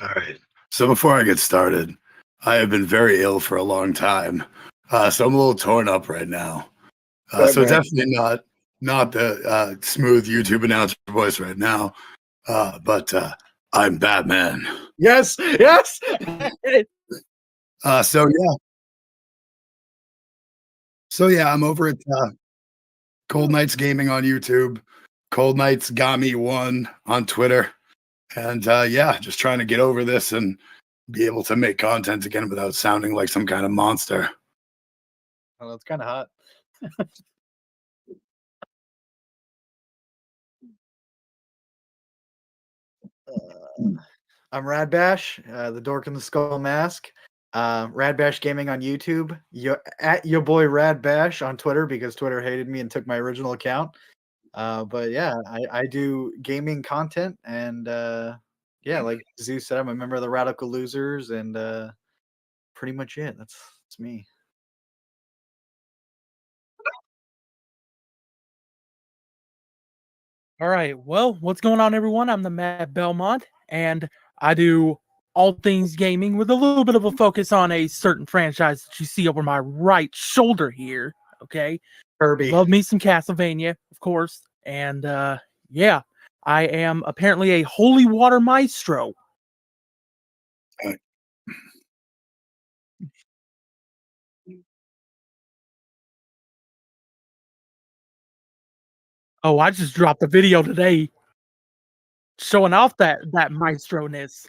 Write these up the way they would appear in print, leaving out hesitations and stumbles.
All right. So before I get started, I have been very ill for a long time, so I'm a little torn up right now. So Man. definitely not the smooth YouTube announcer voice right now, but I'm Batman. Yes, yes. So yeah, I'm over at Cold Nights Gaming on YouTube. Cold Nights got me one on Twitter, and yeah, just trying to get over this and be able to make content again without sounding like some kind of monster. Well, it's kind of hot. I'm RadBash, the Dork in the Skull Mask. RadBash Gaming on YouTube. At your boy RadBash on Twitter because Twitter hated me and took my original account. But yeah, I do gaming content and yeah, like Zeus said, I'm a member of the Radical Losers and pretty much it. That's me. All right. Well, what's going on, everyone? I'm the Mad Belmont, and I do all things gaming with a little bit of a focus on a certain franchise that you see over my right shoulder here. Okay. Kirby. Love me some Castlevania, of course. And yeah, I am apparently a holy water maestro. Oh, I just dropped a video today showing off that maestro-ness.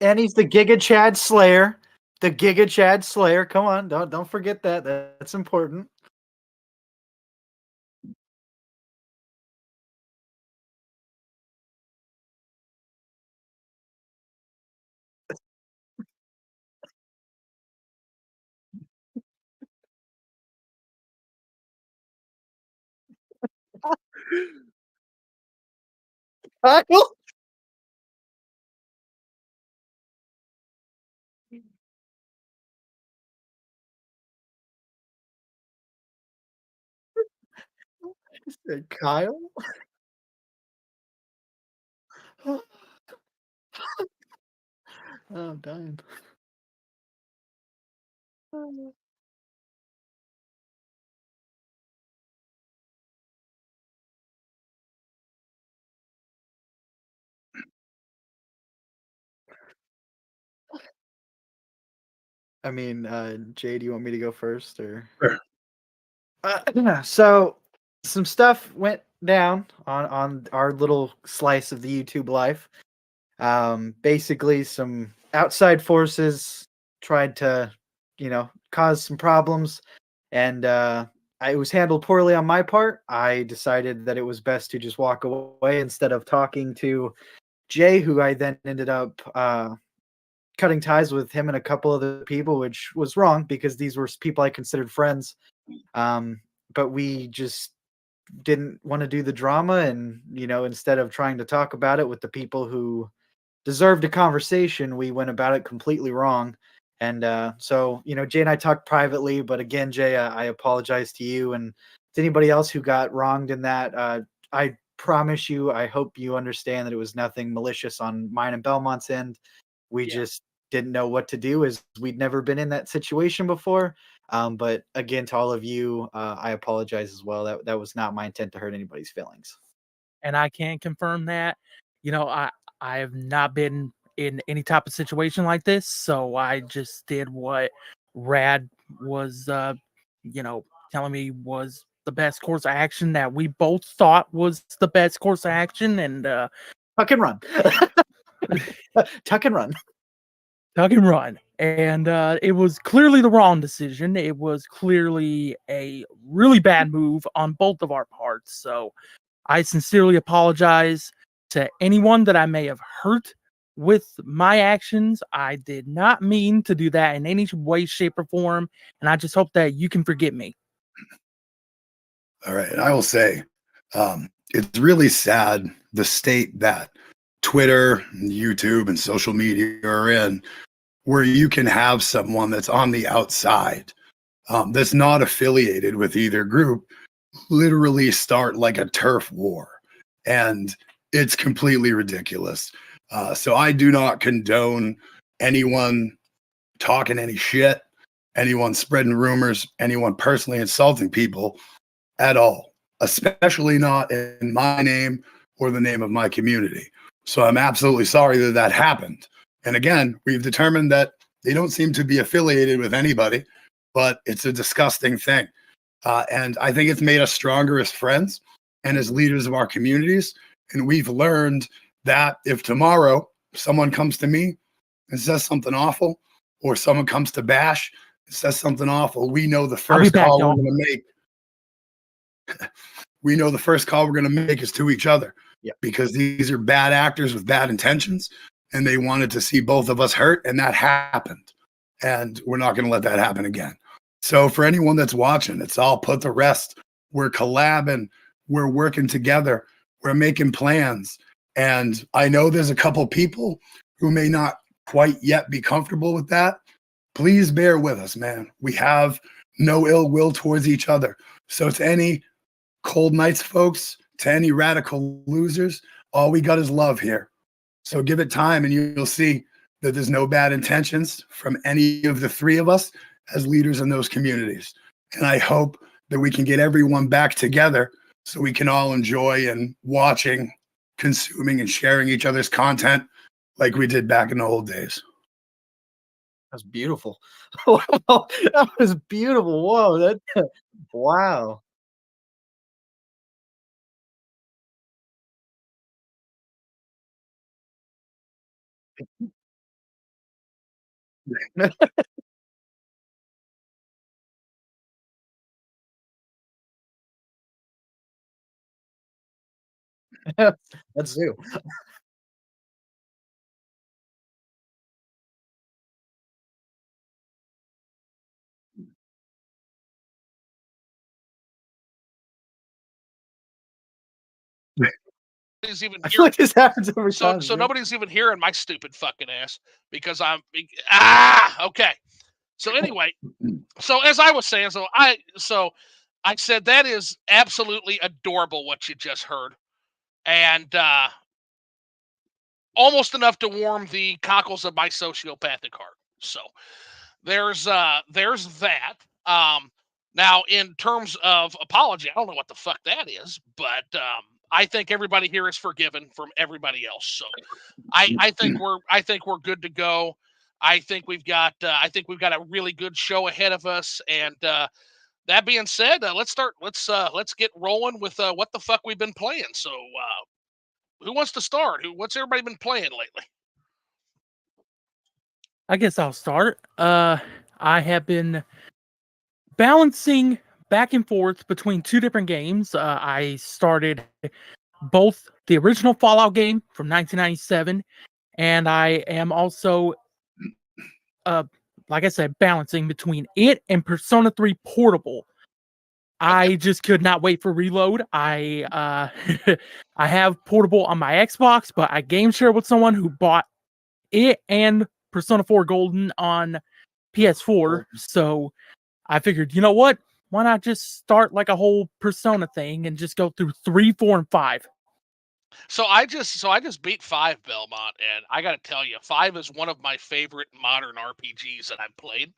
And he's the Giga Chad Slayer. The Giga Chad Slayer. Come on, don't forget that. That's important. Kyle? Kyle? Oh, I'm dying. I mean, Jay, do you want me to go first or? Sure. So some stuff went down on our little slice of the YouTube life. Basically, some outside forces tried to, cause some problems, and it was handled poorly on my part. I decided that it was best to just walk away instead of talking to Jay, who I then ended up cutting ties with him and a couple other people, which was wrong because these were people I considered friends. But we just didn't want to do the drama, and instead of trying to talk about it with the people who deserved a conversation, we went about it completely wrong. And so Jay and I talked privately, but again, Jay, I apologize to you and to anybody else who got wronged in that. I promise you, I hope you understand that it was nothing malicious on mine and Belmont's end. We just didn't know what to do, as we'd never been in that situation before. But again, to all of you, I apologize as well. That was not my intent to hurt anybody's feelings. And I can confirm that. I have not been in any type of situation like this, so I just did what Rad was telling me was the best course of action, that we both thought was the best course of action, and tuck and run. Tuck and run. Tuck and run. And it was clearly the wrong decision. It was clearly a really bad move on both of our parts. So I sincerely apologize. to anyone that I may have hurt with my actions. I did not mean to do that in any way, shape, or form, and I just hope that you can forgive me. All right. And I will say, it's really sad the state that Twitter, YouTube, and social media are in, where you can have someone that's on the outside, that's not affiliated with either group, literally start like a turf war. And it's completely ridiculous. So I do not condone anyone talking any shit, anyone spreading rumors, anyone personally insulting people at all, especially not in my name or the name of my community. So I'm absolutely sorry that that happened. And again, we've determined that they don't seem to be affiliated with anybody, but it's a disgusting thing. And I think it's made us stronger as friends and as leaders of our communities. And we've learned that if tomorrow someone comes to me and says something awful, or someone comes to Bash and says something awful, we know the first call we're going to make. We know the first call we're going to make is to each other. Yeah. Because these are bad actors with bad intentions, and they wanted to see both of us hurt, and that happened. And we're not going to let that happen again. So for anyone that's watching, it's all put to rest. We're collabing, we're working together, we're making plans. And I know there's a couple people who may not quite yet be comfortable with that. Please bear with us, man. We have no ill will towards each other. So to any Cold Knights folks, to any radical losers, all we got is love here. So give it time and you'll see that there's no bad intentions from any of the three of us as leaders in those communities. And I hope that we can get everyone back together so we can all enjoy and watching, consuming, and sharing each other's content like we did back in the old days. That's beautiful. Wow, that was beautiful. Whoa, that wow. That's you. Nobody's even I feel here. like this happens every So time. so man. nobody's even hearing my stupid fucking ass because I'm okay. So anyway, so as I was saying, I said that is absolutely adorable what you just heard, and almost enough to warm the cockles of my sociopathic heart. So there's that. Now in terms of apology, I don't know what the fuck that is, but I think everybody here is forgiven from everybody else. So I think we're good to go. I think we've got a really good show ahead of us. And that being said, let's get rolling with what the fuck we've been playing. So who wants to start? What's everybody been playing lately? I guess I'll start. I have been balancing back and forth between two different games. I started both the original Fallout game from 1997, and I am also, like I said, balancing between it and Persona 3 Portable. I just could not wait for Reload. I I have Portable on my Xbox, but I game share with someone who bought it and Persona 4 Golden on PS4. So I figured, you know what? Why not just start like a whole Persona thing and just go through 3, 4, and 5? So I just beat 5 Belmont, and I got to tell you, 5 is one of my favorite modern RPGs that I've played.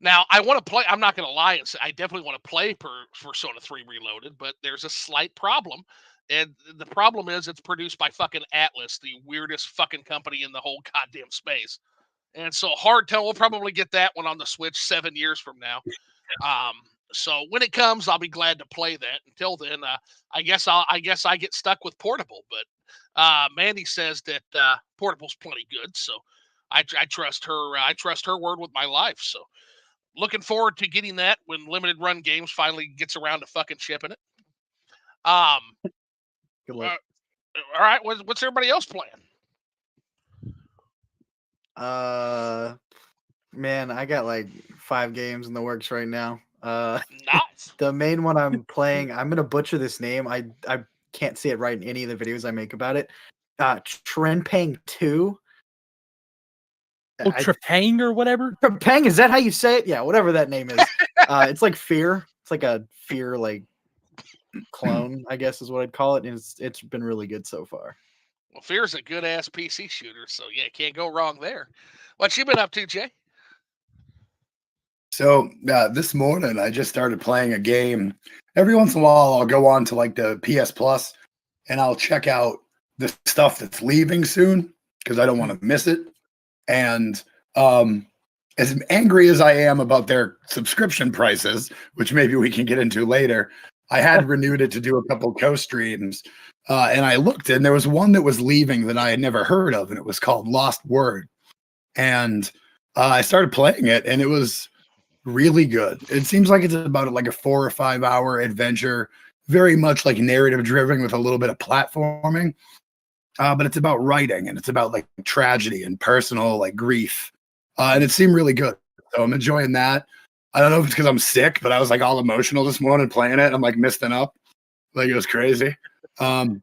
Now I want to play. I'm not going to lie and say I definitely want to play Persona 3 Reloaded, but there's a slight problem, and the problem is it's produced by fucking Atlas, the weirdest fucking company in the whole goddamn space. And so Hardtail will probably get that one on the Switch 7 years from now. Um, so when it comes, I'll be glad to play that. Until then, I guess I get stuck with Portable. But Mandy says that Portable's plenty good, so I trust her. I trust her word with my life. So looking forward to getting that when Limited Run Games finally gets around to fucking shipping it. Um, Good luck. All right, what's everybody else playing? Man, I got like 5 games in the works right now. Nice. The main one I'm playing, I'm gonna butcher this name. I can't say it right in any of the videos I make about it. Trenpang 2. Oh, Trepang or whatever. Trepang, is that how you say it? Yeah, whatever that name is. It's like Fear. It's like a Fear like clone, I guess is what I'd call it. And it's been really good so far. Well, Fear's a good ass PC shooter, so yeah, can't go wrong there. What you been up to, Jay? So this morning I just started playing a game. Every once in a while I'll go on to like the PS Plus and I'll check out the stuff that's leaving soon because I don't want to miss it. And as angry as I am about their subscription prices, which maybe we can get into later, I had renewed it to do a couple co-streams. And I looked and there was one that was leaving that I had never heard of, and it was called Lost Word. And I started playing it and it was really good. It seems like it's about like a 4 or 5 hour adventure, very much like narrative driven with a little bit of platforming. But it's about writing and it's about like tragedy and personal like grief. And it seemed really good. So I'm enjoying that. I don't know if it's because I'm sick, but I was like all emotional this morning playing it. I'm like misting up. Like it was crazy. And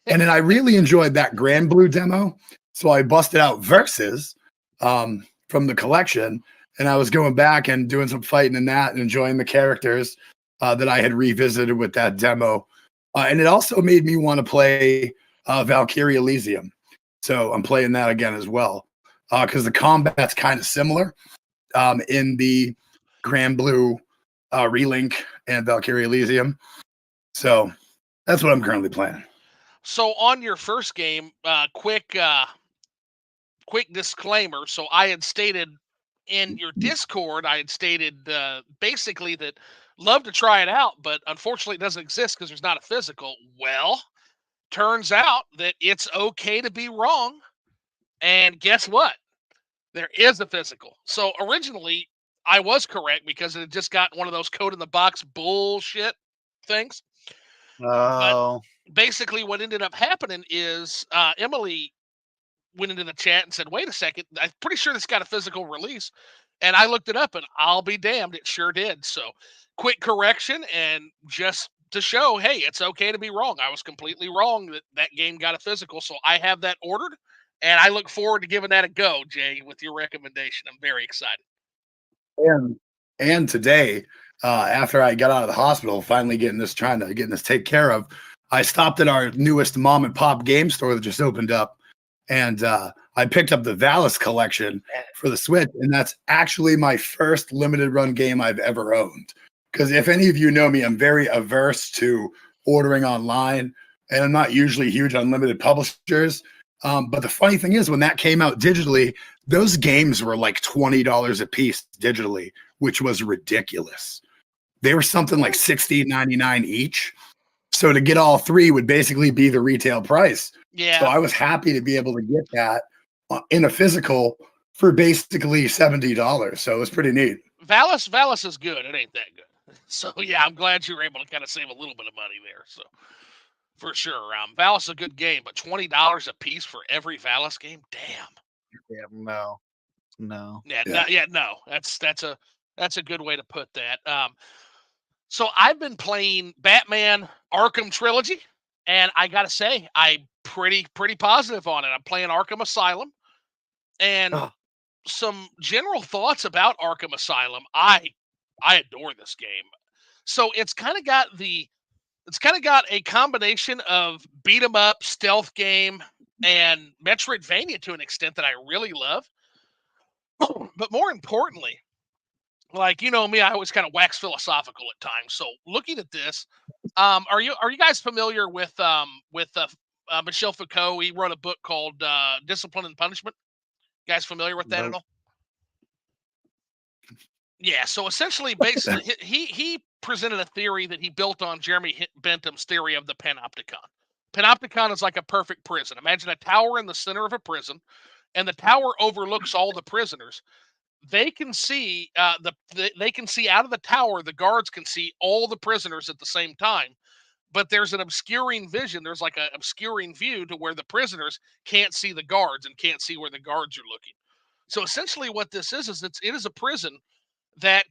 then I really enjoyed that Grand Blue demo. So I busted out Versus from the collection. And I was going back and doing some fighting in that and enjoying the characters that I had revisited with that demo. And it also made me want to play Valkyrie Elysium. So I'm playing that again as well. Because the combat's kind of similar in the Grand Blue Relink and Valkyrie Elysium. So that's what I'm currently playing. So on your first game, quick disclaimer. So I had stated in your Discord, I had stated basically that love to try it out, but unfortunately it doesn't exist because there's not a physical. Well, turns out that it's okay to be wrong. And guess what? There is a physical. So originally I was correct because it had just got one of those code in the box bullshit things. Oh. But basically what ended up happening is Emily went into the chat and said, wait a second, I'm pretty sure this got a physical release. And I looked it up and I'll be damned, it sure did. So quick correction and just to show, hey, it's okay to be wrong. I was completely wrong that game got a physical. So I have that ordered and I look forward to giving that a go, Jay, with your recommendation. I'm very excited. And today, after I got out of the hospital, finally getting this taken care of, I stopped at our newest mom and pop game store that just opened up. And I picked up the Valis collection for the Switch, and that's actually my first limited run game I've ever owned. Because if any of you know me, I'm very averse to ordering online, and I'm not usually huge on limited publishers. But the funny thing is, when that came out digitally, those games were like $20 a piece digitally, which was ridiculous. They were something like $16.99 each. So to get all three would basically be the retail price. Yeah. So I was happy to be able to get that in a physical for basically $70. So it was pretty neat. Valis is good. It ain't that good. So yeah, I'm glad you were able to kind of save a little bit of money there. So for sure, Valis is a good game, but $20 a piece for every Valis game, damn. Yeah, no. Yeah, no. That's a good way to put that. So I've been playing Batman Arkham Trilogy, and I gotta say, I'm pretty positive on it. I'm playing Arkham Asylum, and some general thoughts about Arkham Asylum. I adore this game. So it's kind of got a combination of beat 'em up stealth game and Metroidvania to an extent that I really love. But more importantly, like you know me, I always kind of wax philosophical at times. So looking at this, are you guys familiar with Michel Foucault? He wrote a book called Discipline and Punishment. You guys familiar with that at all? Yeah. So essentially, basically, he presented a theory that he built on Jeremy Bentham's theory of the panopticon. Panopticon is like a perfect prison. Imagine a tower in the center of a prison, and the tower overlooks all the prisoners. They can see they can see out of the tower. The guards can see all the prisoners at the same time, but there's an obscuring vision. There's like an obscuring view to where the prisoners can't see the guards and can't see where the guards are looking. So essentially what this is it is a prison that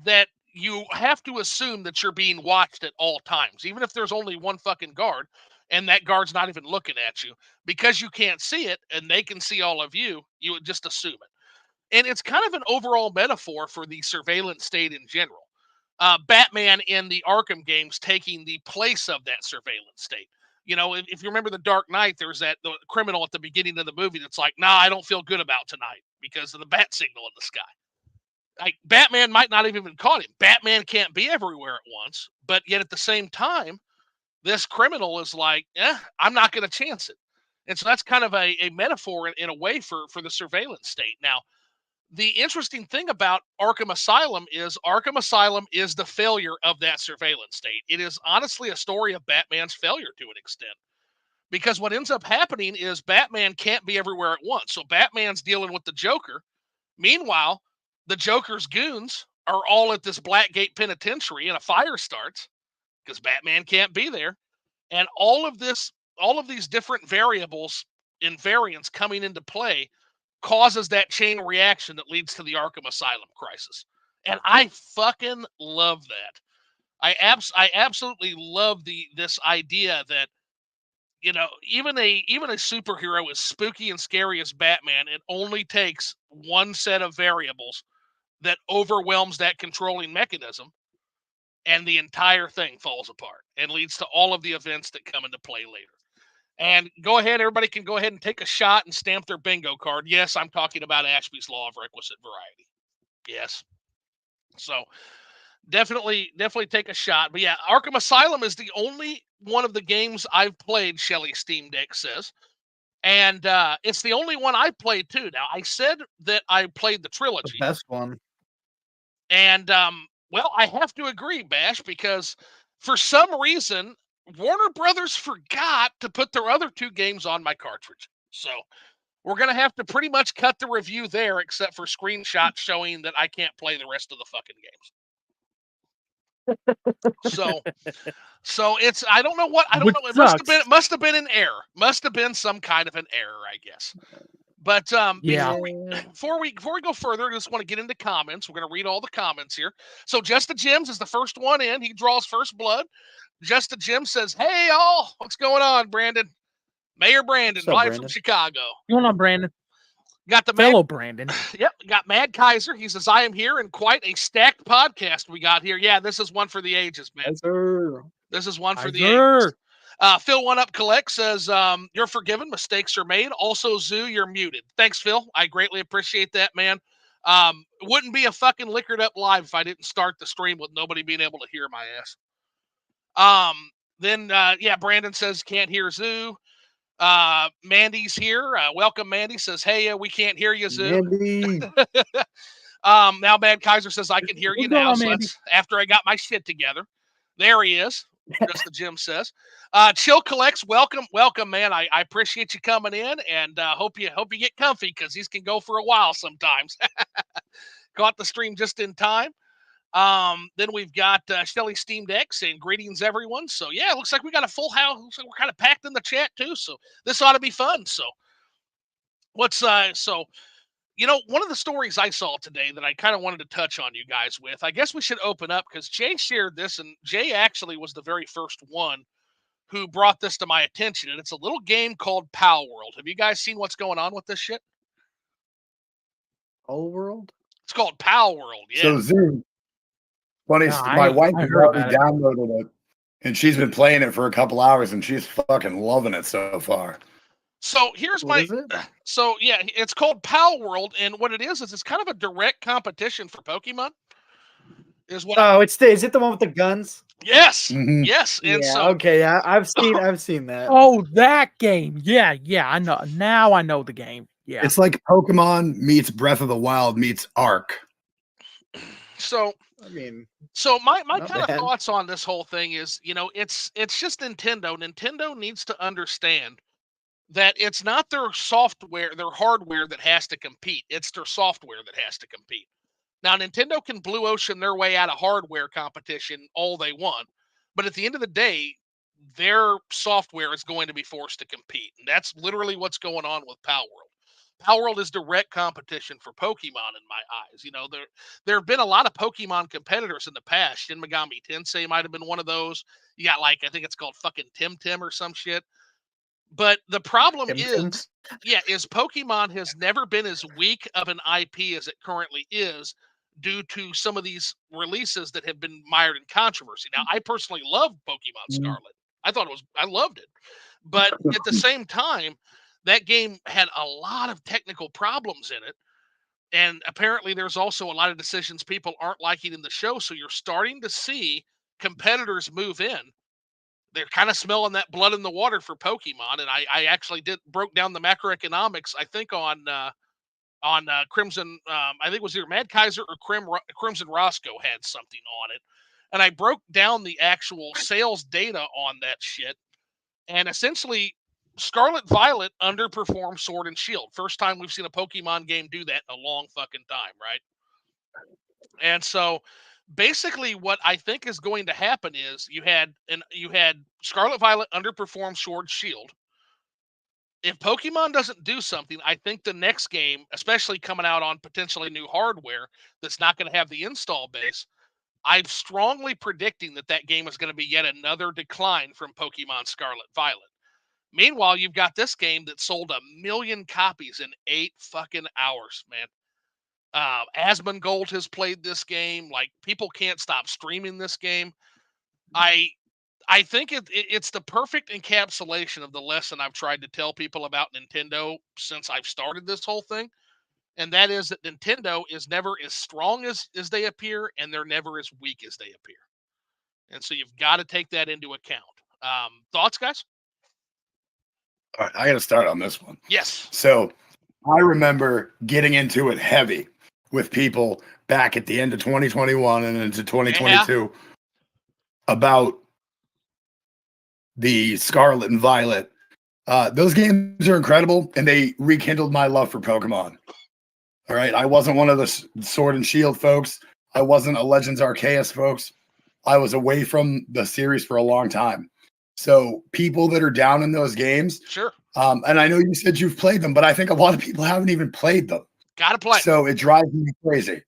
that you have to assume that you're being watched at all times, even if there's only one fucking guard and that guard's not even looking at you, because you can't see it and they can see all of you. You would just assume it. And it's kind of an overall metaphor for the surveillance state in general. Batman in the Arkham games taking the place of that surveillance state. You know, if you remember the Dark Knight, there's the criminal at the beginning of the movie that's like, nah, I don't feel good about tonight because of the bat signal in the sky. Like, Batman might not have even caught him. Batman can't be everywhere at once, but yet at the same time, this criminal is like, I'm not going to chance it. And so that's kind of a metaphor in a way for the surveillance state. Now, the interesting thing about Arkham Asylum is the failure of that surveillance state. It is honestly a story of Batman's failure to an extent. Because what ends up happening is Batman can't be everywhere at once. So Batman's dealing with the Joker. Meanwhile, the Joker's goons are all at this Blackgate Penitentiary and a fire starts because Batman can't be there. And all of these different variables and variants coming into play causes that chain reaction that leads to the Arkham Asylum crisis. And I fucking love that. I absolutely love this idea that, you know, even a superhero as spooky and scary as Batman, it only takes one set of variables that overwhelms that controlling mechanism, and the entire thing falls apart and leads to all of the events that come into play later. And go ahead, everybody can go ahead and take a shot and stamp their bingo card. Yes, I'm talking about Ashby's Law of Requisite Variety. Yes. So definitely take a shot. But yeah, Arkham Asylum is the only one of the games I've played, Shelly Steam Deck says. And it's the only one I played too. Now, I said that I played the trilogy. The best one. And well, I have to agree, Bash, because for some reason, Warner Brothers forgot to put their other two games on my cartridge. So we're going to have to pretty much cut the review there, except for screenshots showing that I can't play the rest of the fucking games. So it's, I don't know. It must have been an error. Must have been some kind of an error, I guess. But before we go further, I just want to get into comments. We're going to read all the comments here. So Just Jims is the first one in. He draws first blood. Just Jim says, "Hey all, what's going on, Brandon? Mayor Brandon, live from Chicago. What's going on, Brandon? Got the fellow Brandon. Yep, got Mad Kaiser. He says, I am here, and quite a stacked podcast we got here. Yeah, this is one for the ages, man. Yes, sir. This is one for the ages. Phil One Up Collect says, you're forgiven. Mistakes are made. Also, Zoo, you're muted. Thanks, Phil. I greatly appreciate that, man. Wouldn't be a fucking liquored up live if I didn't start the stream with nobody being able to hear my ass. Then Brandon says, can't hear Zoo. Mandy's here. Welcome, Mandy. Says, hey, we can't hear you, Zoo. Mandy. Now Mad Kaiser says, I can hear you now. So that's after I got my shit together. There he is. Just the Jim says. Chill Collects, welcome, man. I appreciate you coming in, and hope you get comfy, because these can go for a while sometimes. Caught the stream just in time. Then we've got Shelly Steam Deck saying greetings, everyone. So yeah, it looks like we got a full house. Looks like we're kind of packed in the chat too. So this ought to be fun. So one of the stories I saw today that I kind of wanted to touch on you guys with, I guess we should open up, because Jay shared this, and Jay actually was the very first one who brought this to my attention. And it's a little game called Pal World. Have you guys seen what's going on with this shit? Pal World? It's called Pal World. Yeah. So Zoom. Funny, my wife has already downloaded it, and she's been playing it for a couple hours, and she's fucking loving it so far. So here's it's called Pal World, and what it is it's kind of a direct competition for Pokemon. Is it the one with the guns? Yes, yes. And I've seen that. Oh, that game. Yeah, I know. Now I know the game. Yeah, it's like Pokemon meets Breath of the Wild meets Ark. So my kind of thoughts on this whole thing is, it's just Nintendo. Nintendo needs to understand that it's not their hardware that has to compete. It's their software that has to compete. Now, Nintendo can blue ocean their way out of hardware competition all they want, But at the end of the day, their software is going to be forced to compete. And that's literally what's going on with Pal World. Pal World is direct competition for Pokemon in my eyes. You know, there have been a lot of Pokemon competitors in the past. Shin Megami Tensei might have been one of those. You got like, I think it's called fucking Tim Tim or some shit. But the problem is, is Pokemon has never been as weak of an IP as it currently is due to some of these releases that have been mired in controversy. Now, I personally love Pokemon Scarlet. I loved it. But at the same time, that game had a lot of technical problems in it. And apparently there's also a lot of decisions people aren't liking in the show. So you're starting to see competitors move in. They're kind of smelling that blood in the water for Pokemon. And I actually broke down the macroeconomics, I think on Crimson. I think it was either Mad Kaiser or Crimson Roscoe had something on it. And I broke down the actual sales data on that shit. And essentially, Scarlet Violet underperformed Sword and Shield. First time we've seen a Pokemon game do that in a long fucking time, right? And so basically what I think is going to happen is you had Scarlet Violet underperform Sword Shield. If Pokemon doesn't do something, I think the next game, especially coming out on potentially new hardware that's not going to have the install base, I'm strongly predicting that game is going to be yet another decline from Pokemon Scarlet Violet. Meanwhile, you've got this game that sold 1 million copies in 8 fucking hours, man. Asmongold has played this game. Like, people can't stop streaming this game. I think it's the perfect encapsulation of the lesson I've tried to tell people about Nintendo since I've started this whole thing. And that is that Nintendo is never as strong as they appear, and they're never as weak as they appear. And so you've got to take that into account. Thoughts, guys? All right, I got to start on this one. Yes. So I remember getting into it heavy with people back at the end of 2021 and into 2022 about the Scarlet and Violet. Those games are incredible, and they rekindled my love for Pokemon. All right, I wasn't one of the Sword and Shield folks. I wasn't a Legends Arceus folks. I was away from the series for a long time. So people that are down in those games, sure. And I know you said you've played them, but I think a lot of people haven't even played them. Gotta play. So it drives me crazy.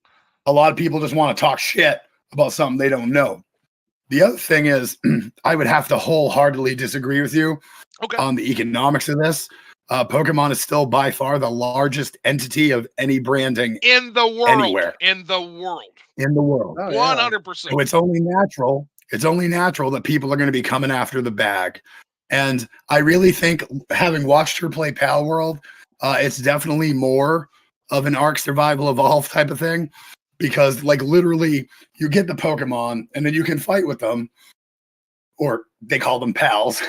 A lot of people just want to talk shit about something they don't know. The other thing is, I would have to wholeheartedly disagree with you on the economics of this. Pokemon is still by far the largest entity of any branding in the world. Anywhere. In the world. 100%. So it's only natural. It's only natural that people are going to be coming after the bag. And I really think, having watched her play Pal World, it's definitely more of an Ark Survival Evolve type of thing. Because, like, literally, you get the Pokemon, and then you can fight with them. Or they call them pals.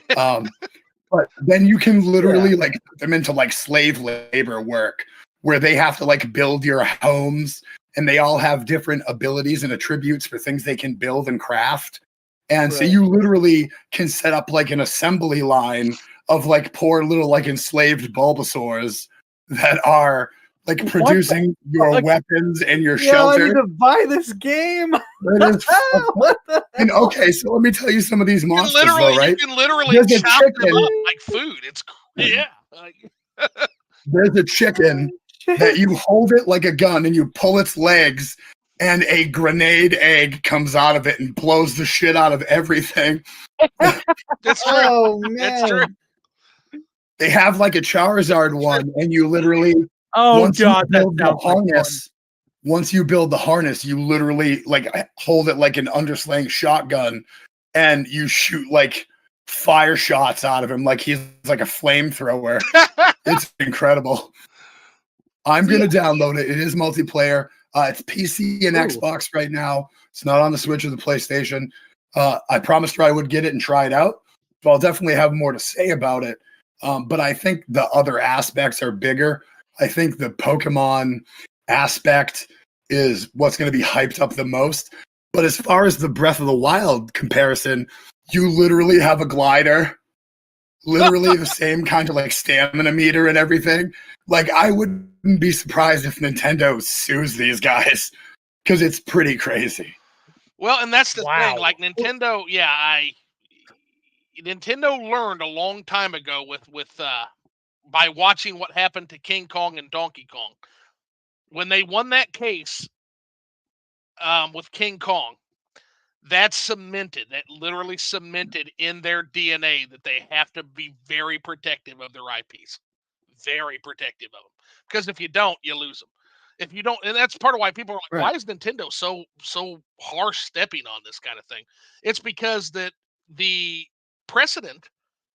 But then you can literally, like, put them into, like, slave labor work, where they have to, like, build your homes. And they all have different abilities and attributes for things they can build and craft. And so you literally can set up like an assembly line of like poor little like enslaved Bulbasaurs that are like producing your weapons and your shelter. I need to buy this game. What the hell? And okay, so let me tell you some of these monsters, right? You can literally chop them up like food. It's There's a chicken that you hold it like a gun and you pull its legs and a grenade egg comes out of it and blows the shit out of everything. That's true. Oh, man. That's true. They have like a Charizard one and you literally once you build the harness, you literally like hold it like an underslang shotgun and you shoot like fire shots out of him like he's like a flamethrower. It's incredible. I'm going to download it. It is multiplayer. It's PC and Xbox right now. It's not on the Switch or the PlayStation. I promised her I would get it and try it out. So I'll definitely have more to say about it. But I think the other aspects are bigger. I think the Pokemon aspect is what's going to be hyped up the most. But as far as the Breath of the Wild comparison, you literally have a glider. Literally the same kind of like stamina meter and everything. Like I wouldn't be surprised if Nintendo sues these guys because it's pretty crazy. Well, and that's the thing. Wow. Like Nintendo, Nintendo learned a long time ago with by watching what happened to King Kong and Donkey Kong when they won that case with King Kong. That's cemented. That literally cemented in their DNA that they have to be very protective of their IPs, very protective of them. Because if you don't, you lose them. If you don't, and that's part of why people are like, Right. "Why is Nintendo so harsh stepping on this kind of thing?" It's because that the precedent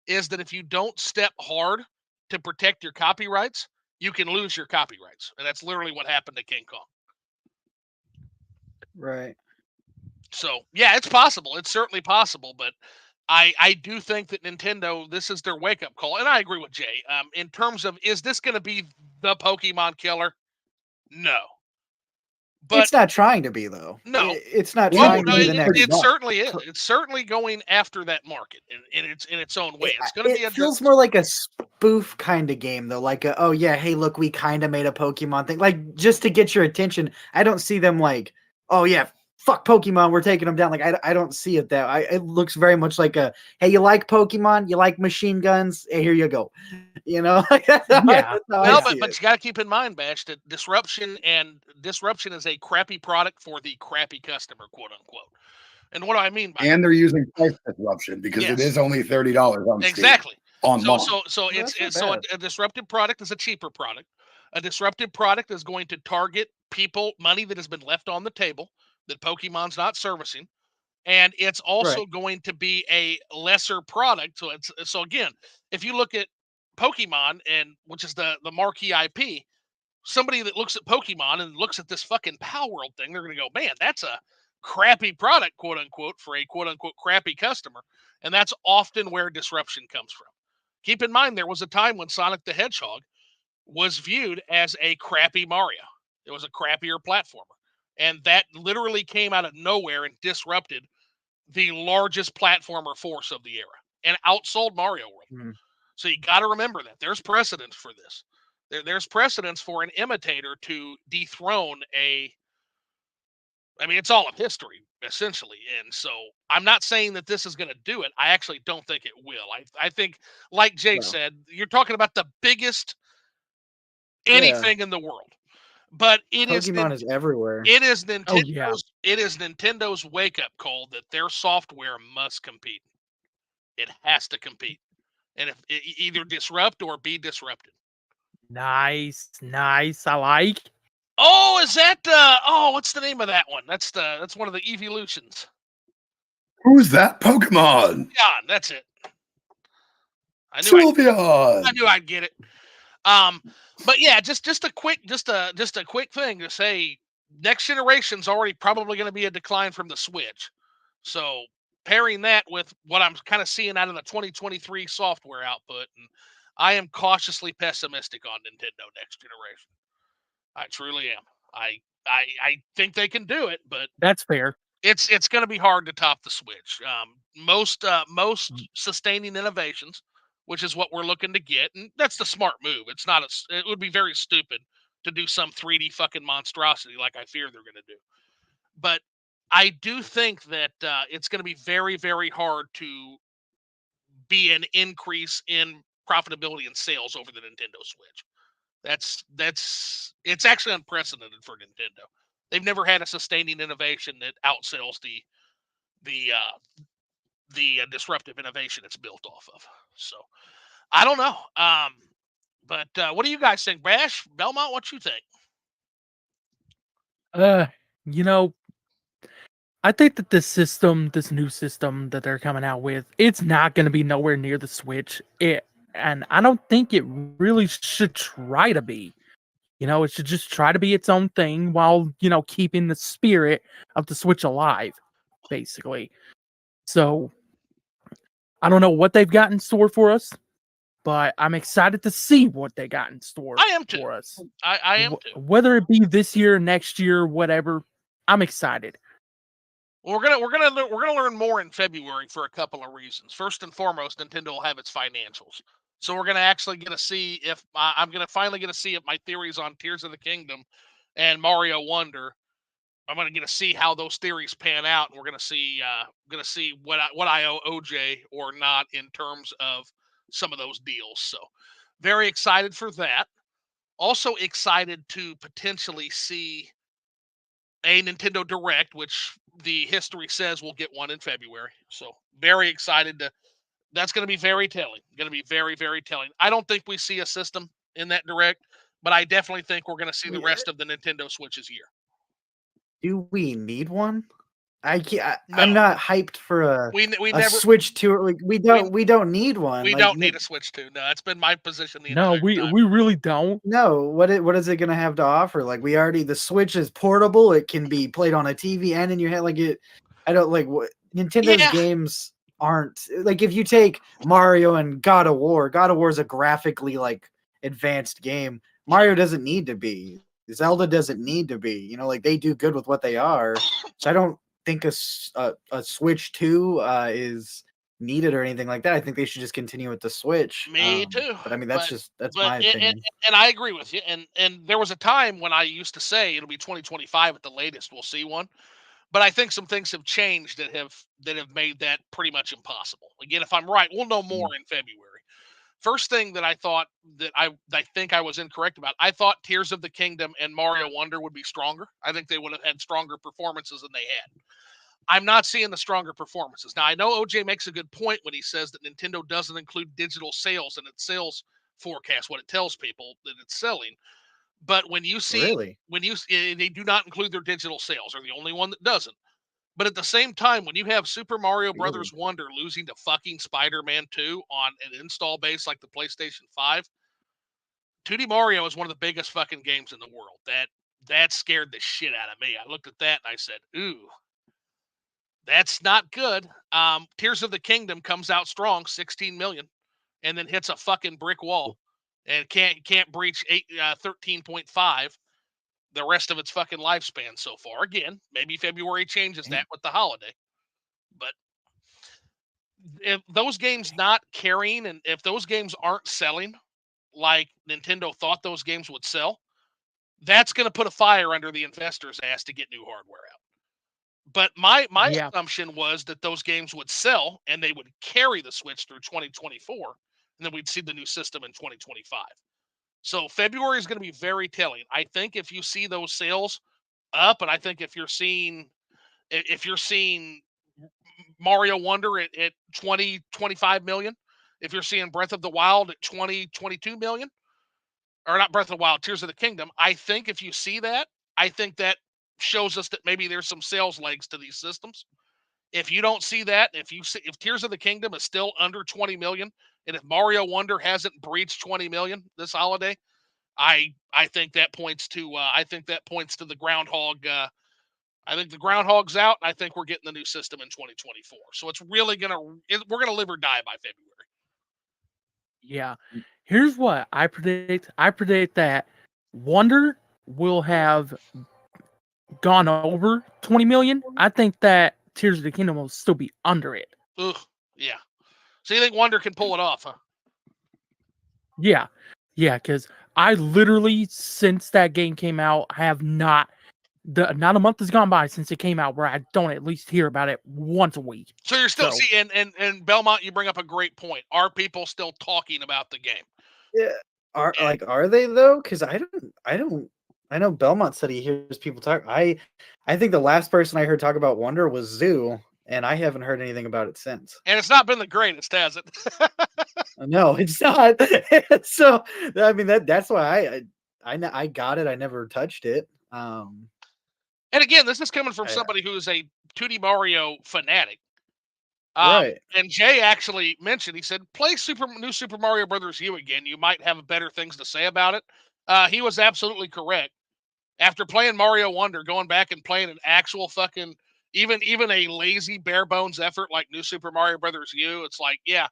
is that if you don't step hard to protect your copyrights, you can lose your copyrights, and that's literally what happened to King Kong. Right. So yeah, it's possible. It's certainly possible, but I do think that Nintendo, this is their wake up call, and I agree with Jay. In terms of, is this going to be the Pokemon killer? No, but It's not trying to be though. no. It's not Well, trying to No, be it's the it, next. it not. certainly is. It's certainly going after that market in its own way. It's going to be It feels more like a spoof kind of game though. Like, oh yeah, hey, look, we kind of made a Pokemon thing, like just to get your attention. I don't see them like, oh yeah, fuck Pokemon, we're taking them down. Like, I don't see it that. It looks very much like a, hey, you like Pokemon, you like machine guns, hey, here you go. You know, that's how Yeah. Well, I see but it. you got to keep in mind, Bash, that disruption is a crappy product for the crappy customer, quote unquote. And what do I mean by that? And they're using price disruption because it Yes. is only $30 on Steam Exactly. on So launch. so so Well, it's, that's not bad. a disruptive product is a cheaper product. A disruptive product is going to target people money that has been left on the table that Pokemon's not servicing, and it's also Right. going to be a lesser product. So again, if you look at Pokemon, and which is the marquee IP, somebody that looks at Pokemon and looks at this fucking Pal World thing, they're going to go, man, that's a crappy product, quote unquote, for a quote unquote crappy customer. And that's often where disruption comes from. Keep in mind, there was a time when Sonic the Hedgehog was viewed as a crappy Mario. It was a crappier platformer. And that literally came out of nowhere and disrupted the largest platformer force of the era and outsold Mario World. Mhm. So you got to remember that there's precedence for this. There's precedence for an imitator to dethrone a. I mean, it's all of history essentially, and so I'm not saying that this is going to do it. I actually don't think it will. I think, like Jay No. said, you're talking about the biggest Yeah. anything in the world, but Pokemon is everywhere. it is Oh yeah. Nintendo's wake up call that their software must compete. It has to compete, and if either disrupt or be disrupted. Nice. I like. Oh, is that what's the name of that one? That's one of the evolutions. Who's that Pokemon? Yeah, that's it. I Sylveon. knew I'd get it. But yeah, just a quick thing to say, next generation's already probably going to be a decline from the Switch. So pairing that with what I'm kind of seeing out of the 2023 software output, and I am cautiously pessimistic on Nintendo next generation. I truly am. I think they can do it, but That's fair. it's going to be hard to top the Switch. Most sustaining innovations, which is what we're looking to get, and that's the smart move. It would be very stupid to do some 3D fucking monstrosity like I fear they're going to do. But I do think that it's going to be very, very hard to be an increase in profitability and sales over the Nintendo Switch. It's actually unprecedented for Nintendo. They've never had a sustaining innovation that outsells the disruptive innovation it's built off of. So I don't know. But what do you guys think, Bash Belmont? What you think? You know, I think that this new system that they're coming out with, it's not going to be nowhere near the Switch. And I don't think it really should try to be. You know, it should just try to be its own thing while, keeping the spirit of the Switch alive, basically. So I don't know what they've got in store for us, but I'm excited to see what they got in store I am too. for us. I am too. Whether it be this year, next year, whatever, I'm excited. Well, we're gonna learn more in February for a couple of reasons. First and foremost, Nintendo will have its financials, so we're gonna actually get to see if I'm gonna finally get to see if my theories on Tears of the Kingdom and Mario Wonder I'm gonna get to see how those theories pan out, and we're gonna see what I owe OJ or not in terms of some of those deals. So, very excited for that. Also excited to potentially see a Nintendo Direct, which the history says we'll get one in February. So, very excited to. That's going to be very telling. Going to be very, very telling. I don't think we see a system in that Direct, but I definitely think we're going to see the rest of the Nintendo Switch's year. Do we need one? I can't. No. I'm not hyped for a never Switch 2. Like we don't need one. We like, don't need a Switch 2. No, that's been my position the No, entire time. we really don't. No, what is it gonna have to offer? Like the Switch is portable. It can be played on a TV and in your head. I don't like what Nintendo's games aren't like. If you take Mario and God of War is a graphically like advanced game. Mario doesn't need to be. Zelda doesn't need to be. You know, like they do good with what they are. So I don't think a Switch 2 is needed or anything like that. I think they should just continue with the Switch. Me too. But I mean, that's my opinion. And I agree with you. And there was a time when I used to say it'll be 2025 at the latest. We'll see one. But I think some things have changed that have made that pretty much impossible. Again, if I'm right, we'll know more in February. First thing that I thought that I think I was incorrect about, I thought Tears of the Kingdom and Mario Wonder would be stronger. I think they would have had stronger performances than they had. I'm not seeing the stronger performances. Now, I know OJ makes a good point when he says that Nintendo doesn't include digital sales in its sales forecast, what it tells people that it's selling. But when you see, they do not include their digital sales, are the only one that doesn't. But at the same time, when you have Super Mario Brothers Wonder losing to fucking Spider-Man 2 on an install base like the PlayStation 5, 2D Mario is one of the biggest fucking games in the world. That scared the shit out of me. I looked at that and I said, ooh, that's not good. Tears of the Kingdom comes out strong, 16 million, and then hits a fucking brick wall and can't breach 13.5 the rest of its fucking lifespan so far. Again, maybe February changes that with the holiday. But if those games not carrying and if those games aren't selling like Nintendo thought those games would sell, that's going to put a fire under the investors' ass to get new hardware out. But my assumption was that those games would sell and they would carry the Switch through 2024, and then we'd see the new system in 2025. So February is going to be very telling. I think if you see those sales up, and I think if you're seeing Mario Wonder at 20, 25 million, if you're seeing Breath of the Wild at 20, 22 million, or not Breath of the Wild, Tears of the Kingdom, I think if you see that, I think that shows us that maybe there's some sales legs to these systems. If you don't see that, if Tears of the Kingdom is still under 20 million, and if Mario Wonder hasn't breached 20 million this holiday, I think that points to the groundhog. I think the groundhog's out, and I think we're getting the new system in 2024. So it's really we're gonna live or die by February. Yeah. Here's what I predict. I predict that Wonder will have gone over 20 million. I think that Tears of the Kingdom will still be under it. Ugh, yeah. So you think Wonder can pull it off, huh? Yeah. Yeah, because I literally, since that game came out, have not a month has gone by since it came out where I don't at least hear about it once a week. So you're still seeing, and Belmont, you bring up a great point. Are people still talking about the game? Yeah. Are they though? Because I know Belmont said he hears people talk. I think the last person I heard talk about Wonder was Zoo, and I haven't heard anything about it since. And it's not been the greatest, has it? No, it's not. So I mean that's why I got it. I never touched it. And again, this is coming from somebody who is a 2D Mario fanatic. Right. And Jay actually mentioned, he said, play new Super Mario Brothers U again. You might have better things to say about it. He was absolutely correct. After playing Mario Wonder, going back and playing an actual fucking, even a lazy bare bones effort like New Super Mario Brothers U, it's like, yeah,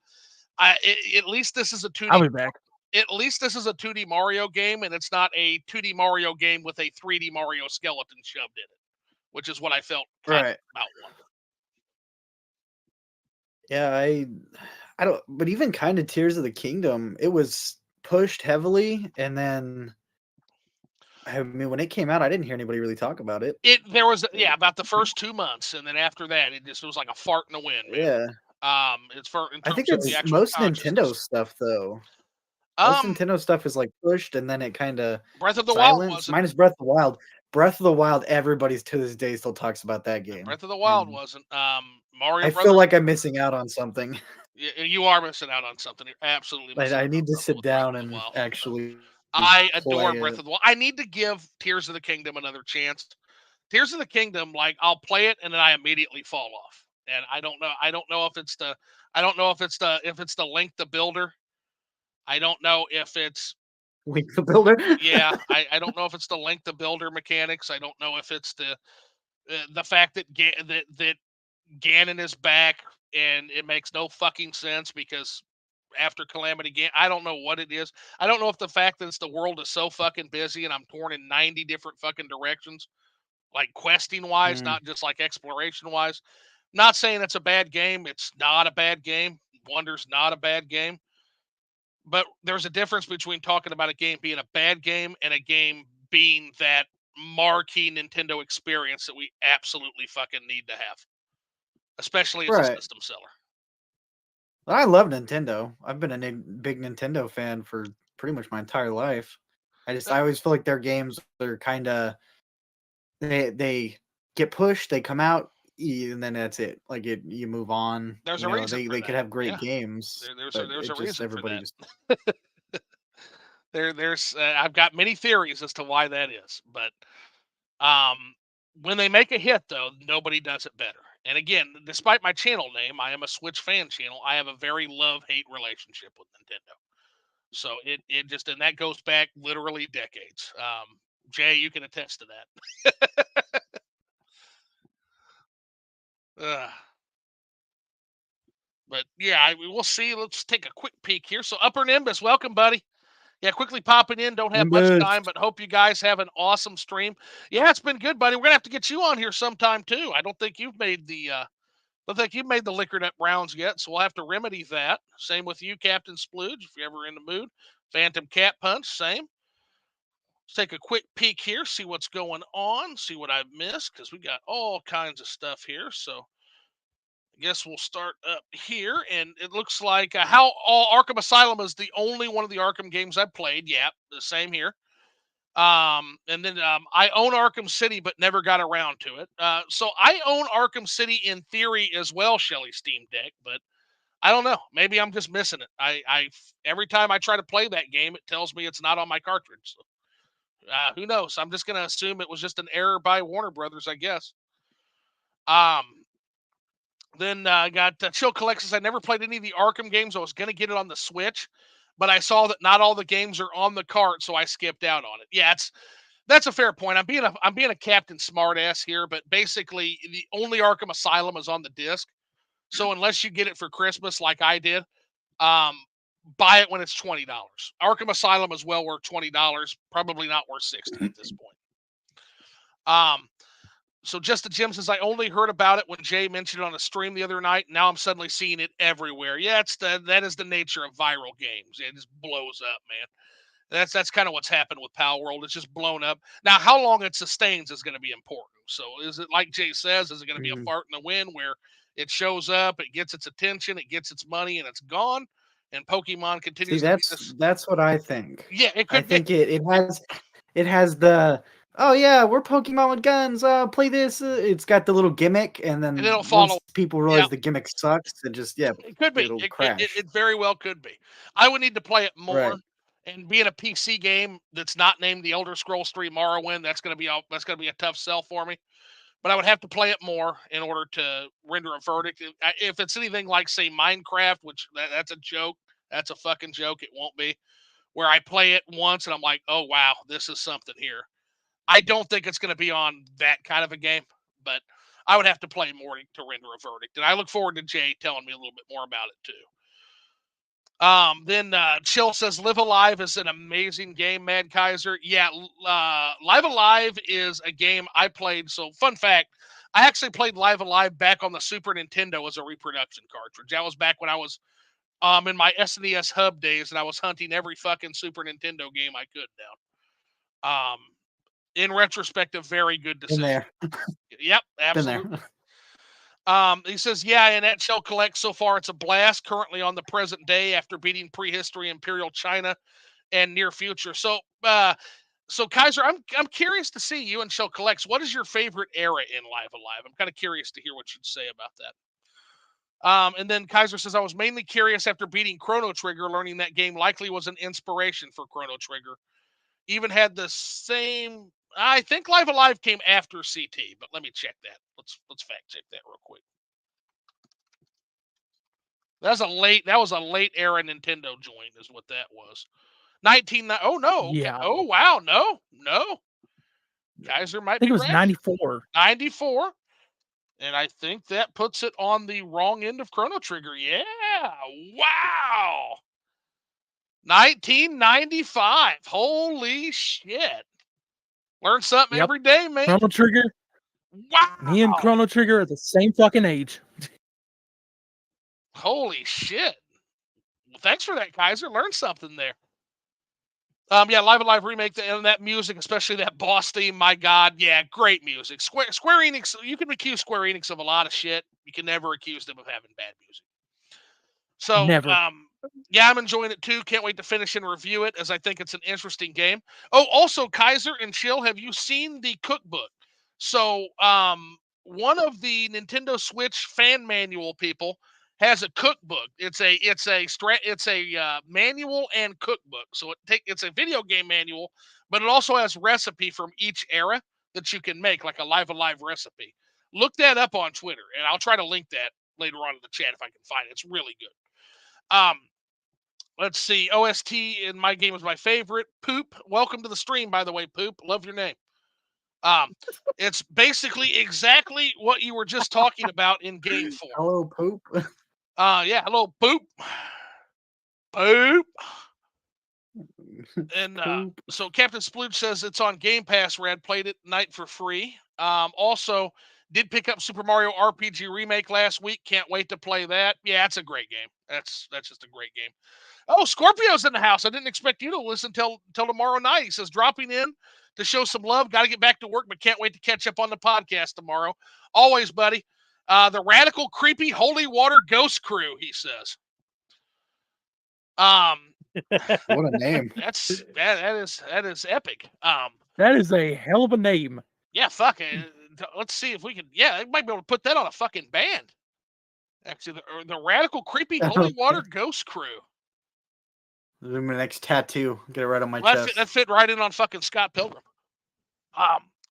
at least this is a 2D. I'll be back. At least this is a 2D Mario game, and it's not a 2D Mario game with a 3D Mario skeleton shoved in it, which is what I felt about Wonder. Yeah, I don't, but even kind of Tears of the Kingdom, it was pushed heavily, and then I mean, when it came out, I didn't hear anybody really talk about it. There was about the first 2 months, and then after that, it was like a fart in the wind, man. Yeah. It's for in I think terms of the it's actual most consciousness. Nintendo stuff, though. Most Um, Nintendo stuff is like pushed, and then it kind of Breath of the Wild silenced. wasn't. Minus Breath of the Wild. Breath of the Wild, everybody's to this day still talks about that game. Breath of the Wild and wasn't. Mario I Brothers. feel like I'm missing out on something. You are missing out on something. You're absolutely missing out I on need to something sit with Breath down of the and Wild. actually I adore play Breath it. of the Wild. I need to give Tears of the Kingdom another chance. Tears of the Kingdom, like I'll play it and then I immediately fall off. And I don't know. I don't know if it's the. I don't know if it's the Link the Builder. I don't know if it's. Link the Builder. Yeah, I don't know if it's the Link the Builder mechanics. I don't know if it's the fact that that Ganon is back and it makes no fucking sense because after Calamity Ganon, I don't know what it is. I don't know if the fact that the world is so fucking busy and I'm torn in 90 different fucking directions, like questing wise, not just like exploration wise. Not saying it's a bad game. It's not a bad game. Wonder's not a bad game. But there's a difference between talking about a game being a bad game and a game being that marquee Nintendo experience that we absolutely fucking need to have, especially as a Right. system seller. I love Nintendo. I've been a big Nintendo fan for pretty much my entire life. I always feel like their games are kind of they get pushed, they come out, and then that's it. Like you move on. There's You a know, reason for they that. could have great Yeah. games, There's but a it just reason for everybody that. just There's I've got many theories as to why that is, but when they make a hit though, nobody does it better. And again, despite my channel name, I am a Switch fan channel. I have a very love-hate relationship with Nintendo. So it just and that goes back literally decades. Jay, you can attest to that. But yeah, we'll see. Let's take a quick peek here. So Upper Nimbus, welcome, buddy. Yeah, quickly popping in. Don't have much Nimbus. time, but hope you guys have an awesome stream. Yeah, it's been good, buddy. We're gonna have to get you on here sometime too. I don't think you've made the Liquor Nut Browns yet, so we'll have to remedy that. Same with you, Captain Splooge, if you're ever in the mood. Phantom Cat Punch, same. Let's take a quick peek here, see what's going on, see what I've missed, because we got all kinds of stuff here. So I guess we'll start up here, and it looks like how all Arkham Asylum is the only one of the Arkham games I've played. Yeah, the same here. And then I own Arkham City, but never got around to it. So I own Arkham City in theory as well, Shelly Steam Deck, but I don't know. Maybe I'm just missing it. I every time I try to play that game, it tells me it's not on my cartridge. So, who knows? I'm just gonna assume it was just an error by Warner Brothers, I guess. Um, Then I got Chill Collections. I never played any of the Arkham games. I was going to get it on the Switch, but I saw that not all the games are on the cart, so I skipped out on it. Yeah, that's a fair point. I'm being a Captain Smartass here, but basically the only Arkham Asylum is on the disc. So unless you get it for Christmas like I did, buy it when it's $20. Arkham Asylum is well worth $20, probably not worth $60 at this point. So Just the Gym says, I only heard about it when Jay mentioned it on a stream the other night. Now I'm suddenly seeing it everywhere. Yeah, that is the nature of viral games. It just blows up, man. That's kind of what's happened with Pal World. It's just blown up. Now, how long it sustains is going to be important. So is it like Jay says, is it going to be a fart in the wind where it shows up, it gets its attention, it gets its money, and it's gone? And Pokemon continues to be this. That's what I think. Yeah, it could I think it has the we're Pokemon with guns. Play this. It's got the little gimmick, and then it'll follow. once people realize the gimmick sucks, it just it could be. it'll crash. It very well could be. I would need to play it more. Right. And being a PC game that's not named The Elder Scrolls 3 Morrowind, that's gonna be a tough sell for me. But I would have to play it more in order to render a verdict. If it's anything like, say, Minecraft, which that's a joke, that's a fucking joke. It won't be. Where I play it once and I'm like, oh wow, this is something here. I don't think it's going to be on that kind of a game, but I would have to play more to render a verdict. And I look forward to Jay telling me a little bit more about it too. Then Chill says Live Alive is an amazing game, Mad Kaiser. Yeah, Live Alive is a game I played. So fun fact, I actually played Live Alive back on the Super Nintendo as a reproduction cartridge. That was back when I was in my SNES hub days and I was hunting every fucking Super Nintendo game I could down. In retrospect, a very good In decision. there. Yep, Been absolutely. there. He says, yeah, in that Shell Collect so far, it's a blast. Currently on the present day after beating prehistory, Imperial China, and near future. So, Kaiser, I'm curious to see you and Shell Collects. What is your favorite era in Live Alive? I'm kind of curious to hear what you'd say about that. And then Kaiser says, I was mainly curious after beating Chrono Trigger, learning that game likely was an inspiration for Chrono Trigger. Even had the same. I think Live Alive came after CT, but let me check that. Let's fact check that real quick. That was a late era Nintendo joint, is what that was. 19. Oh no. Okay. Yeah. Oh wow. No. Kaiser might I think be it was right. 94. 94. And I think that puts it on the wrong end of Chrono Trigger. Yeah. Wow. 1995. Holy shit. Learn something Yep. every day, man. Chrono Trigger. Wow. Me and Chrono Trigger are the same fucking age. Holy shit. Well, thanks for that, Kaiser. Learned something there. Yeah, Live Alive remake and that music, especially that boss theme. My God, yeah, great music. Square Enix. You can accuse Square Enix of a lot of shit. You can never accuse them of having bad music. So, Never. yeah, I'm enjoying it too. Can't wait to finish and review it, as I think it's an interesting game. Oh, also, Kaiser and Chill, have you seen the cookbook? So, one of the Nintendo Switch fan manual people has a cookbook. It's a manual and cookbook. So it's a video game manual, but it also has recipe from each era that you can make, like a Live Alive recipe. Look that up on Twitter, and I'll try to link that later on in the chat if I can find it. It's really good. Let's see. OST in my game is my favorite. Poop. Welcome to the stream, by the way, Poop. Love your name. It's basically exactly what you were just talking about in game form. Hello, Poop. Yeah, hello, Poop. Poop. And Poop. so Captain Splooge says it's on Game Pass. Rad played it tonight for free. Also, did pick up Super Mario RPG Remake last week. Can't wait to play that. Yeah, it's a great game. That's just a great game. Oh, Scorpio's in the house. I didn't expect you to listen till tomorrow night. He says dropping in to show some love. Got to get back to work, but can't wait to catch up on the podcast tomorrow. Always, buddy. The Radical Creepy Holy Water Ghost Crew, he says. What a name. That is epic. That is a hell of a name. Yeah, fuck it. Let's see if we can. Yeah, they might be able to put that on a fucking band. Actually, the Radical Creepy Holy Water Ghost Crew. This is my next tattoo. Get it right on my Well, chest. that fit right in on fucking Scott Pilgrim.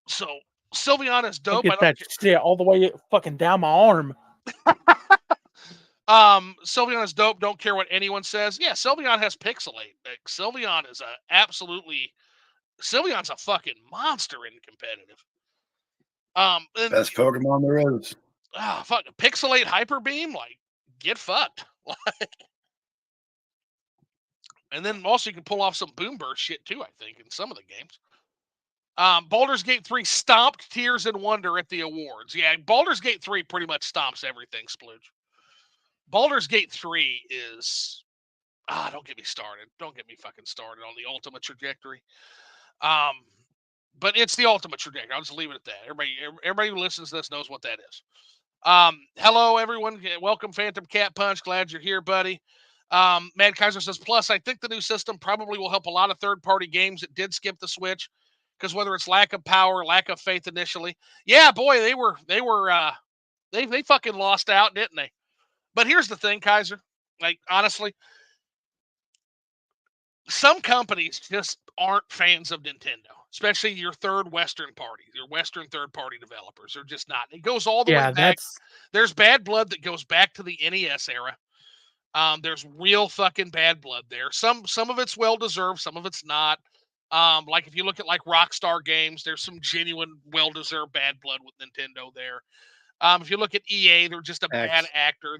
So Sylveon is I'll dope. get that shit all the way fucking down my arm. Sylveon is dope. Don't care what anyone says. Yeah, Sylveon has Pixelate. Like, Sylveon is Sylveon's a fucking monster in competitive. Best Pokemon there is. Fuck, Pixelate Hyper Beam, like, get fucked. And then also you can pull off some Boom Burst shit too, I think, in some of the games. Baldur's Gate 3 stomped Tears and Wonder at the awards. Yeah, Baldur's Gate 3 pretty much stomps everything, Splooge. Baldur's Gate 3 is... don't get me started. Don't get me fucking started on the ultimate trajectory. But it's the ultimate trajectory. I'll just leave it at that. Everybody who listens to this knows what that is. Hello, everyone. Welcome, Phantom Cat Punch. Glad you're here, buddy. Mad Kaiser says, plus, I think the new system probably will help a lot of third-party games that did skip the Switch, because whether it's lack of power, lack of faith initially. Yeah, boy, they fucking lost out, didn't they? But here's the thing, Kaiser. Like, honestly, some companies just aren't fans of Nintendo, especially your Western third-party developers. They're just not. It goes all the way back. There's bad blood that goes back to the NES era. There's real fucking bad blood there. Some of it's well-deserved, some of it's not. Like if you look at like Rockstar Games, there's some genuine well-deserved bad blood with Nintendo there. If you look at EA, they're just a bad actor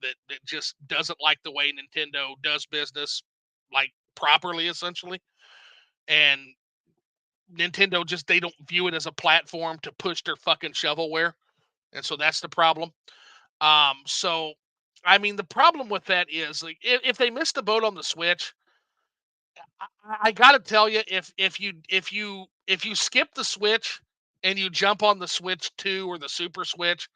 that just doesn't like the way Nintendo does business, like properly, essentially. And Nintendo they don't view it as a platform to push their fucking shovelware. And so that's the problem. So, I mean, the problem with that is, like, if they missed the boat on the Switch, I gotta tell you, if you skip the Switch and you jump on the Switch 2 or the Super Switch,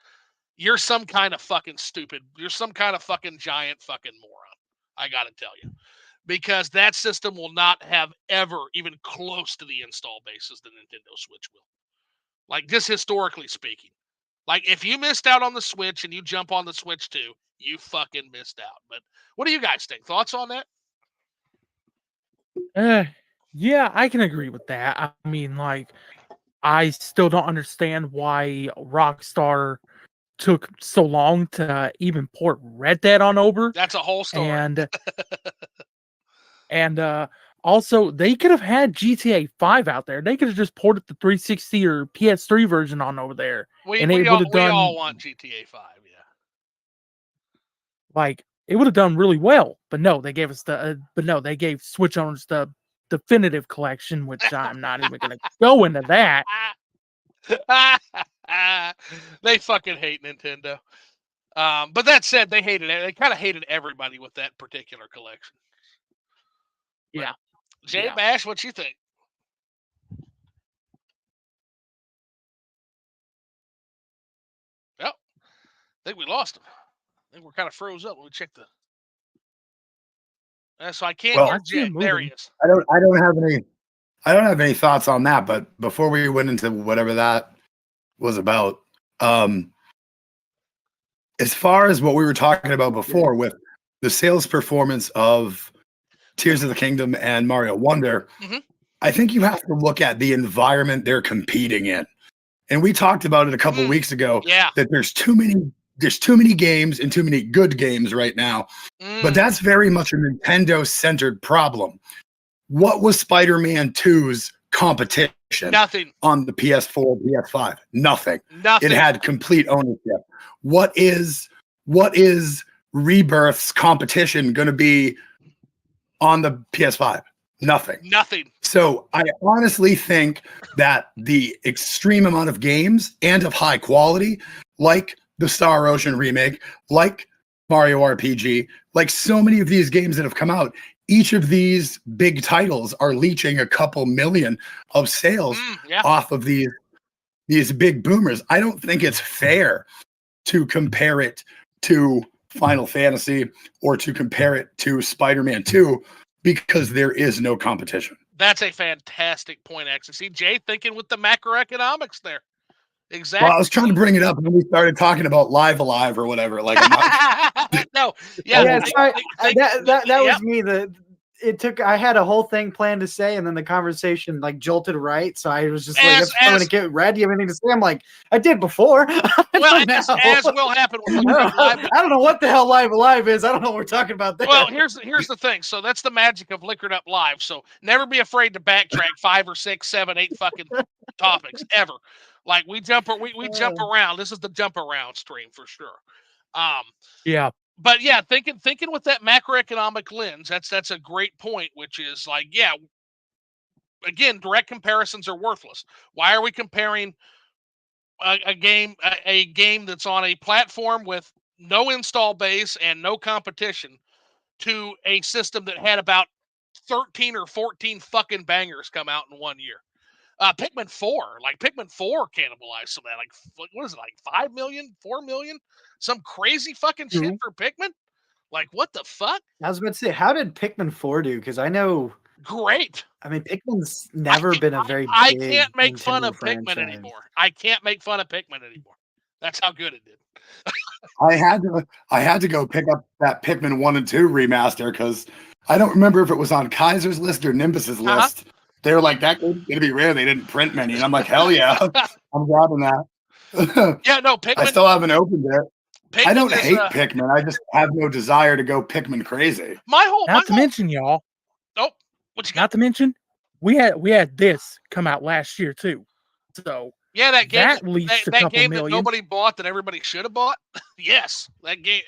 you're some kind of fucking stupid. You're some kind of fucking giant fucking moron. I gotta tell you, because that system will not have ever even close to the install base as the Nintendo Switch will. Like, just historically speaking, like if you missed out on the Switch and you jump on the Switch 2, you fucking missed out. But what do you guys think? Thoughts on that? Yeah, I can agree with that. I mean, like, I still don't understand why Rockstar took so long to even port Red Dead on over. That's a whole story. And also they could have had GTA 5 out there. They could have just ported the 360 or PS3 version on over there. We We all want GTA 5, yeah. Like, it would have done really well. But no, they gave us they gave Switch owners the definitive collection, which I'm not even going to go into that. They fucking hate Nintendo. But that said, they kind of hated everybody with that particular collection. Yeah. Jay Bash, what you think? Well, I think we lost him. I think we're kind of froze up when we checked the. So I can't hear Jay. There he is. I don't have any thoughts on that. But before we went into whatever that was about, as far as what we were talking about before with the sales performance of Tears of the Kingdom and Mario Wonder, I think you have to look at the environment they're competing in. And we talked about it a couple of weeks ago, that there's too many games and too many good games right now. But that's very much a Nintendo-centered problem. What was Spider-Man 2's competition? Nothing. On the PS4, PS5? Nothing. It had complete ownership. What is Rebirth's competition going to be on the PS5? Nothing. So I honestly think that the extreme amount of games and of high quality, like the Star Ocean remake, like Mario RPG, like so many of these games that have come out, each of these big titles are leeching a couple million of sales off of these big boomers. I don't think it's fair to compare it to Final Fantasy or to compare it to Spider-Man 2 because there is no competition. That's a fantastic point, actually. See, Jay thinking with the macroeconomics there. Exactly. Well, I was trying to bring it up and we started talking about Live Alive or whatever. Like, no, that was me. I had a whole thing planned to say, and then the conversation like jolted right. So I was just like, I'm going to get Red. Do you have anything to say? I'm like, I did before. Well, as will happen with I don't know what the hell Live Alive is. I don't know what we're talking about there. Well, here's the thing. So that's the magic of Liquored Up Live. So never be afraid to backtrack 5 or 6, 7, 8 fucking topics ever. Like we jump around. This is the jump around stream for sure. Yeah. But yeah, thinking with that macroeconomic lens, that's a great point, which is like, again, direct comparisons are worthless. Why are we comparing a game that's on a platform with no install base and no competition to a system that had about 13 or 14 fucking bangers come out in 1 year? Pikmin 4 cannibalized some of that. Like, what is it, like 5 million, 4 million? Some crazy fucking shit for Pikmin? Like, what the fuck? I was about to say, how did Pikmin 4 do? Because I know. Great. I mean, Pikmin's never been a very I big can't make Nintendo fun of franchise. Pikmin anymore. I can't make fun of Pikmin anymore. That's how good it did. I had to go pick up that Pikmin 1 and 2 remaster because I don't remember if it was on Kaiser's list or Nimbus's list. They were like, that game's gonna be rare. They didn't print many. And I'm like, hell yeah. I'm grabbing that. Yeah, no, Pikmin. I still haven't opened it. Pikmin I don't hate Pikmin. I just have no desire to go Pikmin crazy. Not to mention, y'all. Nope. What you got? Not to mention, we had this come out last year too. So yeah, that game that game that nobody bought that everybody should have bought. Yes, that game.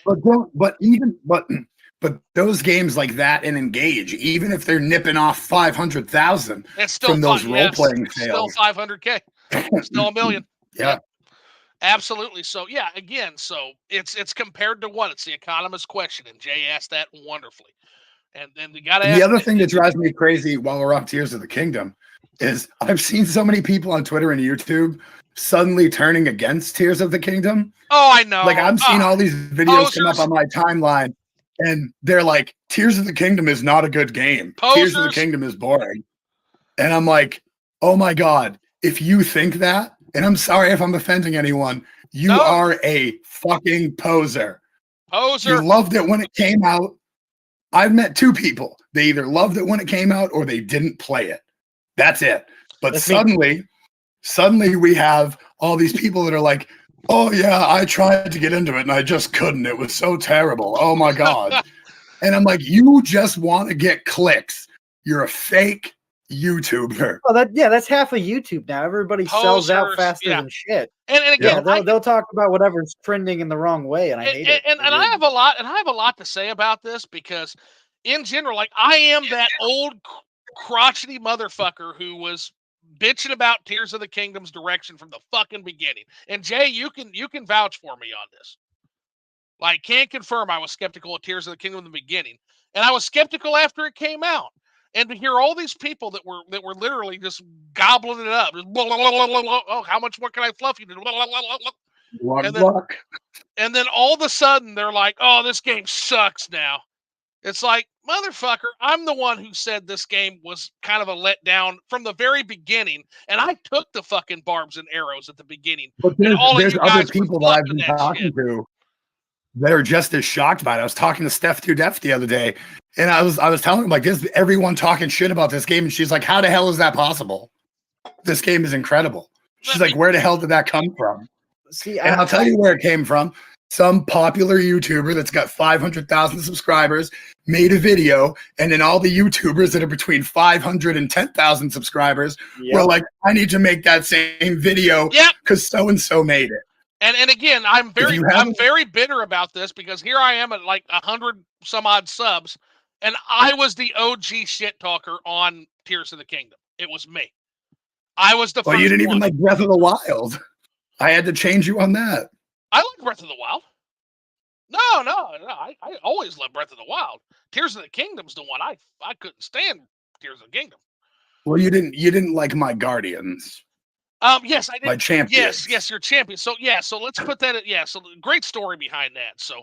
But those games like that and Engage, even if they're nipping off 500,000 from those role-playing sales, still 500K, still $1 million. Yeah, absolutely. So yeah, again, so it's compared to what? It's the economist question, and Jay asked that wonderfully. And then we got to And the other thing that drives me crazy while we're on Tears of the Kingdom is I've seen so many people on Twitter and YouTube suddenly turning against Tears of the Kingdom. Oh, I know. Like, I'm seeing all these videos come up Posers. on my timeline, and they're like, Tears of the Kingdom is not a good game. Tears of the Posers. Kingdom is boring. And I'm like, oh my God, if you think that, and I'm sorry if I'm offending anyone, you No. are a fucking poser. Poser. You loved it when it came out. I've met two people. They either loved it when it came out or they didn't play it. That's it. But That's me. suddenly we have all these people that are like, oh yeah, I tried to get into it and I just couldn't. It was so terrible. Oh my God. And I'm like, you just want to get clicks. You're a fake YouTuber. Oh, that's half of YouTube now. Everybody sells out Posers, faster yeah. than shit. And Yeah, again, they'll talk about whatever's trending in the wrong way, and I hate it. and I have a lot to say about this, because in general, like, I am that old crotchety motherfucker who was bitching about Tears of the Kingdom's direction from the fucking beginning. And Jay, you can vouch for me on this. Like, can't confirm I was skeptical of Tears of the Kingdom in the beginning, and I was skeptical after it came out. And to hear all these people that were literally just gobbling it up, just blah, blah, blah, blah, blah, oh, how much more can I fluff you? Blah, blah, blah, blah, blah. And then all of a sudden they're like, oh, this game sucks now. It's like, motherfucker, I'm the one who said this game was kind of a letdown from the very beginning, and I took the fucking barbs and arrows at the beginning. But there's other people that I've been talking to that are just as shocked by it. I was talking to Steph 2 Def the other day, and I was telling him, like, this everyone talking shit about this game, and she's like, how the hell is that possible? This game is incredible. She's like, where the hell did that come from? See, and I'll tell you where it came from. Some popular YouTuber that's got 500,000 subscribers made a video, and then all the YouTubers that are between 500 and 10,000 subscribers were like, I need to make that same video because so-and-so made it. And again, I'm very bitter about this, because here I am at like 100 some odd subs, and I was the OG shit talker on Tears of the Kingdom. It was me. I was the first you didn't even one. like Breath of the Wild. I had to change you on that. I like Breath of the Wild. No, I always love Breath of the Wild. Tears of the Kingdom's the one I couldn't stand. Tears of the Kingdom. Well, you didn't like my Guardians. Yes, I did. My champions. Yes, your champion. So so let's put that at, so great story behind that. So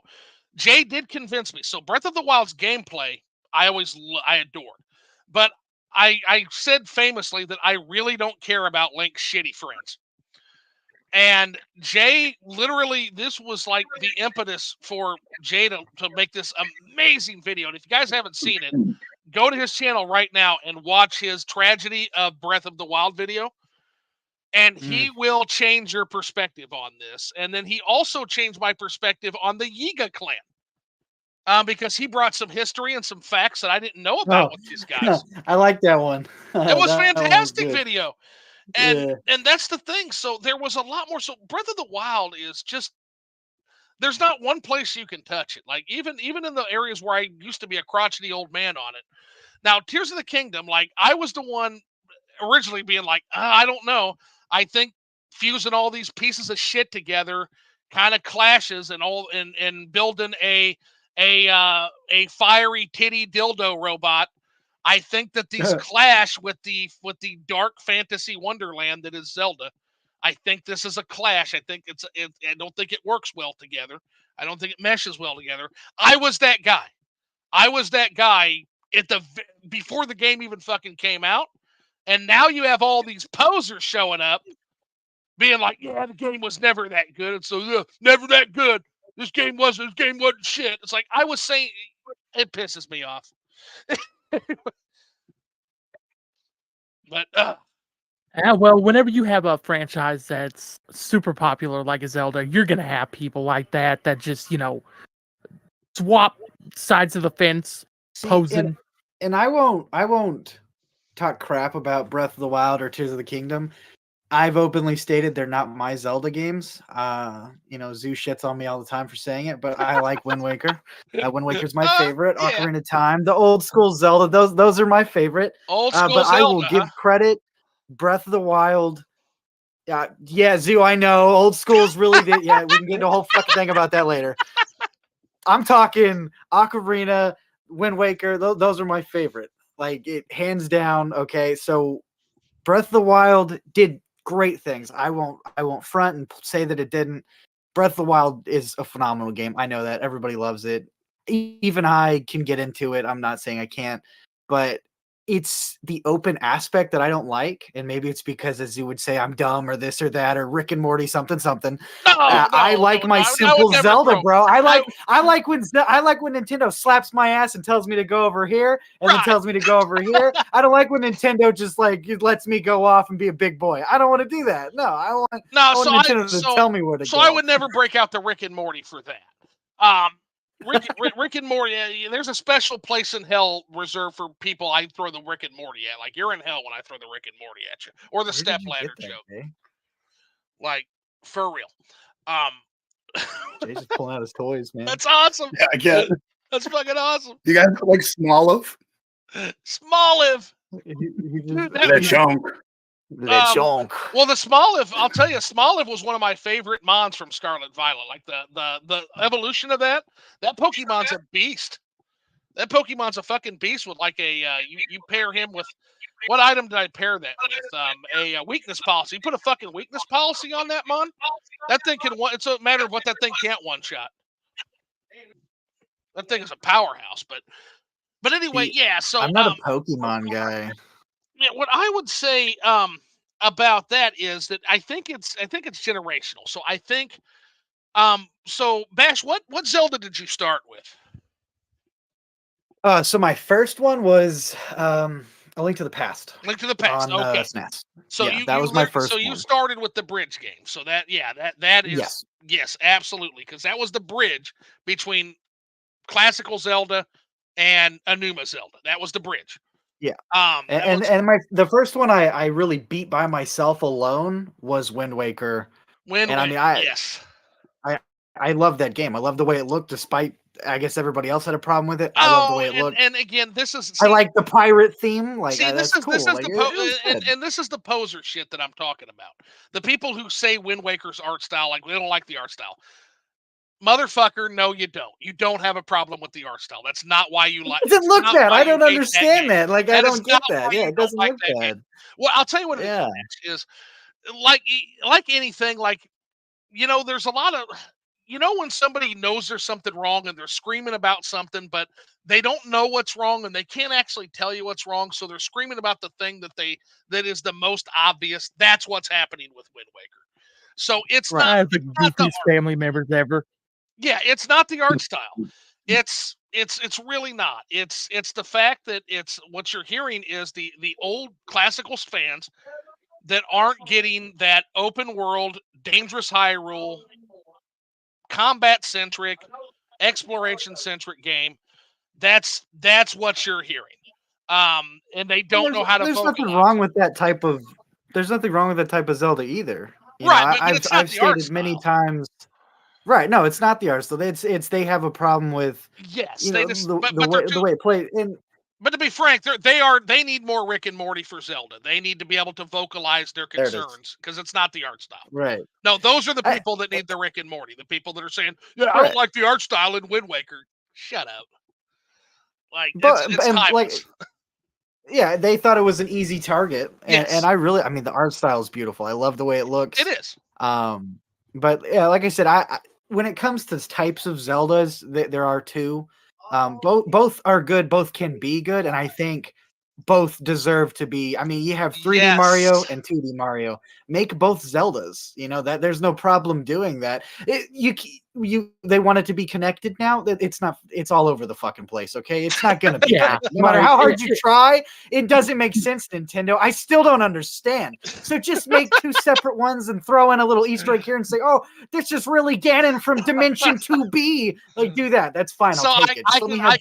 Jay did convince me. So Breath of the Wild's gameplay, I adored. But I said famously that I really don't care about Link's shitty friends. And Jay, literally, this was like the impetus for Jay to make this amazing video. And if you guys haven't seen it, go to his channel right now and watch his Tragedy of Breath of the Wild video. And he will change your perspective on this. And then he also changed my perspective on the Yiga clan. Because he brought some history and some facts that I didn't know about with these guys. I like that one. It was fantastic video. And that's the thing. So there was a lot more. So Breath of the Wild is just, there's not one place you can touch it. Like even in the areas where I used to be a crotchety old man on it. Now, Tears of the Kingdom, like, I was the one originally being like, I don't know. I think fusing all these pieces of shit together kind of clashes, and building a fiery titty dildo robot. I think that these clash with the dark fantasy wonderland that is Zelda. I think this is a clash. I think I don't think it works well together. I don't think it meshes well together. I was that guy. Before the game even fucking came out. And now you have all these posers showing up being like, yeah, the game was never that good. And so, never that good. This game wasn't shit. It's like, I was saying, it pisses me off. But, yeah, well, whenever you have a franchise that's super popular like a Zelda, you're going to have people like that just, swap sides of the fence, posing. And I won't talk crap about Breath of the Wild or Tears of the Kingdom. I've openly stated they're not my Zelda games. Zoo shits on me all the time for saying it, but I like Wind Waker. Wind Waker's my favorite. Yeah. Ocarina of Time, the old school Zelda, those are my favorite. Old school but Zelda, I will give credit. Breath of the Wild. Yeah, Zoo, I know. Old school's really we can get into a whole fucking thing about that later. I'm talking Ocarina, Wind Waker, those are my favorite. Like it hands down. Okay, so Breath of the Wild did great things. I won't front and say that it didn't. Breath of the Wild is a phenomenal game. I know that everybody loves it. Even I can get into it. I'm not saying I can't, but it's the open aspect that I don't like. And maybe it's because, as you would say, I'm dumb or this or that or Rick and Morty something. I like my simple Zelda, bro. I like when Nintendo slaps my ass and tells me to go over here and then tells me to go over here. I don't like when Nintendo just like lets me go off and be a big boy. I don't want to do that. No, I want Nintendo to tell me where to go. So I would never break out the Rick and Morty for that. Rick and Morty, there's a special place in hell reserved for people I throw the Rick and Morty at. Like, you're in hell when I throw the Rick and Morty at you. Or the stepladder joke. Okay? Like, for real. Jay's just pulling out his toys, man. That's awesome. Yeah, I get it. That's fucking awesome. You guys like Smoliv? Smoliv. That chunk. Well, the Smoliv, I'll tell you, Smoliv was one of my favorite mons from Scarlet Violet. Like the evolution of that Pokemon's a beast. That Pokemon's a fucking beast with like a you pair him with what item did I pair that with? A weakness policy. You put a fucking weakness policy on that mon. That thing can one. It's a matter of what that thing can't one shot. That thing is a powerhouse, but anyway, yeah. So I'm not a Pokemon guy. Yeah, what I would say about that is that I think it's generational. So I think so Bash, what Zelda did you start with? So my first one was A Link to the Past. Link to the Past. On, okay. SNES. So yeah, that was my first. So one. You started with the bridge game. So that is yes, absolutely, because that was the bridge between classical Zelda and Enuma Zelda. That was the bridge. Yeah. The first one I really beat by myself alone was Wind Waker. Yes. I love that game. I love the way it looked, despite I guess everybody else had a problem with it. I love the way it looked. And again, I like the pirate theme. Like this is cool. This is the poser shit that I'm talking about. The people who say Wind Waker's art style, like they don't like the art style. Motherfucker, no, you don't. You don't have a problem with the art style. That's not why you like it. Doesn't look bad. I don't understand that. Like, I don't get that. Yeah, it doesn't look bad. Well, I'll tell you what it is like anything, like, there's a lot of, when somebody knows there's something wrong and they're screaming about something, but they don't know what's wrong and they can't actually tell you what's wrong. So they're screaming about the thing that is the most obvious. That's what's happening with Wind Waker. So it's not. I have the goofiest family members ever. Yeah, it's not the art style. It's really not. It's the fact that it's what you're hearing is the old classical fans that aren't getting that open world, dangerous Hyrule, combat centric, exploration centric game. That's what you're hearing. And they don't know how to. There's nothing wrong with that type of. There's nothing wrong with that type of Zelda either. Right, I've stated many times. Right, no, it's not the art style. It's they have a problem with the way it played. But to be frank, they need more Rick and Morty for Zelda. They need to be able to vocalize their concerns because it's not the art style. Right. No, those are the people that need the Rick and Morty. The people that are saying, "Yeah, I don't like the art style in Wind Waker." Shut up. Like, it's timeless. Yeah, they thought it was an easy target, and I mean, the art style is beautiful. I love the way it looks. It is. But yeah, like I said, I when it comes to types of Zeldas, there are two. Both are good. Both can be good, and I think both deserve to be. I mean, you have 3D Mario and 2D Mario. Make both Zeldas. That there's no problem doing that. They want it to be connected now. That it's not. It's all over the fucking place. Okay, it's not gonna be. No matter how hard you try, it doesn't make sense. Nintendo, I still don't understand. So just make two separate ones and throw in a little Easter egg here and say, "Oh, this is really Ganon from Dimension 2B." Like, do that. That's fine. So I'll take it. I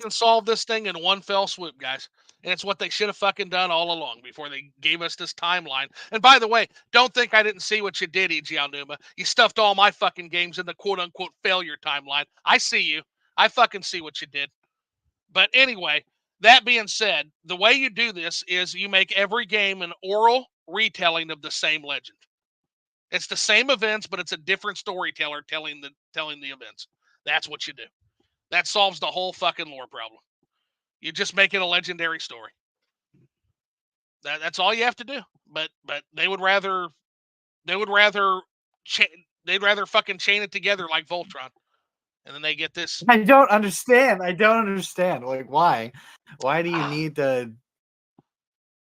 can solve this thing in one fell swoop, guys. And it's what they should have fucking done all along before they gave us this timeline. And by the way, don't think I didn't see what you did, E.G. Aonuma. You stuffed all my fucking games in the quote-unquote failure timeline. I see you. I fucking see what you did. But anyway, that being said, the way you do this is you make every game an oral retelling of the same legend. It's the same events, but it's a different storyteller telling the events. That's what you do. That solves the whole fucking lore problem. You just make it a legendary story. That's all you have to do. But they would rather fucking chain it together like Voltron, and then they get this. I don't understand. Like, why? Why do you need to?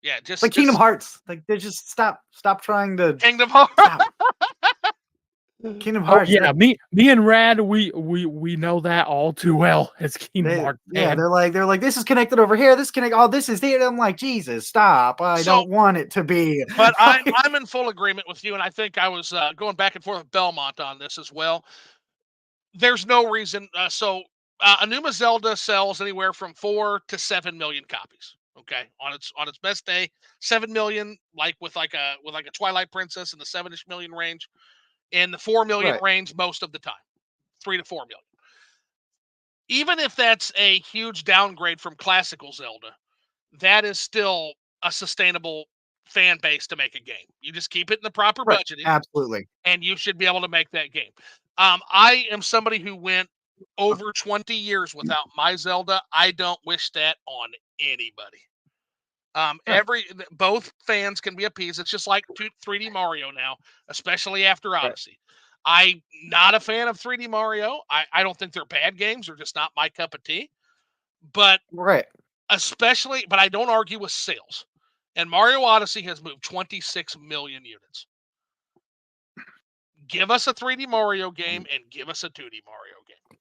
Yeah, just like Kingdom Hearts. Like, they just stop trying to. Kingdom Hearts. Stop. Kingdom Hearts. Yeah, me and Rad, we know that all too well as Kingdom Hearts. Yeah, they're like, this is connected over here. This connect. Oh, this is there. I'm like, Jesus, stop! I don't want it to be. But I'm in full agreement with you, and I think I was going back and forth with Belmont on this as well. There's no reason. Anuma Zelda sells anywhere from 4 to 7 million copies. Okay, on its best day, 7 million, like with a Twilight Princess in the 7-ish million range, in the 4 million range most of the time, 3 to 4 million. Even if that's a huge downgrade from classical Zelda, that is still a sustainable fan base to make a game. You just keep it in the proper budgeting. Absolutely. And you should be able to make that game. I am somebody who went over 20 years without my Zelda. I don't wish that on anybody. Both fans can be appeased. It's just like 3D Mario now, especially after Odyssey. I'm not a fan of 3D Mario. I don't think they're bad games. They're just not my cup of tea. But but I don't argue with sales. And Mario Odyssey has moved 26 million units. Give us a 3D Mario game and give us a 2D Mario game.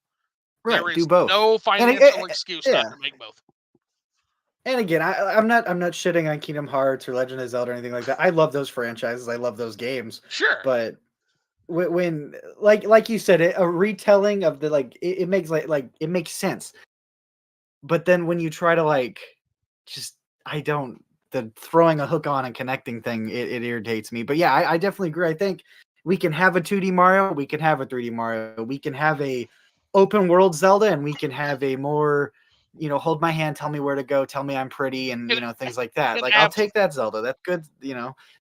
There is do both. No financial excuse not to make both. And again, I'm not shitting on Kingdom Hearts or Legend of Zelda or anything like that. I love those franchises. I love those games. Sure. But when like you said, a retelling of the it makes it makes sense. But then when you try to the throwing a hook on and connecting thing, it irritates me. But yeah, I definitely agree. I think we can have a 2D Mario, we can have a 3D Mario, we can have a open world Zelda, and we can have a more, hold my hand, tell me where to go, tell me I'm pretty, and things like that. Like, I'll take that Zelda. That's good.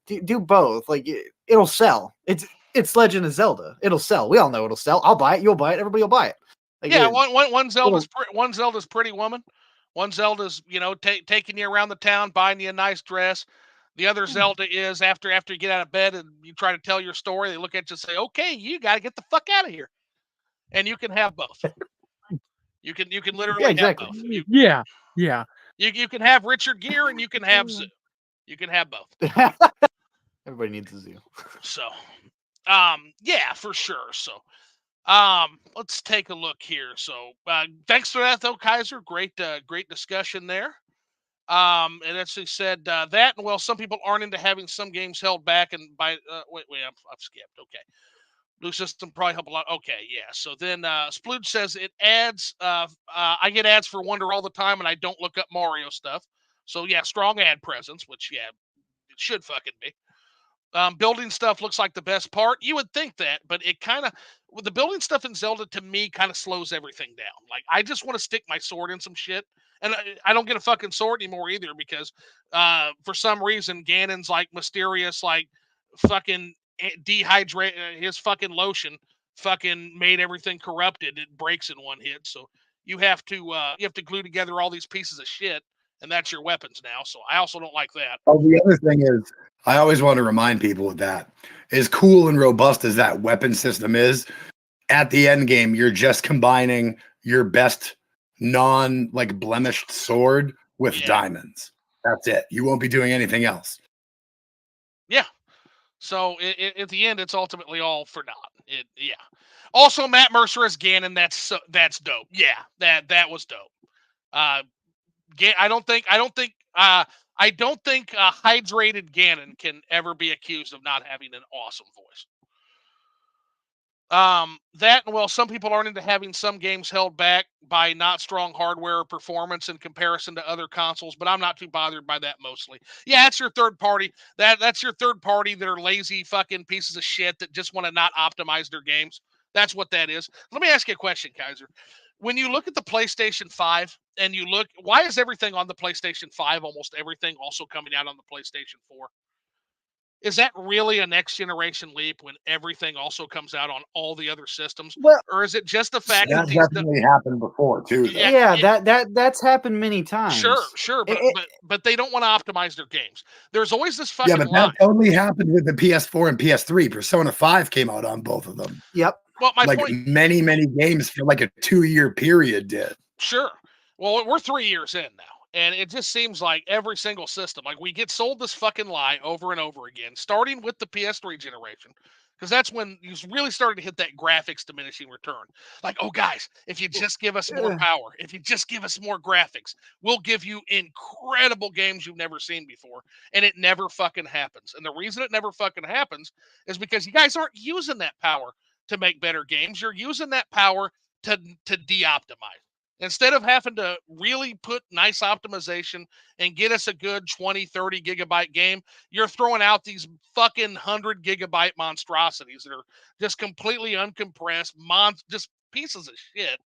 Do both. Like, it'll sell. It's Legend of Zelda. It'll sell. We all know it'll sell. I'll buy it. You'll buy it. Everybody will buy it. Like, one Zelda's Pretty Woman. One Zelda's, taking you around the town, buying you a nice dress. The other Zelda is after you get out of bed and you try to tell your story, they look at you and say, "Okay, you got to get the fuck out of here." And you can have both. You can literally have both. You can have Richard Gere and you can have Zoo. You can have both. Everybody needs a Zoo. So, yeah, for sure. So, let's take a look here. So, thanks for that though, Kaiser. Great discussion there. And actually said that, and well, some people aren't into having some games held back and by wait, I've skipped. Okay. Blue System probably help a lot. Okay, yeah. So then Splooge says it adds I get ads for Wonder all the time and I don't look up Mario stuff. So yeah, strong ad presence, which yeah, it should fucking be. Building stuff looks like the best part. You would think that, but it kind of, with the building stuff in Zelda, to me, kind of slows everything down. Like, I just want to stick my sword in some shit. And I don't get a fucking sword anymore either because for some reason, Ganon's like mysterious, like fucking dehydrate his fucking lotion fucking made everything corrupted. It breaks in one hit. So you have to glue together all these pieces of shit, and that's your weapons now. So I also don't like that. Oh, the other thing is, I always want to remind people of that. As cool and robust as that weapon system is, at the end game, you're just combining your best blemished sword with diamonds. That's it. You won't be doing anything else. Yeah. So at the end, it's ultimately all for naught. Yeah. Also, Matt Mercer as Ganon. That's dope. Yeah, that was dope. I don't think hydrated Ganon can ever be accused of not having an awesome voice. Some people aren't into having some games held back by not strong hardware or performance in comparison to other consoles, but I'm not too bothered by that mostly. Yeah, that's your third party. That's your third party that are lazy fucking pieces of shit that just want to not optimize their games. That's what that is. Let me ask you a question, Kaiser. When you look at the PlayStation 5 and why is everything on the PlayStation 5, almost everything, also coming out on the PlayStation 4? is that really a next generation leap when everything also comes out on all the other systems? Well, Or is it just the fact That that these definitely happened before too, though. yeah, that's happened many times. sure, It- but they don't want to optimize their games. There's always this Yeah, fucking but lie. that only happened with the PS4 and PS3. Persona 5 came out on both of them. yep. Well, my Like point, many games for like a 2-year period did. sure. Well, we're 3 years in now, and it just seems like every single system, like we get sold this fucking lie over and over again, starting with the PS3 generation, because that's when you really started to hit that graphics diminishing return. Like, oh guys, if you just give us more power, if you just give us more graphics, we'll give you incredible games you've never seen before, and it never fucking happens. And the reason it never fucking happens is because you guys aren't using that power to make better games. You're using that power to de-optimize. Instead of having to really put nice optimization and get us a good 20, 30 gigabyte game, you're throwing out these fucking 100 gigabyte monstrosities that are just completely uncompressed, just pieces of shit.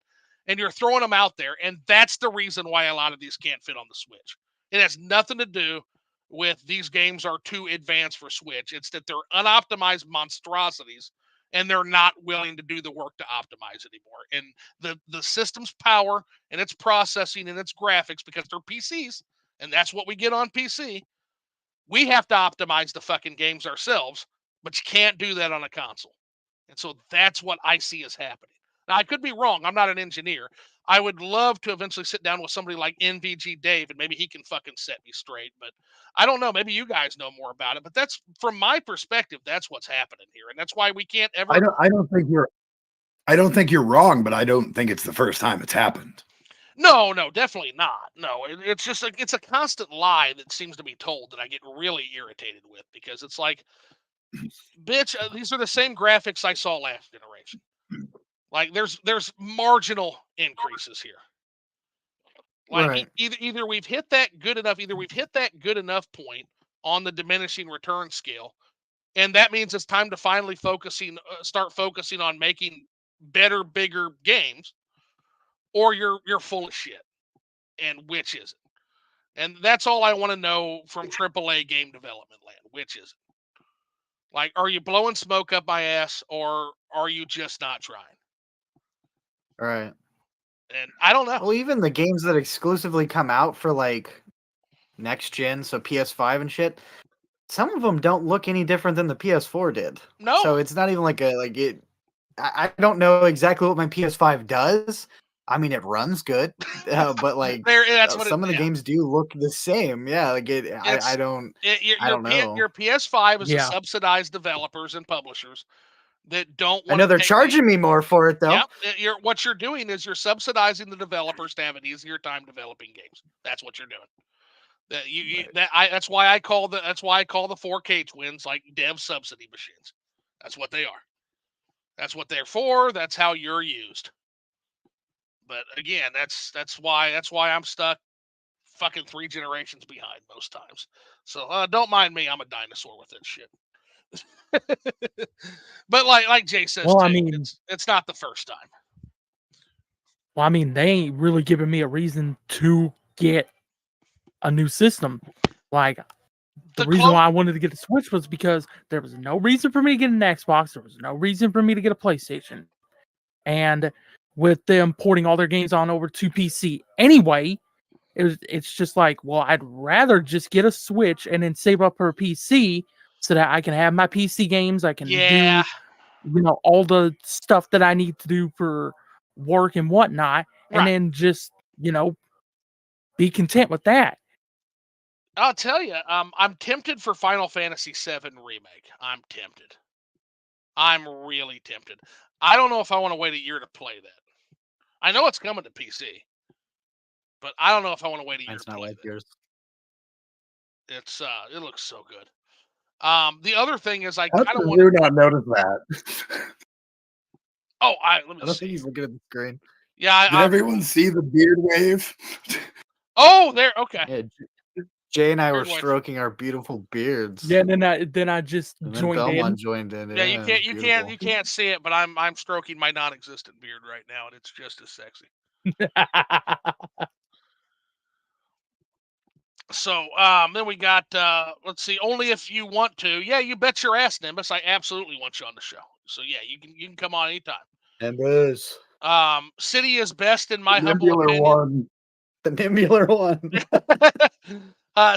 And you're throwing them out there. And that's the reason why a lot of these can't fit on the Switch. It has nothing to do with these games are too advanced for Switch. It's that they're unoptimized monstrosities and they're not willing to do the work to optimize anymore. And the system's power and its processing and its graphics, because they're PCs, and that's what we get on PC, we have to optimize the fucking games ourselves, but you can't do that on a console. And so that's what I see is happening. Now, I could be wrong. I'm not an engineer. I would love to eventually sit down with somebody like NVG Dave, and maybe he can fucking set me straight. But I don't know. Maybe you guys know more about it. But that's, from my perspective, that's what's happening here. And that's why we can't ever. I don't think you're wrong, but I don't think it's the first time it's happened. No, definitely not. No, it's just like, it's a constant lie that seems to be told that I get really irritated with, because it's like, bitch, these are the same graphics I saw last generation. Like there's marginal increases here. Like Right. either we've hit that good enough point on the diminishing return scale, and that means it's time to finally start focusing on making better, bigger games, or you're full of shit. And which is it? And that's all I want to know from AAA game development land. Which is it? Like, are you blowing smoke up my ass, or are you just not trying? Right. And I don't know. Well, even the games that exclusively come out for like next gen, so PS5 and shit, some of them don't look any different than the PS4 did. No. So it's not even like it. I don't know exactly what my PS5 does. I mean, it runs good, but like that's what some of the yeah. games do look the same. Yeah, like I don't know. Your PS5 is Yeah. a subsidized developers and publishers that don't I want know to they're pay. charging me more for it though. Yep. What you're doing is you're subsidizing the developers to have an easier time developing games. That's what you're doing. That's why I call the 4K twins like dev subsidy machines. That's what they are. That's what they're for. That's how you're used. But again, that's why I'm stuck fucking 3 generations behind most times. So don't mind me. I'm a dinosaur with that shit. But like Jay says, Well, too, I mean, it's not the first time. Well, I mean, they ain't really giving me a reason to get a new system. Like, the reason why I wanted to get a Switch was because there was no reason for me to get an Xbox. There was no reason for me to get a PlayStation. And with them porting all their games on over to PC anyway, it's just like, well, I'd rather just get a Switch and then save up for a PC so that I can have my PC games. I can do, all the stuff that I need to do for work and whatnot, and then just, be content with that. I'll tell you, I'm tempted for Final Fantasy VII Remake. I'm tempted. I'm really tempted. I don't know if I want to wait a year to play that. I know it's coming to PC, but I don't know if I want to wait a year to play that. Yours. It's it looks so good. The other thing is I How kind of did you not notice that? Oh, let me I don't see. think he's looking at the screen. Yeah, Did everyone see the beard wave? Oh, there. Okay. Yeah, Jay and I were Beard wave. stroking our beautiful beards. Yeah, then I just And then joined Belmont in. joined in. Yeah, Yeah, you can't see it, but I'm stroking my non-existent beard right now, and it's just as sexy. So then we got let's see, only if you want to. Yeah, you bet your ass, Nimbus. I absolutely want you on the show. So yeah, you can come on anytime. Nimbus. City is best in my humble Nimbular opinion. one. The Nimbler one.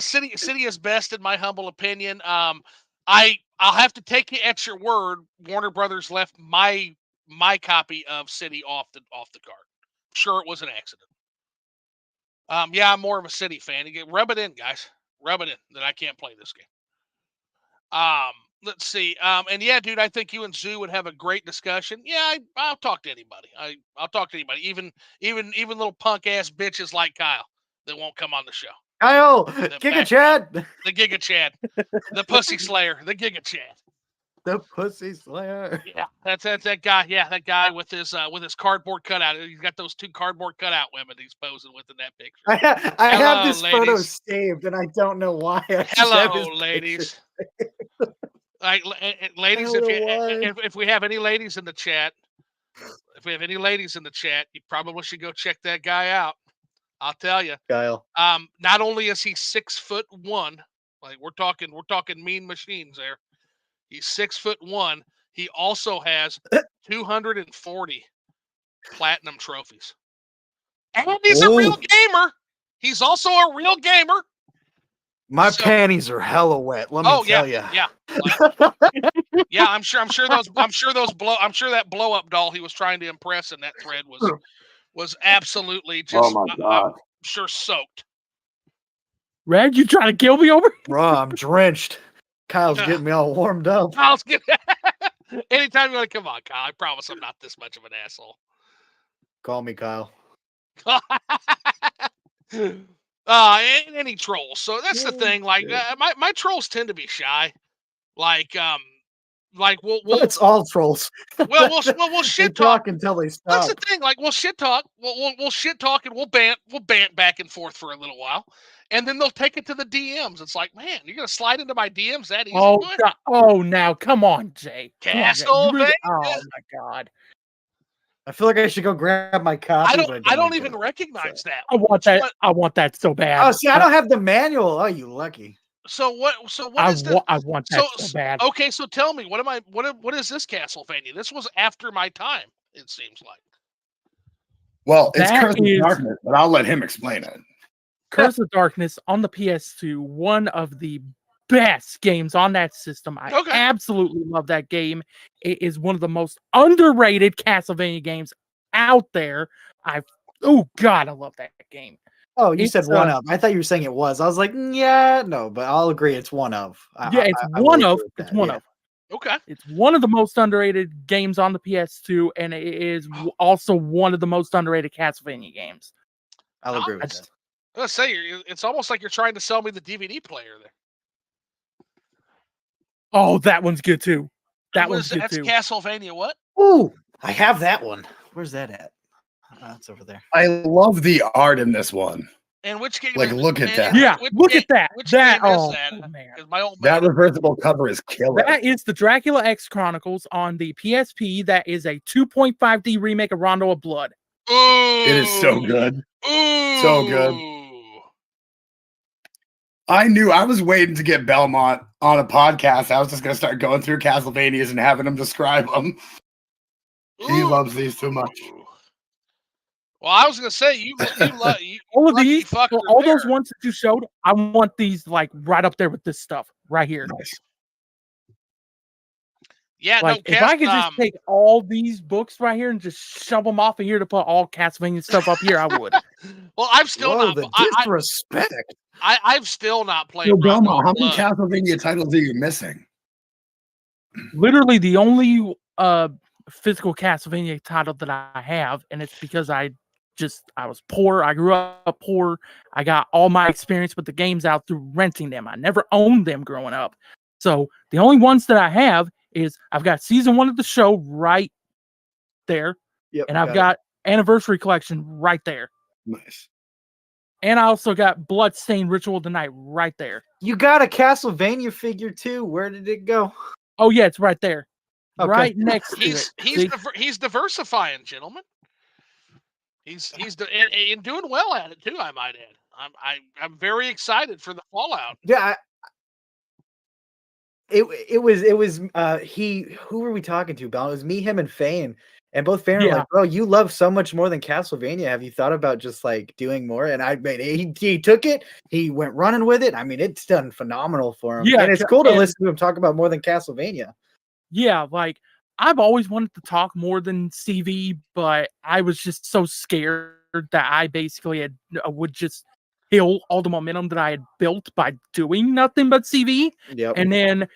City is best in my humble opinion. I'll have to take you at your word. Warner Brothers left my copy of City off the card. Sure, it was an accident. Yeah, I'm more of a City fan. Rub it in, guys. Rub it in that I can't play this game. Let's see. And yeah, dude, I think you and Zoo would have a great discussion. Yeah, I'll talk to anybody. I'll talk to anybody, even little punk ass bitches like Kyle that won't come on the show. Kyle, Giga Chad. The Giga Chad, the Pussy Slayer, the Giga Chad. The Pussy Slayer. Yeah, that's that guy. Yeah, that guy with his cardboard cutout. He's got those 2 cardboard cutout women he's posing with in that picture. I have this ladies. photo saved, and I don't know why. Hello, ladies. Like, ladies, if we have any ladies in the chat, you probably should go check that guy out. I'll tell you, Kyle. Not only is he 6'1", like we're talking mean machines there. He's 6'1". He also has 240 platinum trophies, and he's a real gamer. He's also a real gamer. My panties are hella wet. Let me tell you. Yeah. Yeah, I'm sure that blow up doll he was trying to impress in that thread was absolutely just Oh my God. I'm sure soaked. Rad, you trying to kill me over? Bro, I'm drenched. Kyle's getting me all warmed up. Anytime you want to come on, Kyle, I promise I'm not this much of an asshole. Call me Kyle. Any trolls. So that's the thing. Like my trolls tend to be shy. Like it's all trolls. We'll shit talk until they stop. That's the thing. Like we'll shit talk. We'll shit talk and we'll bant back and forth for a little while, and then they'll take it to the DMs. It's like, man, you're gonna slide into my DMs that easy? Oh, now come on, Jay. Castlevania. Oh my God. I feel like I should go grab my copy. I don't even recognize that. I want that so bad. Oh, see, I don't have the manual. Oh, you lucky. So what is this? I want that so bad. Okay, so tell me, what is this Castlevania? This was after my time, it seems like. Well, it's Curse of Darkness, but I'll let him explain it. Curse of Darkness on the PS2, one of the best games on that system. I absolutely love that game. It is one of the most underrated Castlevania games out there. Oh God, I love that game. Oh, you said one of. I thought you were saying it was. I was like, yeah, no, but I'll agree it's one of. It's one of. Okay. It's one of the most underrated games on the PS2, and it is also one of the most underrated Castlevania games. I'll agree with that. Let's say it's almost like you're trying to sell me the DVD player there. Oh, that one's good too. That's Castlevania what? Ooh, I have that one. Where's that at? It's over there. I love the art in this one. And which game? Like, look at that. Yeah, look at that. Which game is that? Man. That reversible cover is killer. That is the Dracula X Chronicles on the PSP. That is a 2.5D remake of Rondo of Blood. Ooh, it is so good. Ooh. So good. I knew I was waiting to get Belmont on a podcast. I was just going to start going through Castlevanias and having him describe them. He loves these too much. Well, I was going to say, you love all of these, all those ones that you showed, I want these like right up there with this stuff right here. Nice. Yeah, like, if I could just take all these books right here and just shove them off of here to put all Castlevania stuff up here, I would. Well, I've still not. The disrespect. I've still not played. So, Belmont, how many Castlevania titles are you missing? Literally, the only physical Castlevania title that I have, and it's because I was poor. I grew up poor. I got all my experience with the games out through renting them. I never owned them growing up. So the only ones that I have is I've got season 1 of the show right there. Yep, and I've got Anniversary Collection right there. Nice. And I also got Bloodstained Ritual of the Night right there. You got a Castlevania figure too. Where did it go? Oh yeah, it's right there. Okay. Right next to it. He's diversifying, gentlemen. He's doing well at it too, I might add. I'm very excited for the Fallout. Yeah, it was who were we talking to, Bell? It was me, him, and Fane. And both Fane were Yeah. like, bro, you love so much more than Castlevania. Have you thought about just like doing more? And I mean he took it, he went running with it. I mean, it's done phenomenal for him. Yeah, And it's cool to listen to him talk about more than Castlevania. Yeah, like I've always wanted to talk more than CV, but I was just so scared that I basically would just kill all the momentum that I had built by doing nothing but CV. Yep. And then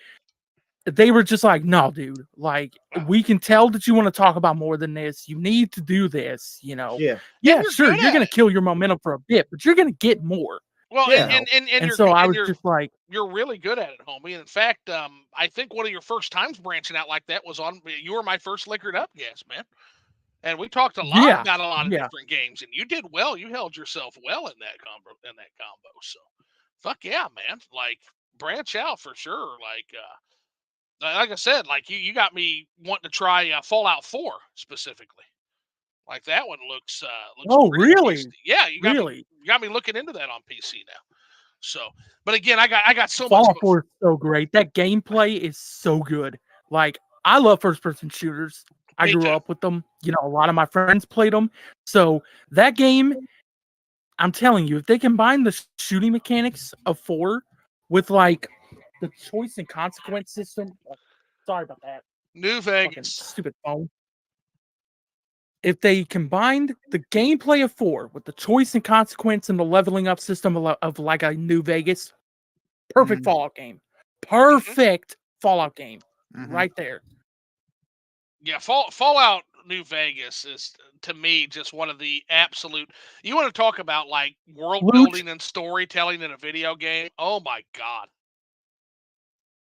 they were just like, no, dude, like we can tell that you want to talk about more than this. You need to do this, Yeah. Yeah, you're sure, you're going it. to kill your momentum for a bit, but you're going to get more. Well, Yeah. and so I was just like, you're really good at it, homie. And in fact, I think one of your first times branching out like that was on. You were my first liquored up guest, man. And we talked a lot yeah, about a lot of yeah. different games, and you did well. You held yourself well in that combo. So, fuck yeah, man! Like branch out for sure. Like I said, like you got me wanting to try Fallout 4 specifically. Like that one looks Oh, pretty really? tasty. Yeah, you got me looking into that on PC now. So, but again, I got so much. Fallout 4 is so great. That gameplay is so good. Like I love first-person shooters. I Me grew too. up with them. You know, a lot of my friends played them. So that game, I'm telling you, if they combine the shooting mechanics of 4 with like the choice and consequence system. Sorry about that. New Fucking Vegas. stupid phone. If they combined the gameplay of 4 with the choice and consequence and the leveling up system of like a New Vegas, perfect Fallout game. Perfect Fallout game. Right there. Yeah, Fallout New Vegas is to me just one of the absolute. You want to talk about like world building and storytelling in a video game? Oh my god,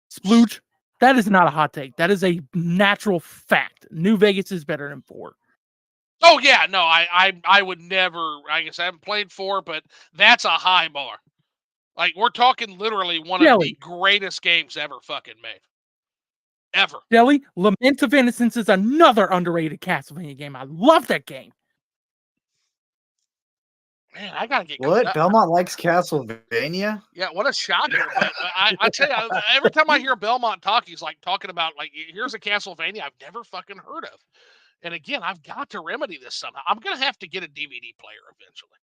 Splooge. That is not a hot take. That is a natural fact. New Vegas is better than 4. Oh yeah, no, I would never. I guess I haven't played 4, but that's a high bar. Like we're talking literally one of the greatest games ever fucking made. Ever. Jelly, Lament of Innocence is another underrated Castlevania game. I love that game. Man, I gotta get what? Belmont likes Castlevania? Yeah, what a shocker! But I tell you, every time I hear Belmont talk, he's like talking about like here's a Castlevania I've never fucking heard of. And again, I've got to remedy this somehow. I'm gonna have to get a DVD player eventually.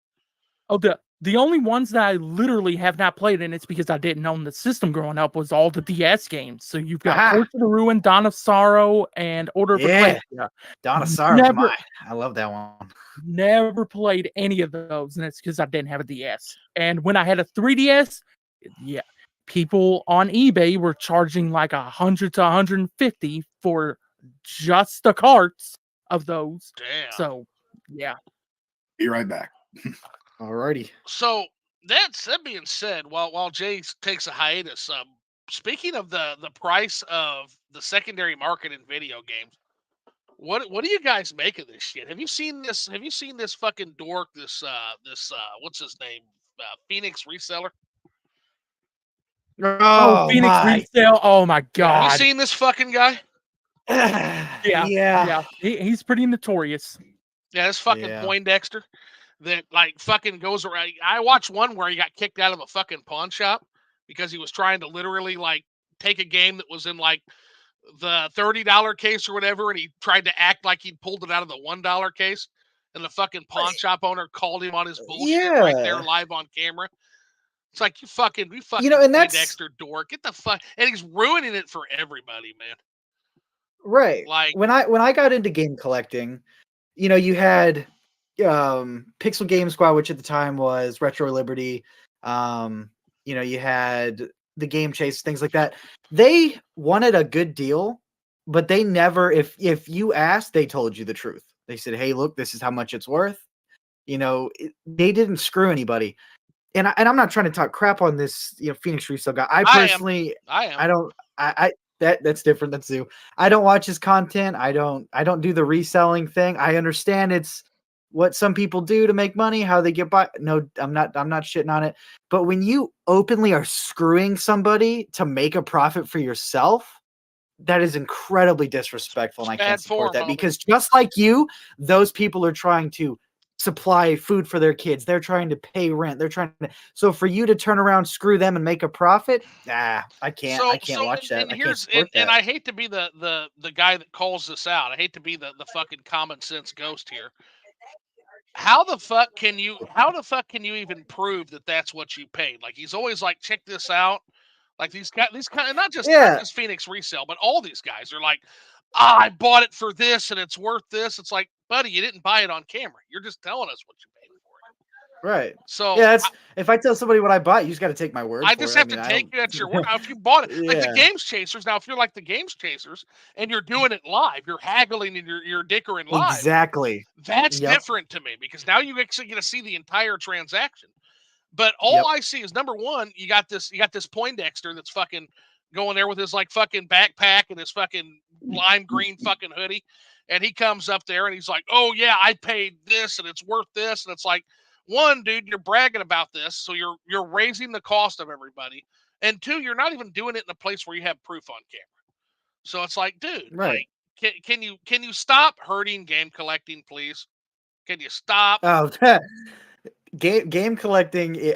Oh, the only ones that I literally have not played, and it's because I didn't own the system growing up, was all the DS games. So you've got Portrait of Ruin, Dawn of Sorrow, and Order of Ecclesia. Dawn of Sorrow. I love that one. Never played any of those, and it's because I didn't have a DS. And when I had a 3DS, yeah, people on eBay were charging like 100 to 150 for just the carts of those. Damn. So, yeah. Be right back. Alrighty. So that being said, while Jay takes a hiatus, speaking of the price of the secondary market in video games, what do you guys make of this shit? Have you seen this? Have you seen this fucking dork? This what's his name? Phoenix reseller. Oh, Phoenix resale. Oh my god. Have you seen this fucking guy? Yeah. He's pretty notorious. Yeah, this fucking Poindexter that like fucking goes around. I watched one where he got kicked out of a fucking pawn shop because he was trying to literally like take a game that was in like the $30 case or whatever, and he tried to act like he'd pulled it out of the $1 case, and the fucking pawn shop owner called him on his bullshit right there live on camera. It's like you fucking and that's Poindexter dork. Get the fuck, and he's ruining it for everybody, man. Right. Like when I got into game collecting, you had Pixel Game Squad, which at the time was Retro Liberty. You had the Game Chase, things like that. They wanted a good deal, but they never, if you asked, they told you the truth. They said, "Hey, look, this is how much it's worth." They didn't screw anybody. And I'm not trying to talk crap on this, Phoenix resale guy. I personally, I am. I don't. That's different. That's Zoo. I don't watch his content. I don't do the reselling thing. I understand it's what some people do to make money, how they get by. No, I'm not shitting on it. But when you openly are screwing somebody to make a profit for yourself, that is incredibly disrespectful. And I can't support that because just like you, those people are trying to supply food for their kids. They're trying to pay rent. They're trying to. So for you to turn around, screw them, and make a profit, I can't. I can't watch that. I can't support that. And I hate to be the guy that calls this out. I hate to be the fucking common sense ghost here. How the fuck can you even prove that that's what you paid? Like, he's always like, check this out. Like, these kind, not just Phoenix Resale, but all these guys are like, I bought it for this and it's worth this. It's like, buddy, you didn't buy it on camera. You're just telling us what you paid for it. Right. So yeah, if I tell somebody what I bought, you just got to take my word. I just have to take you at your word. Now, if you bought it, like the Yeah. Games Chasers. Now, if you're like the Games Chasers and you're doing it live, you're haggling and you're dickering live. Exactly. That's Yep. different to me, because now you actually get to see the entire transaction. But all I see is, number one, you got this Poindexter that's fucking going there with his like fucking backpack and his fucking lime green fucking hoodie, and he comes up there and he's like, "Oh yeah, I paid this and it's worth this," and it's like, one, dude, you're bragging about this, so you're raising the cost of everybody, and two, you're not even doing it in a place where you have proof on camera. So it's like, dude, Right. like, can you stop hurting game collecting, please? Can you stop? Oh, game collecting.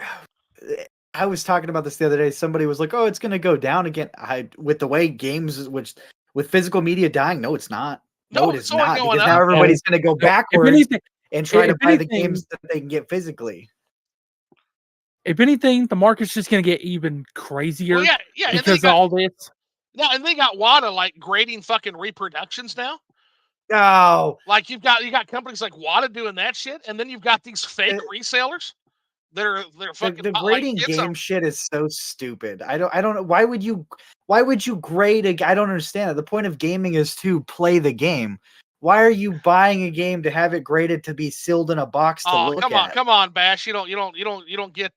I was talking about this the other day. Somebody was like, "Oh, it's going to go down again." With the way games, with physical media dying, no, it's not. No, it is not, because now everybody's going to go backwards and try to buy the games that they can get physically. If anything, the market's just going to get even crazier. Well, yeah, because of all this. No, and they got WADA like grading fucking reproductions now. Oh, like you got companies like WADA doing that shit, and then you've got these fake resellers. They're fucking the grading game shit is so stupid. I don't know, why would you grade I don't understand it. The point of gaming is to play the game. Why are you buying a game to have it graded to be sealed in a box to look at? Come on, Bash. You don't get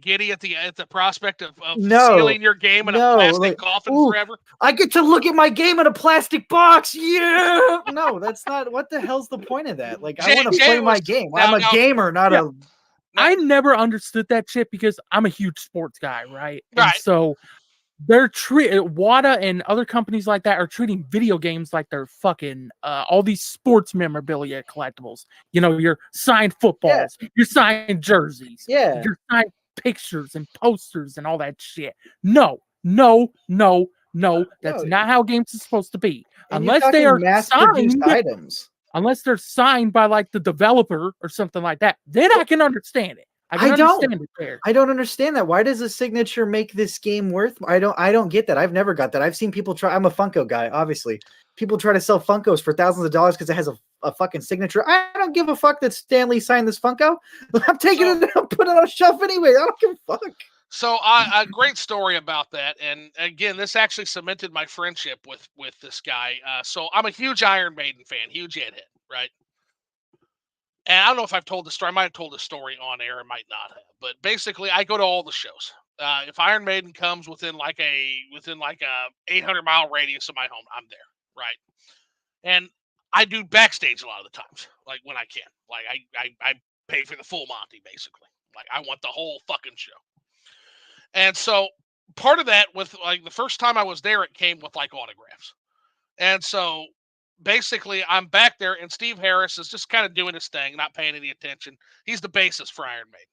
giddy at the prospect of sealing your game in a plastic coffin forever. I get to look at my game in a plastic box. Yeah. No, that's not. What the hell's the point of that? Like, I want to play my game. I'm a gamer, not a. I never understood that shit, because I'm a huge sports guy, right? Right. And so they're WADA and other companies like that are treating video games like they're fucking all these sports memorabilia collectibles. You know, your signed footballs, your signed jerseys, your signed pictures and posters and all that shit. No, that's not how games are supposed to be. And unless they are mass-produced items. Unless they're signed by like the developer or something like that, then I can understand it. I don't understand that. Why does a signature make this game worth? I don't get that. I've never got that. I've seen people try. I'm a Funko guy, obviously. People try to sell Funkos for thousands of dollars because it has a fucking signature. I don't give a fuck that Stan Lee signed this Funko. I'm taking it and putting it on a shelf anyway. I don't give a fuck. So a great story about that, and again, this actually cemented my friendship with this guy. So I'm a huge Iron Maiden fan, huge head, right? And I don't know if I've told the story. I might have told the story on air. I might not have. But basically, I go to all the shows. If Iron Maiden comes within like a 800-mile radius of my home, I'm there, right? And I do backstage a lot of the times, like when I can. Like I pay for the full Monty, basically. Like, I want the whole fucking show. And so part of that, with like the first time I was there, it came with like autographs. And so basically, I'm back there, and Steve Harris is just kind of doing his thing, not paying any attention. He's the bassist for Iron Maiden.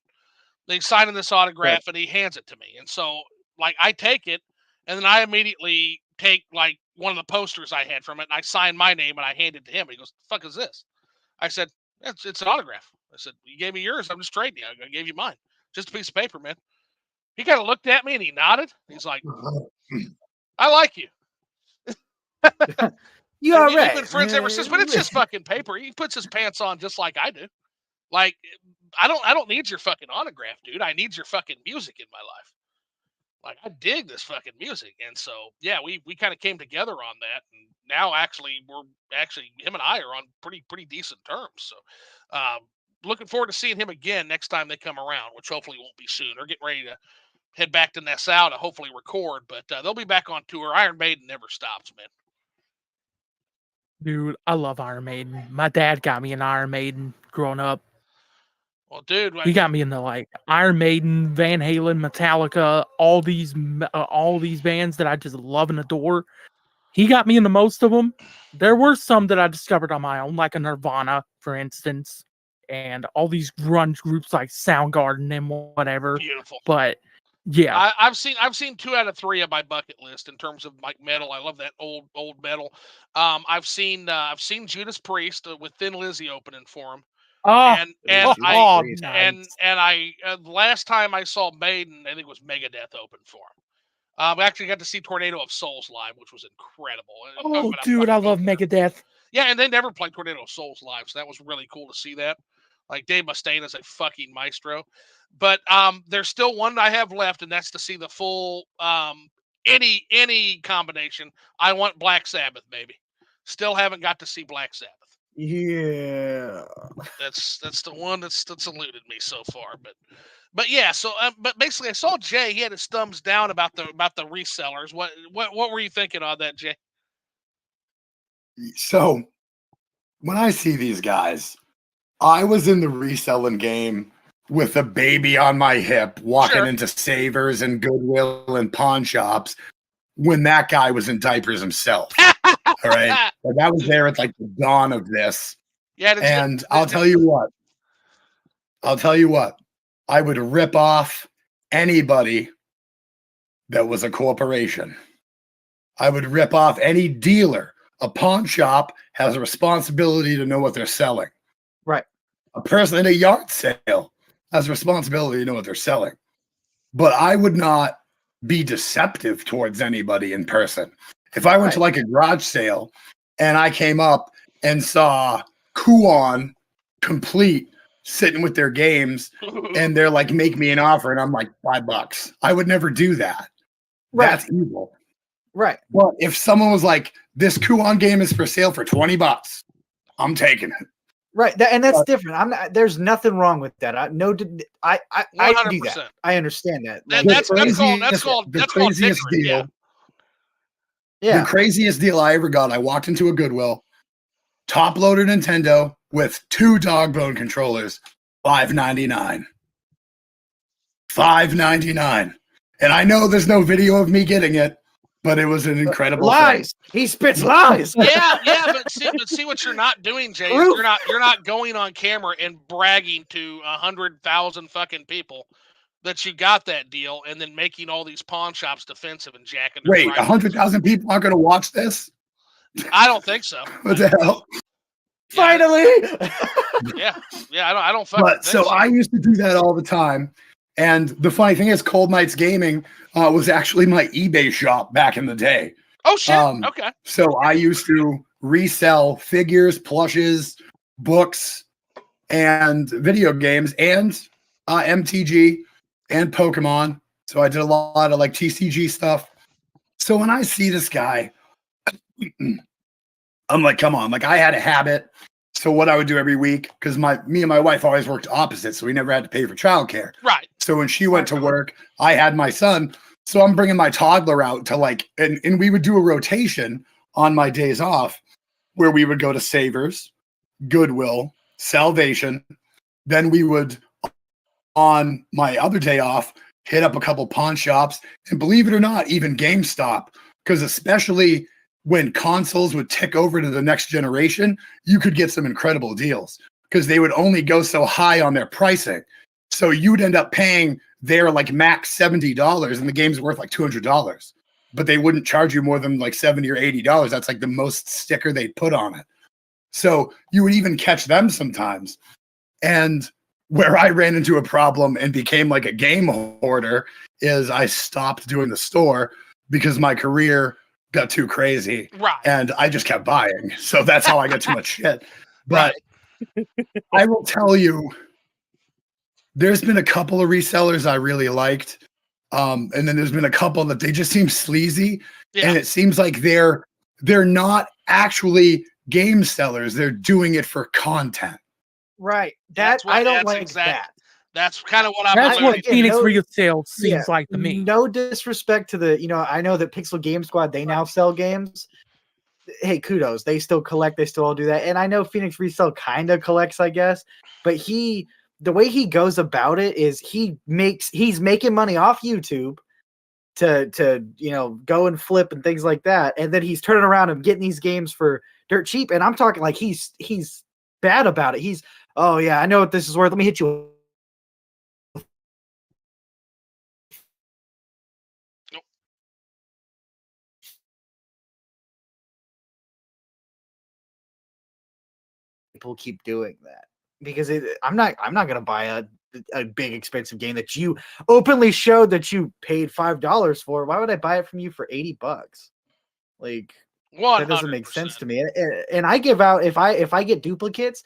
He's signing this autograph, and he hands it to me. And so, like, I take it, and then I immediately take, like, one of the posters I had from it, and I sign my name, and I hand it to him. He goes, "The fuck is this?" I said, it's an autograph. I said, "You gave me yours. I'm just trading you. I gave you mine. Just a piece of paper, man." He kind of looked at me, and he nodded. He's like, "I like you." You are right. We've been friends ever since, but it's just fucking paper. He puts his pants on just like I do. Like, I don't need your fucking autograph, dude. I need your fucking music in my life. Like, I dig this fucking music. And so, yeah, we kind of came together on that. And now him and I are on pretty decent terms. So, looking forward to seeing him again next time they come around, which hopefully won't be soon. They're getting ready to head back to Nassau to hopefully record, but they'll be back on tour. Iron Maiden never stops, man. Dude, I love Iron Maiden. My dad got me an Iron Maiden growing up. Well, dude, he got me into like Iron Maiden, Van Halen, Metallica, all these bands that I just love and adore. he got me into most of them. There were some that I discovered on my own, like a Nirvana, for instance, and all these grunge groups like Soundgarden and whatever. Beautiful. But yeah, I've seen 2 out of 3 of my bucket list in terms of like metal. I love that old metal. I've seen Judas Priest with Thin Lizzy opening for him. And nice. I the last time I saw Maiden, I think it was Megadeth open for him. I actually got to see Tornado of Souls live, which was incredible. Oh, dude, I love Megadeth. Yeah, and they never played Tornado of Souls live, so that was really cool to see that. Like Dave Mustaine is a fucking maestro. But there's still one I have left, and that's to see the full any combination. I want Black Sabbath, baby. Still haven't got to see Black Sabbath. Yeah, That's the one that's eluded me so far. But yeah, so but basically, I saw Jay. He had his thumbs down about the resellers. What were you thinking on that, Jay? So when I see these guys, I was in the reselling game with a baby on my hip, walking into Savers and Goodwill and pawn shops when that guy was in diapers himself. All right. Like I was there at like the dawn of this. Yeah. And I'll tell you what. I would rip off anybody that was a corporation. I would rip off any dealer. A pawn shop has a responsibility to know what they're selling. Right. A person in a yard sale has a responsibility to know what they're selling. But I would not be deceptive towards anybody in person. If I went to like a garage sale and I came up and saw Kuon complete sitting with their games and they're like, make me an offer, and I'm like, $5, I would never do that. Right. That's evil. Right. But if someone was like, this Kuon game is for sale for $20, I'm taking it. Right, and that's different. I'm not. There's nothing wrong with that. I do that. I understand that. That's called craziest deal. Yeah. The craziest deal I ever got. I walked into a Goodwill, top loader Nintendo with 2 dog bone controllers, $5.99. $5.99. And I know there's no video of me getting it, but it was an incredible lies. Thing. He spits lies. Yeah, but see what you're not doing, Jay. You're not going on camera and bragging to 100,000 fucking people that you got that deal, and then making all these pawn shops defensive and jacking. Wait, 100,000 people aren't going to watch this? I don't think so. What the hell? Finally. Yeah. I don't fucking. But so I used to do that all the time. And the funny thing is, Cold Knights Gaming was actually my eBay shop back in the day. Oh, shit. Okay. So I used to resell figures, plushes, books, and video games, and MTG and Pokemon. So I did a lot of like TCG stuff. So when I see this guy, I'm like, come on. Like I had a habit. So what I would do every week, because me and my wife always worked opposite, so we never had to pay for childcare. Right. So when she went to work, I had my son. So I'm bringing my toddler out to like, and we would do a rotation on my days off where we would go to Savers, Goodwill, Salvation. Then we would, on my other day off, hit up a couple pawn shops, and believe it or not, even GameStop, because especially when consoles would tick over to the next generation, you could get some incredible deals because they would only go so high on their pricing. So you'd end up paying their like max $70 and the game's worth like $200, but they wouldn't charge you more than like $70 or $80. That's like the most sticker they'd put on it. So you would even catch them sometimes. And where I ran into a problem and became like a game hoarder is I stopped doing the store because my career got too crazy. Right. And I just kept buying. So that's how I got too much shit. But I will tell you, there's been a couple of resellers I really liked. And then there's been a couple that they just seem sleazy. Yeah. And it seems like they're not actually game sellers. They're doing it for content. Right. I don't like that. That's kind of what I'm. That's what Phoenix Retail seems like to me. No disrespect to the, I know that Pixel Game Squad, they now sell games. Hey, kudos. They still collect. They still all do that. And I know Phoenix Resale kind of collects, I guess. But the way he goes about it is he's making money off YouTube to go and flip and things like that, and then he's turning around and getting these games for dirt cheap. And I'm talking like he's bad about it. He's, oh yeah, I know what this is worth. Let me hit you. People keep doing that because I'm not gonna buy a big expensive game that you openly showed that you paid $5 for. Why would I buy it from you for $80? Like, that doesn't make sense to me. And I give out, if I get duplicates,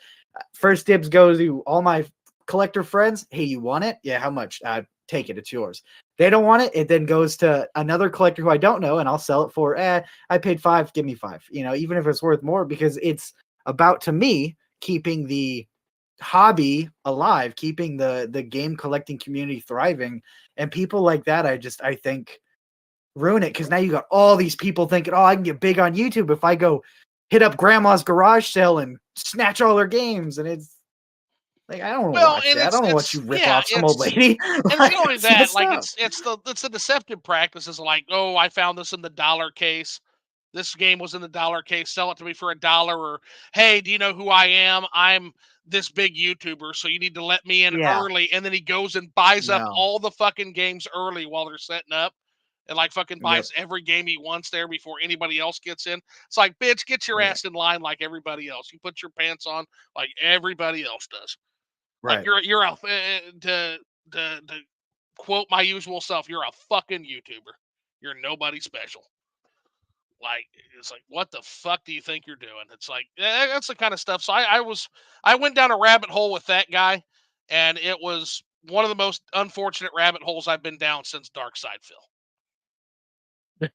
first dibs go to all my collector friends. Hey, you want it? Yeah, how much? Take it, it's yours. They don't want it, it then goes to another collector who I don't know, and I'll sell it for I paid $5, give me $5, even if it's worth more, because it's about, to me, keeping the hobby alive, keeping the game collecting community thriving. And people like that, I think ruin it, because now you got all these people thinking, oh, I can get big on YouTube if I go hit up grandma's garage sale and snatch all her games. And it's like, I don't want to watch that. I don't want you rip off some old lady. And it's not only that, like it's the deceptive practices, like, oh, I found this in the dollar case. This game was in the dollar case. Sell it to me for $1. Or, hey, do you know who I am? I'm this big YouTuber, so you need to let me in early. And then he goes and buys up all the fucking games early while they're setting up, and like fucking buys every game he wants there before anybody else gets in. It's like, bitch, get your ass in line like everybody else. You put your pants on like everybody else does. Right. Like you're a to quote my usual self, you're a fucking YouTuber. You're nobody special. Like, it's like, what the fuck do you think you're doing? It's like, that's the kind of stuff. So I went down a rabbit hole with that guy, and it was one of the most unfortunate rabbit holes I've been down since Dark Side Phil.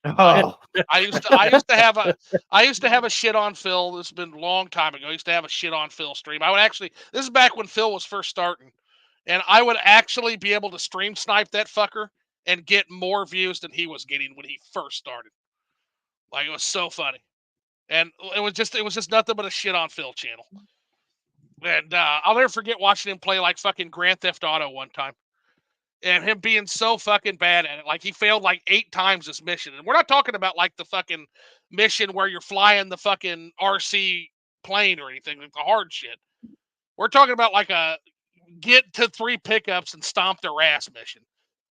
Oh. I used to have a shit on Phil. This has been a long time ago. I used to have a shit on Phil stream. I would actually, this is back when Phil was first starting, and I would actually be able to stream snipe that fucker and get more views than he was getting when he first started. Like, it was so funny. And it was just nothing but a shit on Phil channel. And I'll never forget watching him play like fucking Grand Theft Auto one time. And him being so fucking bad at it. Like, he failed like 8 times this mission. And we're not talking about like the fucking mission where you're flying the fucking RC plane or anything, like the hard shit. We're talking about like a get to 3 pickups and stomp their ass mission.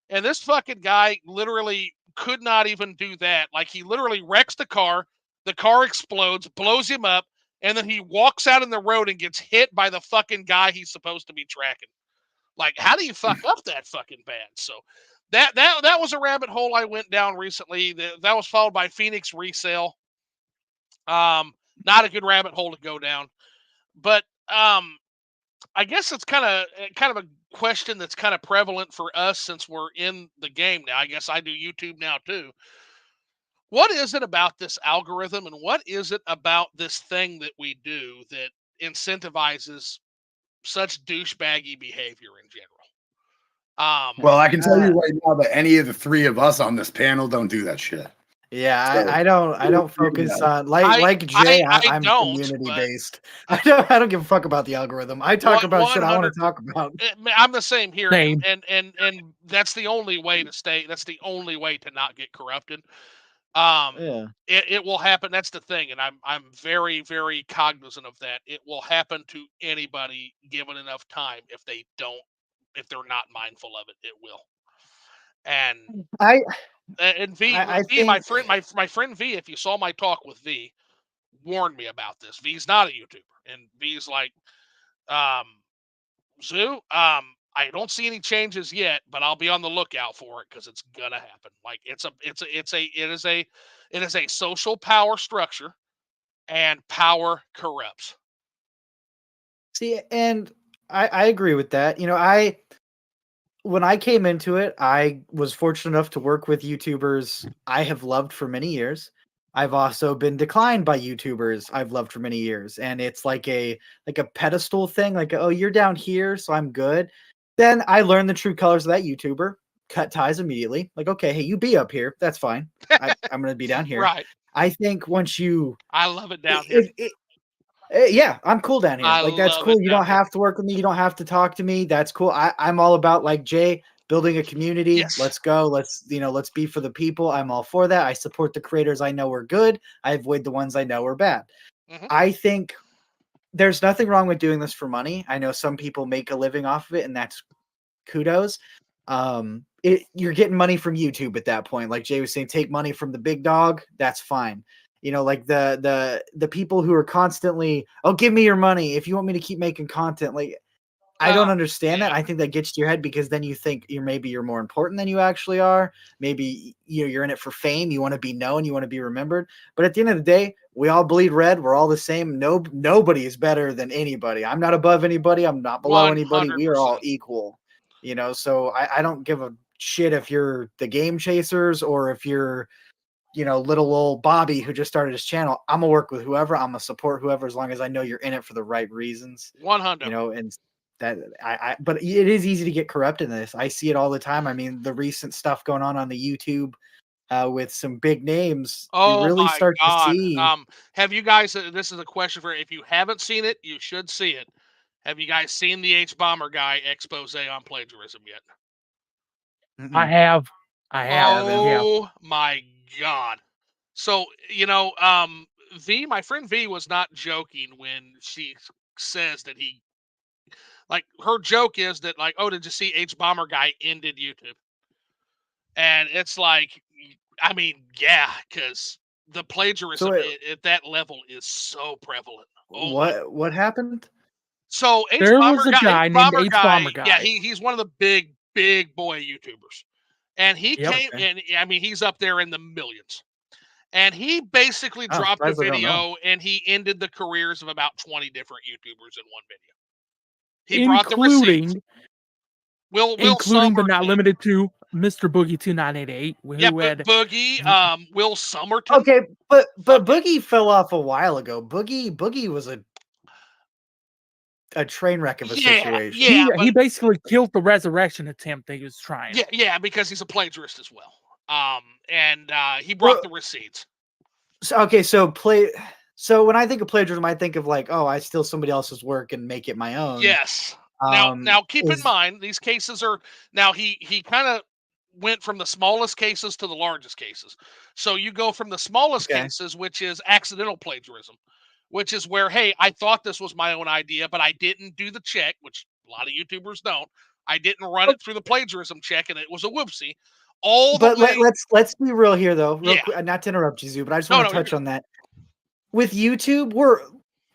And this fucking guy literally could not even do that. Like, he literally wrecks the car explodes, blows him up, and then he walks out in the road and gets hit by the fucking guy he's supposed to be tracking. Like, how do you fuck up that fucking bad? So that was a rabbit hole I went down recently. That was followed by Phoenix Resale. Not a good rabbit hole to go down. But I guess it's kind of a question that's kind of prevalent for us since we're in the game now. I guess I do YouTube now too. What is it about this algorithm, and what is it about this thing that we do that incentivizes such douchebaggy behavior in general? Well, I can tell you right now that any of the 3 of us on this panel don't do that shit. Yeah, so, I don't focus on like Jay. I'm community based. I don't give a fuck about the algorithm. I talk about shit I want to talk about. I'm the same here, and that's the only way to stay. That's the only way to not get corrupted. It will happen. That's the thing, and I'm very, very cognizant of that. It will happen to anybody given enough time. If they're not mindful of it, it will. And V, my friend V, if you saw my talk with V, warned me about this. V's not a YouTuber, and V's like, Zoo, I don't see any changes yet, but I'll be on the lookout for it because it's gonna happen. Like, it is a social power structure, and power corrupts. See, and I agree with that. When I came into it, I was fortunate enough to work with YouTubers I have loved for many years. I've also been declined by YouTubers I've loved for many years. And it's like a pedestal thing, like, oh, you're down here, so I'm good. Then I learned the true colors of that YouTuber, cut ties immediately. Like, okay, hey, you be up here. That's fine. I'm going to be down here. Right. I think once you... I love it down here. Yeah, I'm cool down here. Like, that's cool. You don't have to work with me. You don't have to talk to me. That's cool. I'm all about, like Jay, building a community. Yes. Let's go. Let's be for the people. I'm all for that. I support the creators I know are good. I avoid the ones I know are bad. Mhm. I think there's nothing wrong with doing this for money. I know some people make a living off of it, and that's kudos. You're getting money from YouTube at that point. Like Jay was saying, take money from the big dog. That's fine. Like the people who are constantly, oh, give me your money if you want me to keep making content. Like, I don't understand that. I think that gets to your head because then you think you're more important than you actually are. Maybe you're in it for fame. You want to be known. You want to be remembered. But at the end of the day, we all bleed red. We're all the same. Nobody is better than anybody. I'm not above anybody. I'm not below anybody. We are all 100%. equal. So I don't give a shit if you're the Game Chasers or if you're little old Bobby who just started his channel. I'm gonna work with whoever. I'm gonna support whoever as long as I know you're in it for the right reasons. 100. And that but it is easy to get corrupt in this. I see it all the time. I mean, the recent stuff going on the YouTube with some big names, you Oh really my start to God. see. Have you guys? This is a question for if you haven't seen it, you should see it. Have you guys seen the H Bomber guy expose on plagiarism yet? I have. Oh my God. So V, my friend V was not joking when she says that her joke is that oh, did you see H Bomber guy ended YouTube? And it's like, I mean, yeah, because the plagiarism at that level is so prevalent. Oh my! What happened? So There was a guy named H Bomber guy. Yeah, he's one of the big boy YouTubers, and he came and I mean he's up there in the millions, and he basically dropped a video and he ended the careers of about 20 different YouTubers in one video. He brought the receipts. Including but not limited to Mr. Boogie 2988, who had Boogie, Will Summerton. Okay, but Boogie fell off a while ago. Boogie was a train wreck of a situation. Yeah, he basically killed the resurrection attempt that he was trying. Yeah, because he's a plagiarist as well. And he brought the receipts. So when I think of plagiarism, I think of I steal somebody else's work and make it my own. Yes. Now keep in mind these cases are he kind of went from the smallest cases to the largest cases. So you go from the smallest cases, which is accidental plagiarism, which is where, hey, I thought this was my own idea, but I didn't do the check, which a lot of YouTubers don't. I didn't run it through the plagiarism check, and it was a whoopsie. Let's be real here, though. Quick, not to interrupt you, Zoo, but I just want to touch on that. With YouTube,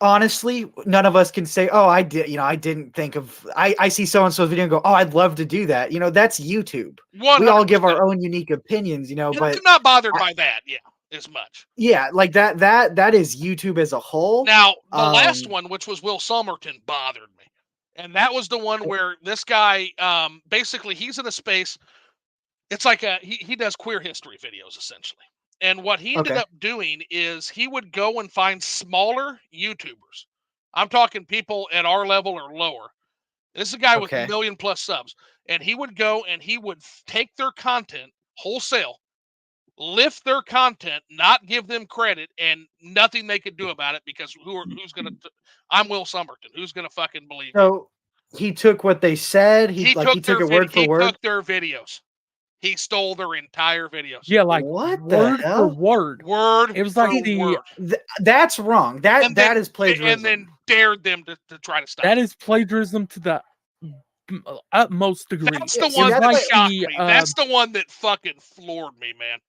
honestly, none of us can say, oh, I didn't think of, I see so-and-so's video and go, oh, I'd love to do that. That's YouTube. 100%. We all give our own unique opinions, but I'm not bothered by that. Yeah. As much. Yeah, like that is YouTube as a whole. Now, the last one, which was Will Summerton, bothered me. And that was the one where this guy, basically, he's in a space, it's like he does queer history videos, essentially. And what he ended up doing is he would go and find smaller YouTubers. I'm talking people at our level or lower. This is a guy with 1 million+ subs. And he would go and he would take their content wholesale, lift their content, not give them credit, and nothing they could do about it because who's gonna? I'm Will Summerton. Who's gonna fucking believe? So he took what they said. He took it word for word. He took their videos. He stole their entire videos. Yeah, like what word the hell? for word. It was like that's wrong. That is plagiarism. And then dared them to try to stop. That is plagiarism to the utmost degree. That's the one that shocked me. That's the one that fucking floored me, man.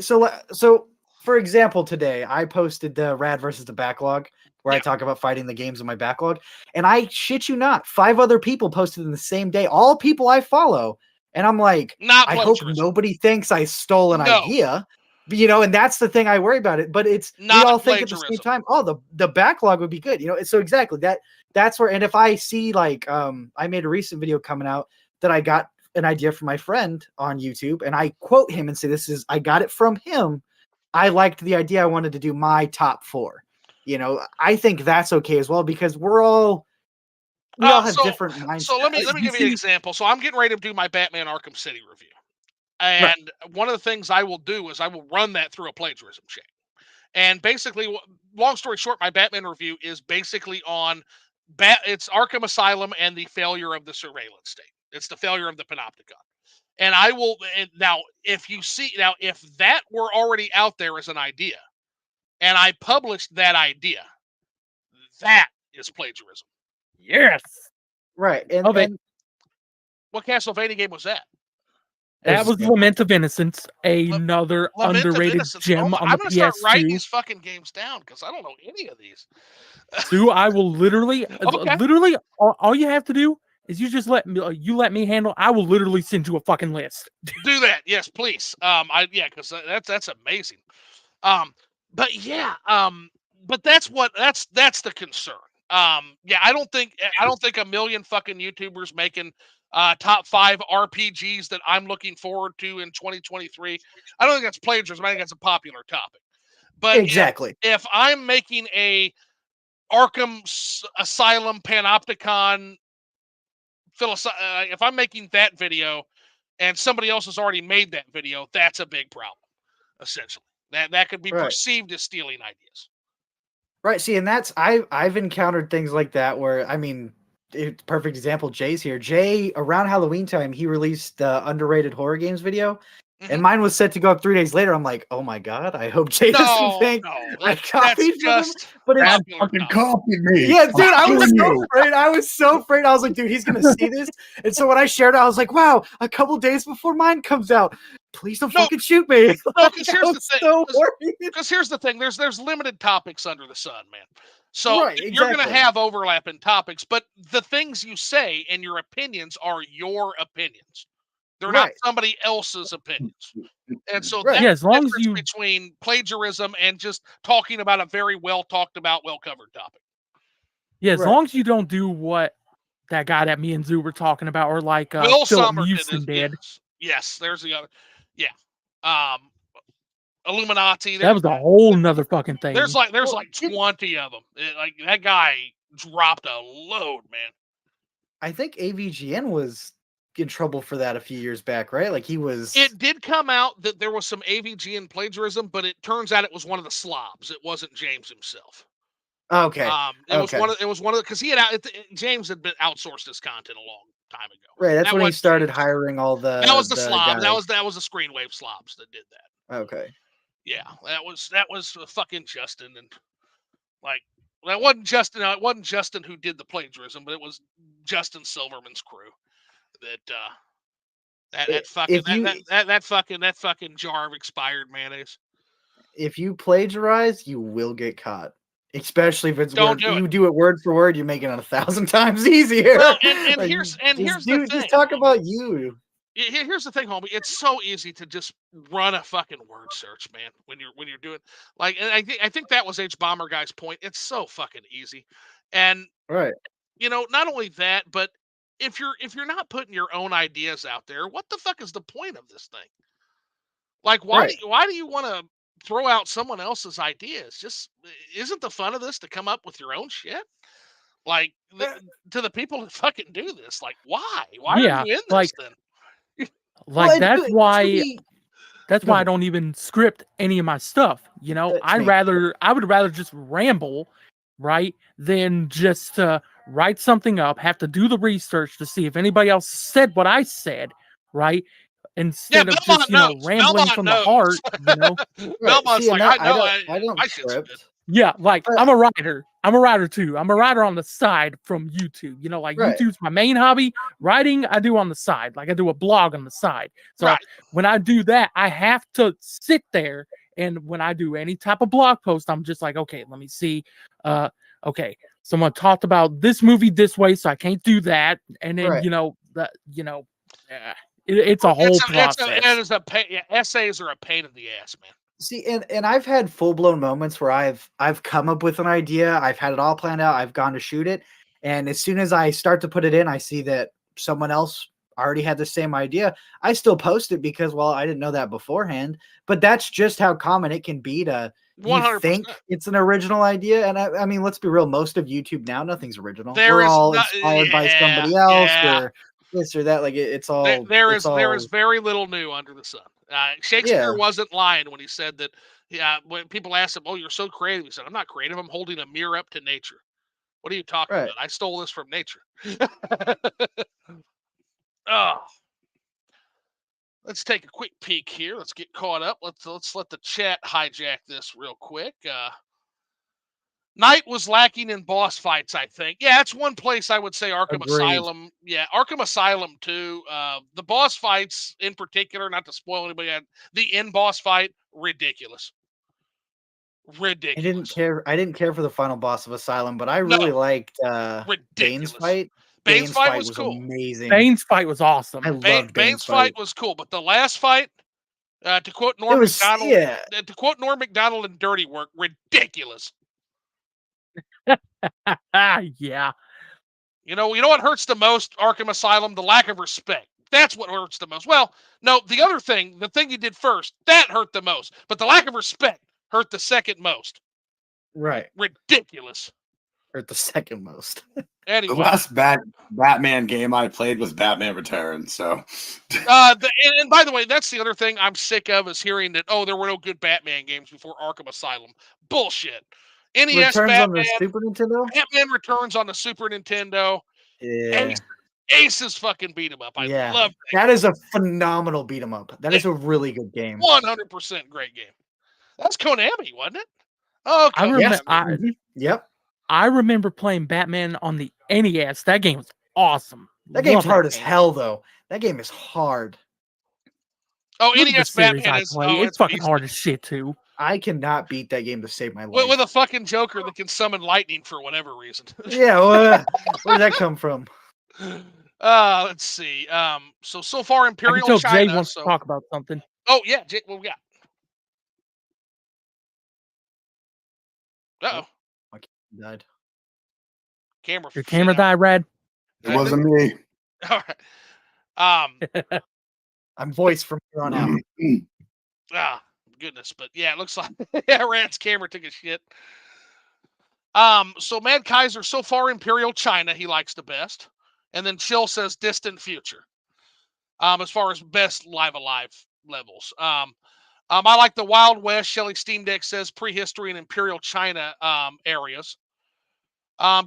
So for example, today I posted the Rad versus the backlog where I talk about fighting the games in my backlog, and I shit you not, 5 other people posted in the same day, all people I follow, and I'm like, I hope nobody thinks I stole an idea, and that's the thing I worry about it. But it's not, we all think at the same time, oh, the backlog would be good, So exactly that's where, and if I see I made a recent video coming out that I got an idea from my friend on YouTube, and I quote him and say, I got it from him. I liked the idea. I wanted to do my top 4. I think that's okay as well because we all have different mindsets. So let me give you an example. So I'm getting ready to do my Batman Arkham City review. And one of the things I will do is I will run that through a plagiarism check. And basically, long story short, my Batman review is basically on it's Arkham Asylum and the failure of the surveillance state. It's the failure of the panopticon. And I will. And now, if that were already out there as an idea, and I published that idea, that is plagiarism. Yes. Right. Okay. And What Castlevania game was that? That was Lament of Innocence, another Lament of underrated Innocence. gem on the I'm going to start writing PS2. these fucking games down because I don't know any of these. Sue, I will literally, Okay. all you have to do is you just let me handle. I will literally send you a fucking list. Do that, yes, please. Because that's amazing. But yeah, but that's the concern. I don't think a million fucking YouTubers making top 5 RPGs that I'm looking forward to in 2023. I don't think that's plagiarism. I think that's a popular topic. But exactly. if I'm making a Arkham Asylum Panopticon if I'm making that video and somebody else has already made that video, that's a big problem. Essentially, that could be perceived as stealing ideas. Right. See, and that's I've encountered things like that where perfect example. Jay's here. Jay around Halloween time he released the underrated horror games video, and mine was set to go up 3 days later. I'm like, oh my god, I hope Jay doesn't think I copied from him. But it's fucking copied me. Yeah, dude, I was so afraid. I was so afraid. I was like, dude, he's gonna see this. And so when I shared it, I was like, wow, a couple days before mine comes out. Please don't fucking shoot me. No, because here's the thing. So because here's the thing. There's limited topics under the sun, man. So exactly. You're going to have overlapping topics, but the things you say and your opinions are your opinions. They're not somebody else's opinions. And so that's as long as you between plagiarism and just talking about a very well talked about, well covered topic. Yeah, as long as you don't do what that guy that me and Zoo were talking about, or like Will Philip Summer Mewson did. Yes, there's the other. Yeah. Illuminati. That was a whole nother fucking thing. There's like 20 of them. Like that guy dropped a load, man. I think AVGN was in trouble for that a few years back, right? Like he was. It did come out that there was some AVGN plagiarism, but it turns out it was one of the slobs. It wasn't James himself. Okay. It was one of the because James had been outsourced his content a long time ago. Right. That's when he started hiring all the. That was the slobs. That was the Screenwave slobs that did that. Okay. Yeah, that was fucking Justin, and like that wasn't Justin. No, it wasn't Justin who did the plagiarism, but it was Justin Silverman's crew that fucking jar of expired mayonnaise. If you plagiarize, you will get caught. Especially if it's you do it word for word, you make it 1,000 times easier. Well, and here's the thing. Just talk about you. Here's the thing, homie. It's so easy to just run a fucking word search, man. When you're doing like, and I think that was H Bomber Guy's point. It's so fucking easy, and not only that, but if you're not putting your own ideas out there, what the fuck is the point of this thing? Like, why do you want to throw out someone else's ideas? Just isn't the fun of this to come up with your own shit? Like to the people who fucking do this, like why? Why are you in this then? Like that's why I don't even script any of my stuff. I would rather just ramble, right, than just write something up, have to do the research to see if anybody else said what I said, right? Instead of just rambling from the heart, Belmont's like, I don't script. Yeah, like I'm a writer. I'm a writer too. I'm a writer on the side from YouTube. YouTube's my main hobby. Writing I do on the side. Like I do a blog on the side. So when I do that, I have to sit there, and when I do any type of blog post, I'm just like, okay, let me see. Okay, someone talked about this movie this way, so I can't do that. And then it's a whole process. Essays are a pain in the ass, man. See, and I've had full-blown moments where I've come up with an idea, I've had it all planned out, I've gone to shoot it, and as soon as I start to put it in, I see that someone else already had the same idea. I still post it because, well, I didn't know that beforehand, but that's just how common it can be to 100%. Think it's an original idea. And I mean, let's be real, most of YouTube now, nothing's original. We're all inspired by somebody else or this or that. Like it's all there is very little new under the sun. Shakespeare wasn't lying when he said that. When people asked him, "Oh, you're so creative," he said, "I'm not creative. I'm holding a mirror up to nature." What are you talking about? I stole this from nature. let's take a quick peek here. Let's get caught up. Let's let the chat hijack this real quick. Knight was lacking in boss fights, I think. Yeah, that's one place I would say Arkham Agreed. Asylum. Yeah, Arkham Asylum too. The boss fights in particular, not to spoil anybody, the end boss fight, ridiculous. Ridiculous. I didn't care for the final boss of Asylum, but I No. really liked Ridiculous. Bane's fight. Bane's fight was cool. amazing. Bane's fight was awesome. I loved Bane's fight was cool, but the last fight, to quote Norm was- Macdonald, yeah. to quote Norm Macdonald in Dirty Work, ridiculous. Yeah. You know what hurts the most, Arkham Asylum? The lack of respect. That's what hurts the most. Well, no, the thing you did first, that hurt the most. But the lack of respect hurt the second most. Right. Ridiculous. Hurt the second most. Anyway. The last Batman game I played was Batman Returns. So, and by the way, that's the other thing I'm sick of is hearing that, there were no good Batman games before Arkham Asylum. Bullshit. NES Returns Batman, on the Super Nintendo? Batman Returns on the Super Nintendo. Yeah. Aces fucking beat 'em up. I love that. Is a phenomenal beat 'em up. That is a really good game. 100% great game. That's Konami, wasn't it? Oh, okay. Yep. I remember playing Batman on the NES. That game was awesome. That game's hard as hell, though. That game is hard. Oh, NES Batman is it's fucking hard as shit too. I cannot beat that game to save my life. With a fucking Joker that can summon lightning for whatever reason. Yeah, where did that come from? Let's see. So far Imperial I can tell China. Jay wants to talk about something. Oh yeah, Jay. What we got? Uh-oh. My camera died. Your camera died, Rad? It wasn't me. All right. I'm voice from here on out. Goodness, but yeah, it looks like Rad's camera took a shit. So Mad Kaiser, so far Imperial China, he likes the best. And then Chill says Distant Future. As far as best Live Alive levels. I like the Wild West. Shelly Steam Deck says Prehistory and Imperial China areas.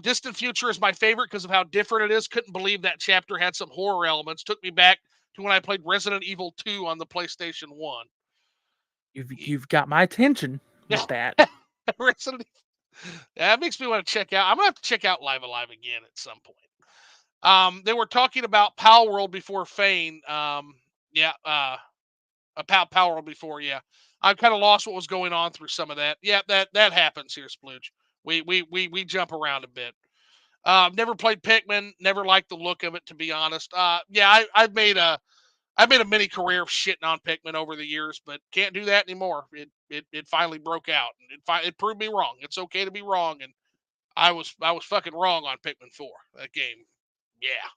Distant Future is my favorite because of how different it is. Couldn't believe that chapter had some horror elements. Took me back to when I played Resident Evil 2 on the PlayStation 1. You've got my attention with that. That makes me want to check out. I'm gonna have to check out Live Alive again at some point. They were talking about Pal World before Fane. About Pal World before. Yeah, I kind of lost what was going on through some of that. Yeah, that happens here, Splooge. We jump around a bit. Never played Pikmin. Never liked the look of it, to be honest. I've made a mini career of shitting on Pikmin over the years, but can't do that anymore. It finally broke out, and it proved me wrong. It's okay to be wrong, and I was fucking wrong on Pikmin 4. That game, yeah.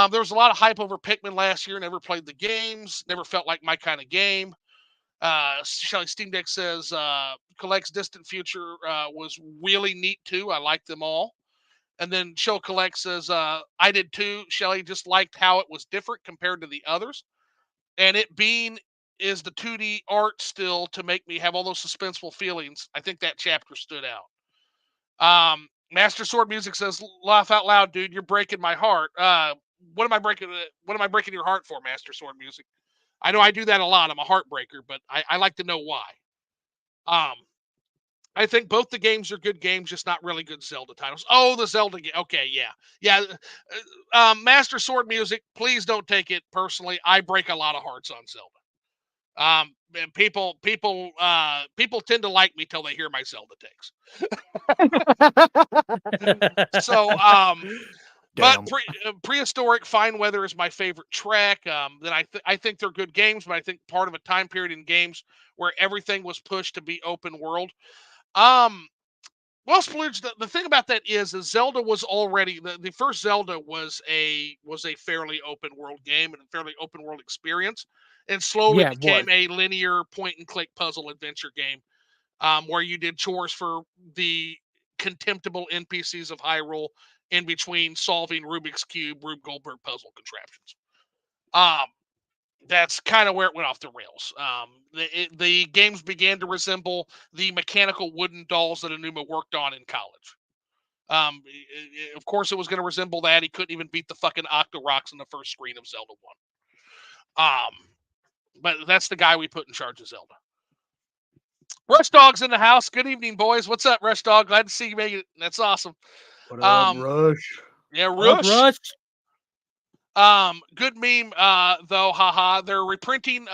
There was a lot of hype over Pikmin last year. Never played the games. Never felt like my kind of game. Shelly Steam Deck says Collects Distant Future was really neat too. I liked them all. And then Show Collect says, I did too. Shelly just liked how it was different compared to the others. And it being is the 2D art still to make me have all those suspenseful feelings. I think that chapter stood out. Master Sword Music says, laugh out loud, dude. You're breaking my heart. What am I breaking your heart for, Master Sword Music? I know I do that a lot. I'm a heartbreaker, but I like to know why. I think both the games are good games, just not really good Zelda titles. Oh, the Zelda game. Okay, yeah. Master Sword Music, please don't take it personally. I break a lot of hearts on Zelda. And people tend to like me till they hear my Zelda takes. So, but Prehistoric Fine Weather is my favorite track. Then I think they're good games, but I think part of a time period in games where everything was pushed to be open world. Well, Splooge, the thing about that is Zelda was already the first Zelda was a fairly open world game and a fairly open world experience, and slowly became a linear point and click puzzle adventure game, where you did chores for the contemptible NPCs of Hyrule in between solving Rubik's Cube, Rube Goldberg puzzle contraptions. That's kind of where it went off the rails. The games began to resemble the mechanical wooden dolls that Enuma worked on in college. Of course, it was going to resemble that. He couldn't even beat the fucking Octoroks in the first screen of Zelda 1. But that's the guy we put in charge of Zelda. Rush Dog's in the house. Good evening, boys. What's up, Rush Dog? Glad to see you make it. That's awesome. What up, Rush? Yeah, Up, Rush. Rush. Good meme, though, haha. They're reprinting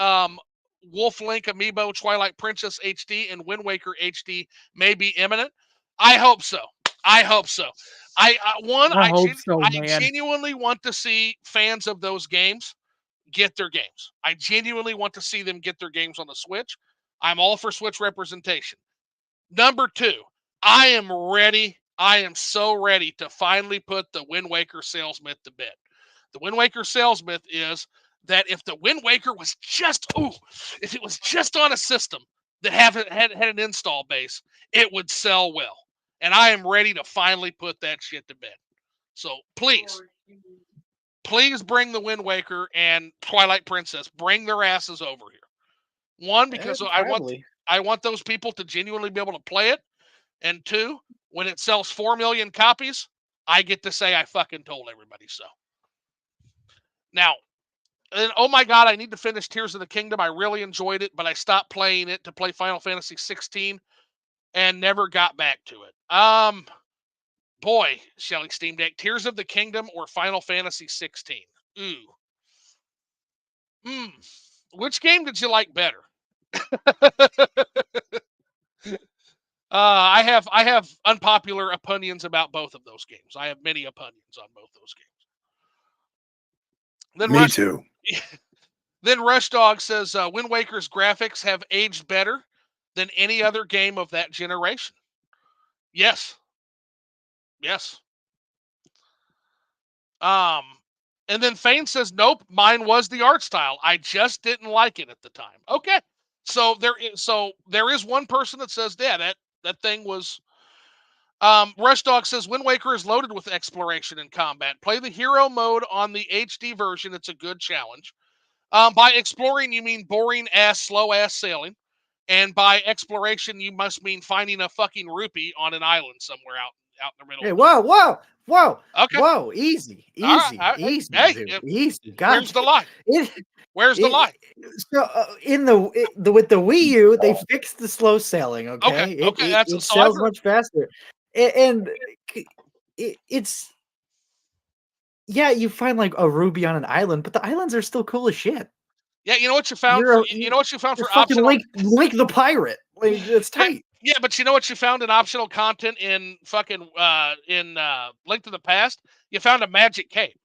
Wolf Link Amiibo, Twilight Princess HD, and Wind Waker HD may be imminent. I hope so. I hope so. I genuinely want to see fans of those games get their games. I genuinely want to see them get their games on the Switch. I'm all for Switch representation. Number 2, I am ready. I am so ready to finally put the Wind Waker sales myth to bed. The Wind Waker sales myth is that if the Wind Waker was just, if it was just on a system that had an install base, it would sell well. And I am ready to finally put that shit to bed. So please bring the Wind Waker and Twilight Princess. Bring their asses over here. One, because I want those people to genuinely be able to play it. And 2, when it sells 4 million copies, I get to say I fucking told everybody so. Now, and oh my God, I need to finish Tears of the Kingdom. I really enjoyed it, but I stopped playing it to play Final Fantasy 16 and never got back to it. Boy, Shelly Steam Deck, Tears of the Kingdom or Final Fantasy 16? Which game did you like better? I have unpopular opinions about both of those games. I have many opinions on both those games. Me too. Then Rush Dog says Wind Waker's graphics have aged better than any other game of that generation. Yes. And then Fane says, nope, mine was the art style. I just didn't like it at the time. Okay. So there is one person that says, yeah, that thing was. Rush Dog says Wind Waker is loaded with exploration and combat. Play the hero mode on the HD version. It's a good challenge. By exploring, you mean boring ass, slow ass sailing. And by exploration, you must mean finding a fucking rupee on an island somewhere out in the middle. Hey, whoa. Okay. Whoa, easy. Hey, Dude. Easy. God, where's the lie? Where's the lie? So with the Wii U, they fixed the slow sailing. Okay. It sails much faster, and it's you find like a ruby on an island, but the islands are still cool as shit. Yeah, you know what you found? You know what you found for fucking optional? Link the pirate. Like, it's tight. Yeah, but you know what you found in optional content in fucking Link to the Past? You found a magic cape.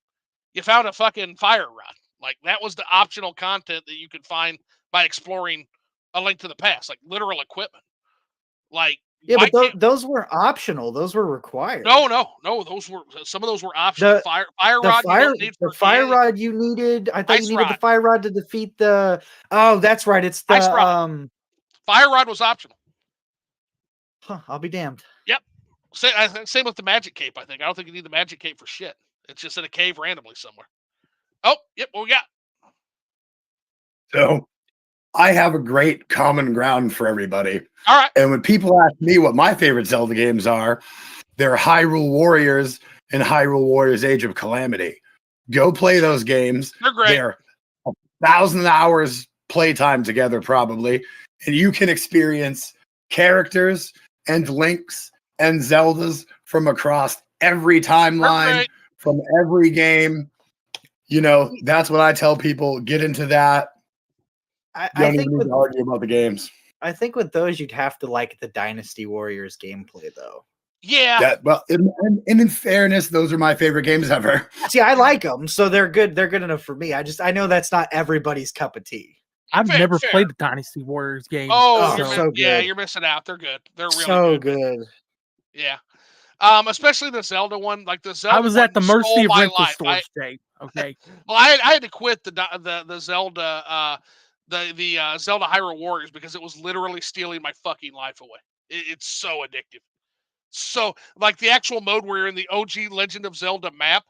You found a fucking fire rod. Like, that was the optional content that you could find by exploring A Link to the Past, like literal equipment. Like, yeah, but those were optional. Those were required. No. Some of those were optional. Fire rod. The fire rod you needed. I thought you needed the fire rod to defeat the. Oh, that's right. It's the fire rod was optional. Huh, I'll be damned. Yep. Same with the magic cape. I think. I don't think you need the magic cape for shit. It's just in a cave randomly somewhere. Oh, yep. What we got? So, I have a great common ground for everybody. All right. And when people ask me what my favorite Zelda games are, they're Hyrule Warriors and Hyrule Warriors Age of Calamity. Go play those games. They're great. They're 1,000 hours playtime together, probably. And you can experience characters and Links and Zeldas from across every timeline, from every game. You know, that's what I tell people. Get into that. I think with argue about the games. I think with those you'd have to like the Dynasty Warriors gameplay though. Yeah. And in fairness, those are my favorite games ever. See, I like them, so they're good. They're good enough for me. I know that's not everybody's cup of tea. I've never played the Dynasty Warriors game. Oh, so good. You're missing out. They're good. They're really so good. Yeah. Especially the Zelda one. Like the Zelda. I was at the mercy of rental stores, Jay. Okay. Well, I had to quit the Zelda. The Zelda Hyrule Warriors because it was literally stealing my fucking life away. It's so addictive. So, like the actual mode where you're in the OG Legend of Zelda map,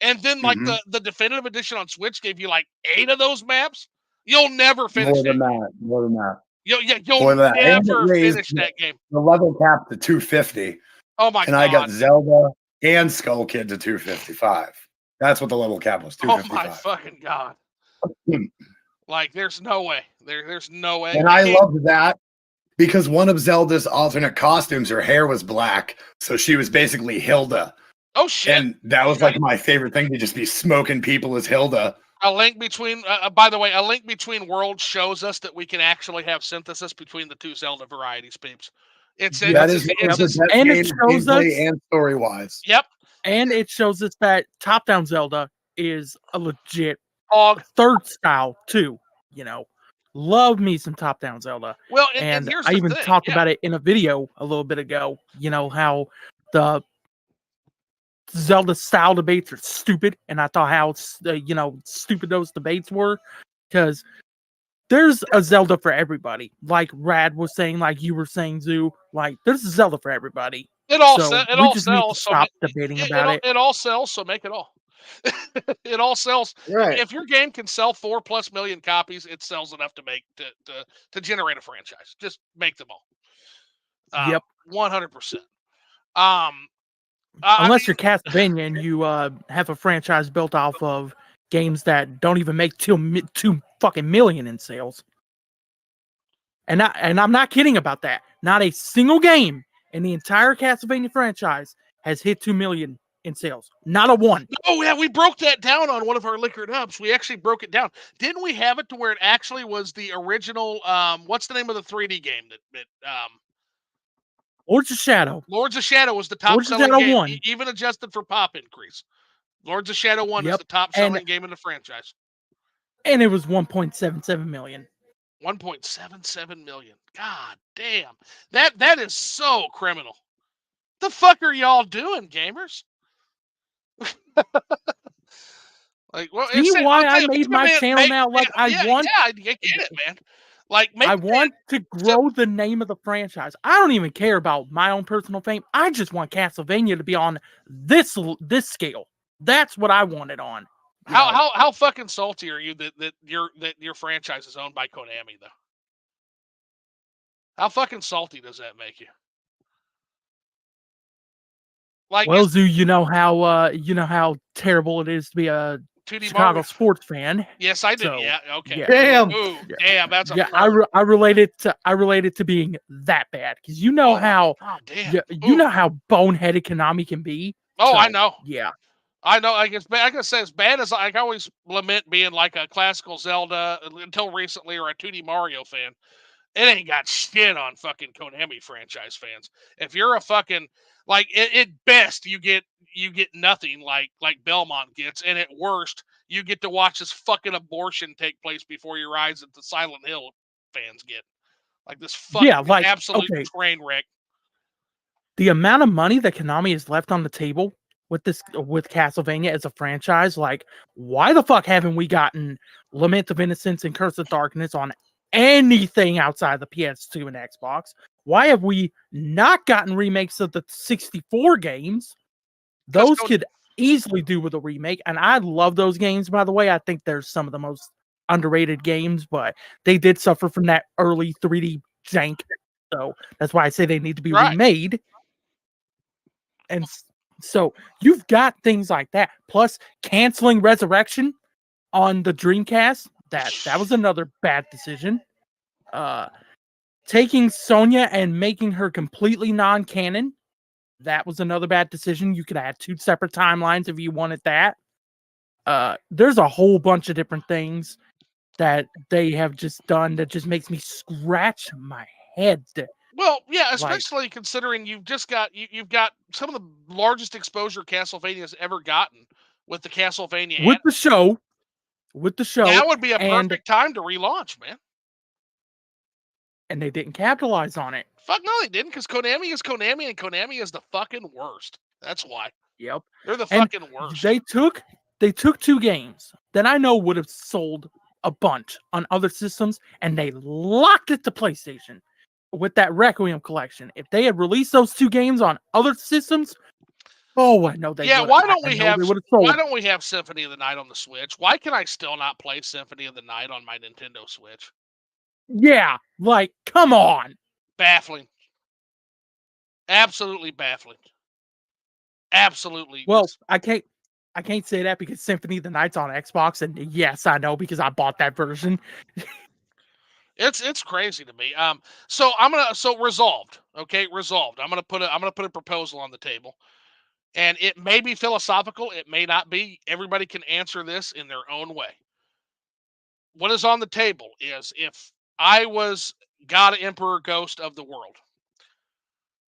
and then like the definitive edition on Switch gave you like 8 of those maps. You'll never finish More than that. You'll never finish that game. The level cap to 250. Oh my god! And I got Zelda and Skull Kid to 255. That's what the level cap was. 255. Oh my fucking god! Like, there's no way. There's no way. And I loved that because one of Zelda's alternate costumes, her hair was black, so she was basically Hilda. Oh shit! And that was like my favorite thing, to just be smoking people as Hilda. A link between, by the way, a link between worlds shows us that we can actually have synthesis between the two Zelda varieties, peeps. It's That is one of the best and it games, shows us, gameplay and story wise. Yep. and it shows us that top-down Zelda is a legit Hog. third style too. You know, love me some top-down Zelda. Well, And and here's I the even thing. talked yeah. about it in a video a little bit ago. You know how the Zelda style debates are stupid, and I thought how stupid those debates were, because there's a Zelda for everybody. Like Rad was saying, like you were saying, Zoo. Like there's a Zelda for everybody. It all So it we all just need to sells. So stop debating about it. It all sells. So make it all. It all sells. Right. If your game can sell 4+ million copies, it sells enough to make to generate a franchise. Just make them all. Yep. 100%. Unless you're Castlevania and you have a franchise built off of games that don't even make two fucking million in sales. And I'm not kidding about that. Not a single game in the entire Castlevania franchise has hit 2 million in sales. Not a one. Oh yeah, we broke that down on one of our liquored ups. We actually broke it down. Didn't we have it to where it actually was the original? What's the name of the 3D game that Lords of Shadow. Lords of Shadow was the top Lords of selling Shadow game, 1. even adjusted for pop increase. Lords of Shadow 1 is Yep. the top selling game in the franchise. And it was 1.77 million. 1.77 million. God damn. That is so criminal. The fuck are y'all doing, gamers? Like, well, See why I made my channel now? Like, I get it, man. Like, I want to grow the name of the franchise. I don't even care about my own personal fame. I just want Castlevania to be on this scale. That's what I want it on. How fucking salty are you that your franchise is owned by Konami though? How fucking salty does that make you? Like, well, Zoo, you know how terrible it is to be a 2D Chicago Mario. sports fan. Yes, I do. So, Yeah. Okay. yeah. Damn. Ooh, damn. That's a I related to being that bad, because you know how damn. you know how boneheaded Konami can be. Oh, So, I know. Yeah. I know. I gotta say, as bad as I always lament being like a classical Zelda until recently, or a 2D Mario fan, it ain't got shit on fucking Konami franchise fans. If you're a fucking like at best you get nothing like Belmont gets, and at worst you get to watch this fucking abortion take place before your eyes that the Silent Hill fans get. Like this fucking absolute train wreck. The amount of money that Konami has left on the table with Castlevania as a franchise, like, why the fuck haven't we gotten Lament of Innocence and Curse of Darkness on anything outside the PS2 and Xbox? Why have we not gotten remakes of the 64 games? Those could easily do with a remake, and I love those games, by the way. I think they're some of the most underrated games, but they did suffer from that early 3D jank, so that's why I say they need to be remade. And so you've got things like that, plus canceling Resurrection on the Dreamcast. That was another bad decision. Taking Sonya and making her completely non-canon. That was another bad decision. You could have had 2 separate timelines if you wanted that. There's a whole bunch of different things that they have just done that just makes me scratch my head. Well, yeah, especially considering you've got some of the largest exposure Castlevania's ever gotten with the Castlevania with the show. That would be a perfect time to relaunch, man. And they didn't capitalize on it. Fuck no, they didn't, because Konami is Konami, and Konami is the fucking worst. That's why. Yep. They're the fucking worst. They took 2 games that I know would have sold a bunch on other systems, and they locked it to PlayStation with that Requiem collection. If they had released those 2 games on other systems, oh, I know they. Yeah, why don't we have Symphony of the Night on the Switch? Why can I still not play Symphony of the Night on my Nintendo Switch? Yeah, like, come on. Baffling. Absolutely baffling. Absolutely. Well, I can't I can't say that because Symphony of the Night's on Xbox, and yes, I know because I bought that version. It's crazy to me. So resolved. Okay, resolved. I'm gonna put a proposal on the table, and it may be philosophical. It may not be. Everybody can answer this in their own way. What is on the table is if I was God, Emperor, Ghost of the world,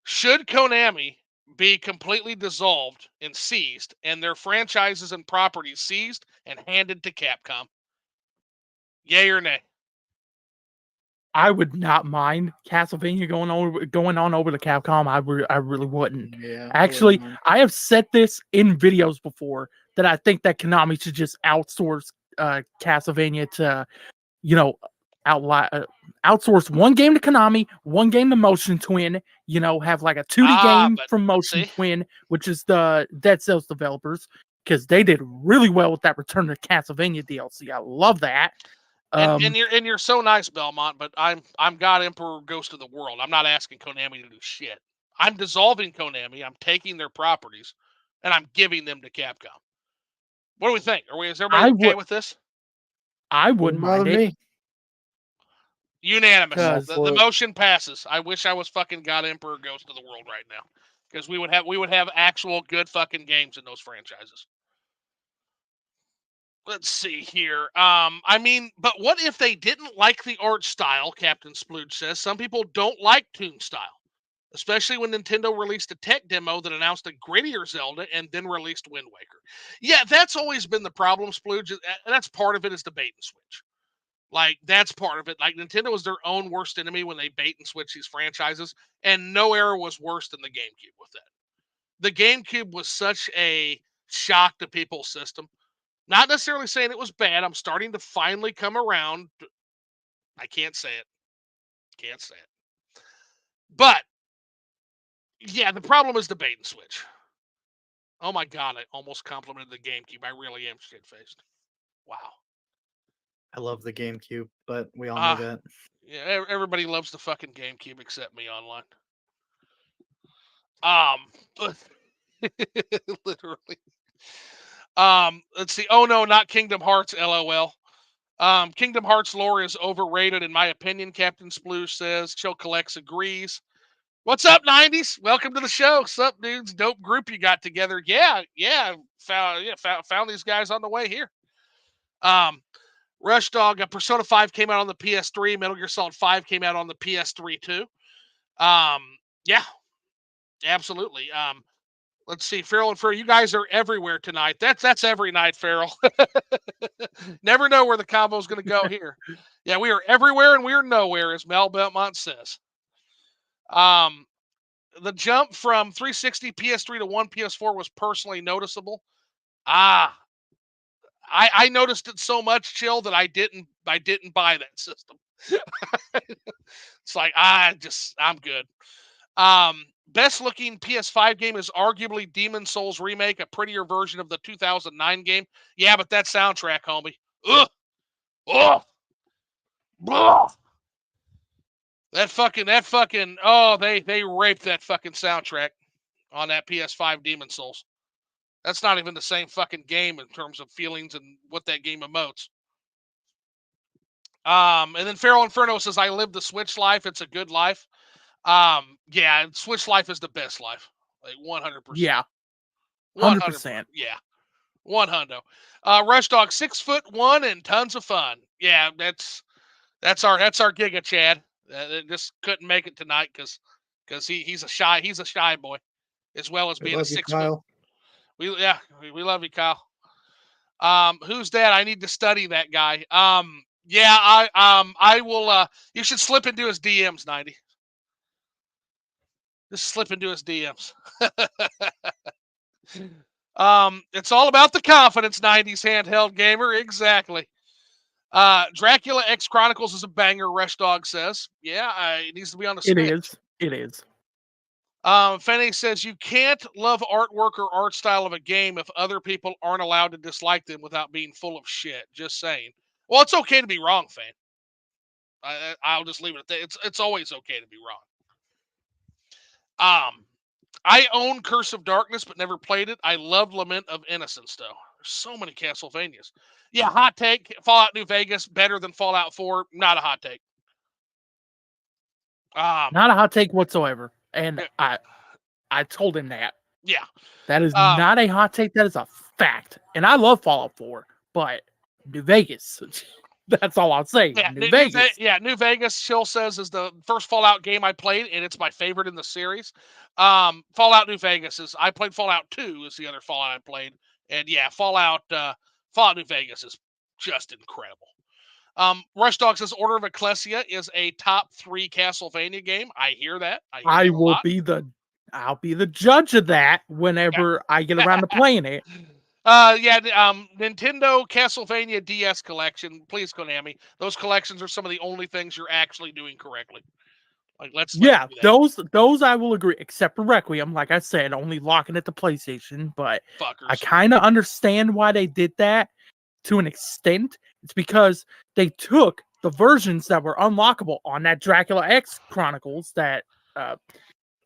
should Konami be completely dissolved and seized, and their franchises and properties seized and handed to Capcom? Yay or nay? I would not mind Castlevania going on over to Capcom. I really wouldn't. Yeah. Actually, I have said this in videos before that I think that Konami should just outsource Castlevania to, you know, outsource one game to Konami, one game to Motion Twin. You know, have like a 2D game from Motion Twin, which is the Dead Cells developers, because they did really well with that Return to Castlevania DLC. I love that. And you're so nice, Belmont, but I'm God, Emperor, Ghost of the world. I'm not asking Konami to do shit. I'm dissolving Konami. I'm taking their properties, and I'm giving them to Capcom. What do we think? Is everybody okay with this? I wouldn't mind it. Me. Unanimous. The motion passes. I wish I was fucking God, Emperor, Ghost of the world right now, because we would have actual good fucking games in those franchises. Let's see here. I mean, but what if they didn't like the art style? Captain Splooge says some people don't like Toon style, especially when Nintendo released a tech demo that announced a grittier Zelda and then released Wind Waker. Yeah, that's always been the problem, Splooge. And that's part of it is the bait and switch. Like, that's part of it. Like, Nintendo was their own worst enemy when they bait and switch these franchises, and no era was worse than the GameCube with that. The GameCube was such a shock to people's system. Not necessarily saying it was bad. I'm starting to finally come around. I can't say it. Can't say it. But, yeah, the problem is the bait and switch. Oh my God, I almost complimented the GameCube. I really am shit-faced. Wow. I love the GameCube, but we all know that. Yeah, everybody loves the fucking GameCube except me online. Literally. Let's see. Oh no, not Kingdom Hearts, LOL. Kingdom Hearts lore is overrated in my opinion, Captain Splooge says. Chill Collects agrees. What's up, 90s? Welcome to the show. What's up, dudes? Dope group you got together. Yeah. Found these guys on the way here. Rush Dog, Persona 5 came out on the PS3. Metal Gear Solid 5 came out on the PS3 too. Yeah, absolutely. Let's see, Farrell and Fur, you guys are everywhere tonight. That's every night, Farrell. Never know where the combo is going to go here. Yeah, we are everywhere and we are nowhere, as Mad Belmont says. The jump from 360 PS3 to one PS4 was personally noticeable. I noticed it so much, Chill, that I didn't buy that system. It's like I'm good. Best looking PS5 game is arguably Demon Souls Remake, a prettier version of the 2009 game. Yeah, but that soundtrack, homie. Ugh. Ugh. Ugh. That fucking they raped that fucking soundtrack on that PS5 Demon Souls. That's not even the same fucking game in terms of feelings and what that game emotes. And then Feral Inferno says, I live the Switch life. It's a good life. Yeah, Switch life is the best life. Like 100%. Yeah. 100%. Yeah. 100. Rush Dog, 6'1" and tons of fun. Yeah, that's our Giga Chad. Just couldn't make it tonight because he's a shy boy, as well as being a 6 foot. We love you, Kyle. Who's that? I need to study that guy. Yeah, I will. You should slip into his DMs, 90. Just slip into his DMs. It's all about the confidence, 90s handheld gamer. Exactly. Dracula X Chronicles is a banger, Rush Dog says. Yeah, it needs to be on the Switch. It is. Fene says you can't love artwork or art style of a game if other people aren't allowed to dislike them without being full of shit. Just saying. Well, it's okay to be wrong, fan. I'll just leave it at that. It's always okay to be wrong. I own Curse of Darkness, but never played it. I love Lament of Innocence, though. There's so many Castlevanias. Yeah, hot take. Fallout New Vegas better than Fallout 4. Not a hot take. Not a hot take whatsoever. And yeah. I told him that. Yeah. That is not a hot take. That is a fact. And I love Fallout 4, but New Vegas. That's all I'll say. Yeah, New Vegas. New Vegas, Chill says, is the first Fallout game I played, and it's my favorite in the series. Fallout New Vegas I played Fallout 2 is the other Fallout I played. And yeah, Fallout New Vegas is just incredible. Rush Dog says Order of Ecclesia is a top 3 Castlevania game. I hear that. I'll be the judge of that whenever I get around to playing it. Nintendo Castlevania DS collection. Please, Konami. Those collections are some of the only things you're actually doing correctly. Like, let's do that. those I will agree, except for Requiem. Like I said, only locking it to PlayStation. But Fuckers. I kind of understand why they did that to an extent. It's because they took the versions that were unlockable on that Dracula X Chronicles that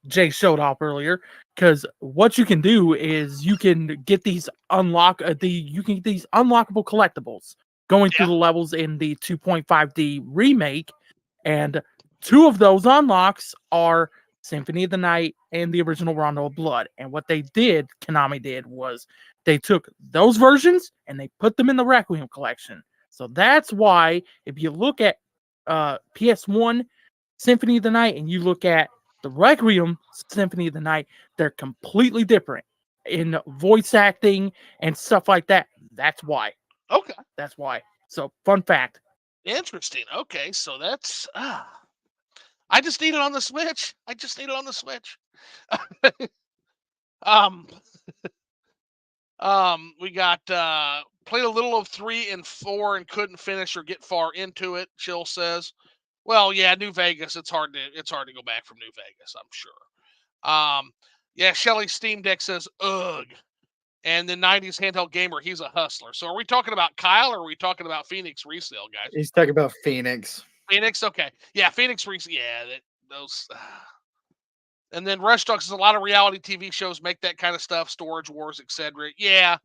Jay showed off earlier. Because what you can do is you can get these unlockable collectibles going through the levels in the 2.5D remake, and 2 of those unlocks are Symphony of the Night and the original Rondo of Blood. And what Konami did, was they took those versions and they put them in the Requiem collection. So that's why if you look at PS1 Symphony of the Night and you look at the Requiem Symphony of the Night, they're completely different in voice acting and stuff like that. That's why. Okay. That's why. So, fun fact. Interesting. Okay, so that's... I just need it on the Switch. We got played a little of 3 and 4 and couldn't finish or get far into it. Chill says, "Well, yeah, New Vegas. It's hard to go back from New Vegas. I'm sure." Yeah, Shelly Steam Deck says, "Ugh." And the 90s handheld gamer, he's a hustler. So are we talking about Kyle or are we talking about Phoenix resale, guys? He's talking about Phoenix. Phoenix, okay. Yeah, Phoenix resale. Yeah, those. And then Rush Talks says a lot of reality TV shows make that kind of stuff, Storage Wars, etc. Yeah,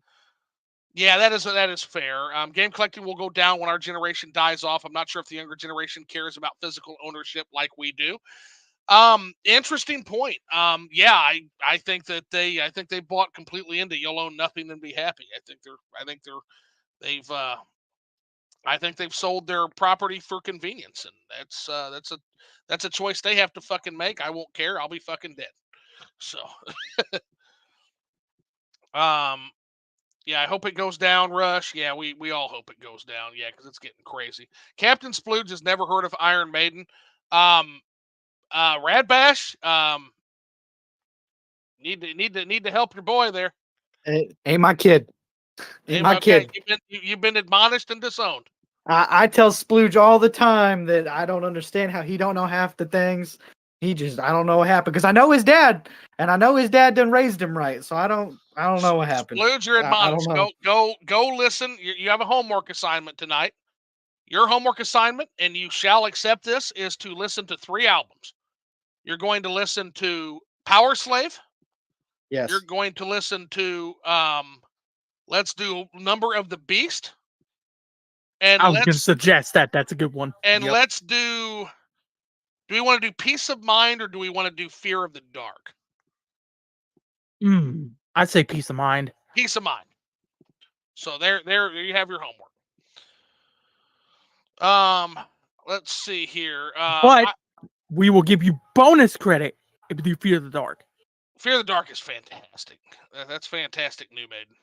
that is fair. Game collecting will go down when our generation dies off. I'm not sure if the younger generation cares about physical ownership like we do. Interesting point. Yeah, I think they bought completely into you'll own nothing and be happy. I think they've sold their property for convenience, and that's a choice they have to fucking make. I won't care. I'll be fucking dead. So, yeah, I hope it goes down, Rush. Yeah, we all hope it goes down. Yeah, because it's getting crazy. Captain Splooge has never heard of Iron Maiden. RadBash, need to help your boy there. Ain't my kid. Ain't my kid. You've been admonished and disowned. I tell Splooge all the time that I don't understand how he don't know half the things. I don't know what happened, because I know his dad, and I know his dad done raised him right. So I don't know what happened. Splooge, you're admonished. Go listen. You have a homework assignment tonight. Your homework assignment, and you shall accept this, is to listen to 3 albums. You're going to listen to Power Slave. Yes. You're going to listen to let's do Number of the Beast. And I was going to suggest that. That's a good one. And let's do we want to do Peace of Mind or do we want to do Fear of the Dark? I'd say Peace of Mind. Peace of Mind. So there you have your homework. Let's see here. But we will give you bonus credit if you do Fear of the Dark. Fear of the Dark is fantastic. That's fantastic, New Maiden.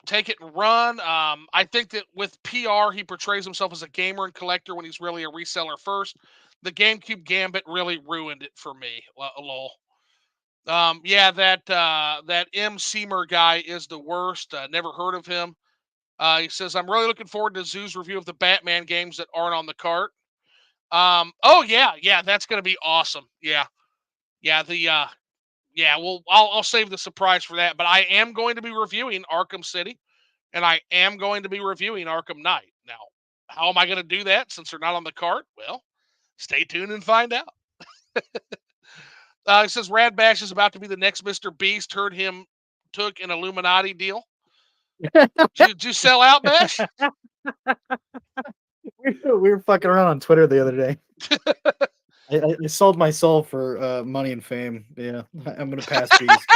Take It and Run. I think that with PR, he portrays himself as a gamer and collector when he's really a reseller first. The GameCube Gambit really ruined it for me. Lol. Yeah, that M. Seymour guy is the worst. Never heard of him. He says, I'm really looking forward to Zoo's review of the Batman games that aren't on the cart. Oh yeah, that's gonna be awesome. Yeah. Well, I'll save the surprise for that. But I am going to be reviewing Arkham City, and I am going to be reviewing Arkham Knight. Now, how am I going to do that since they're not on the cart? Well, stay tuned and find out. It says RadBash is about to be the next Mr. Beast. Heard him took an Illuminati deal. Did you sell out, Bash? We were fucking around on Twitter the other day. I sold my soul for money and fame. Yeah, I'm gonna pass Beast.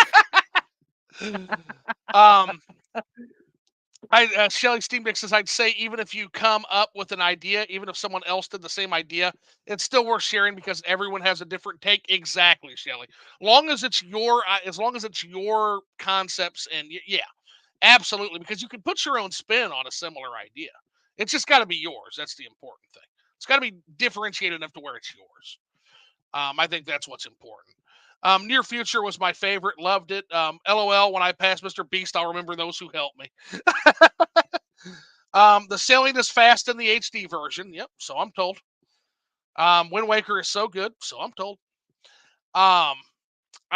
Shelly Steam Deck says, I'd say even if you come up with an idea, even if someone else did the same idea, it's still worth sharing because everyone has a different take. Exactly, Shelly. As long as it's your concepts and yeah, absolutely, because you can put your own spin on a similar idea. It's just got to be yours. That's the important thing. It's got to be differentiated enough to where it's yours. I think that's what's important. Near Future was my favorite. Loved it. LOL, when I pass Mr. Beast, I'll remember those who helped me. The sailing is fast in the HD version. Yep, so I'm told. Wind Waker is so good. So I'm told. I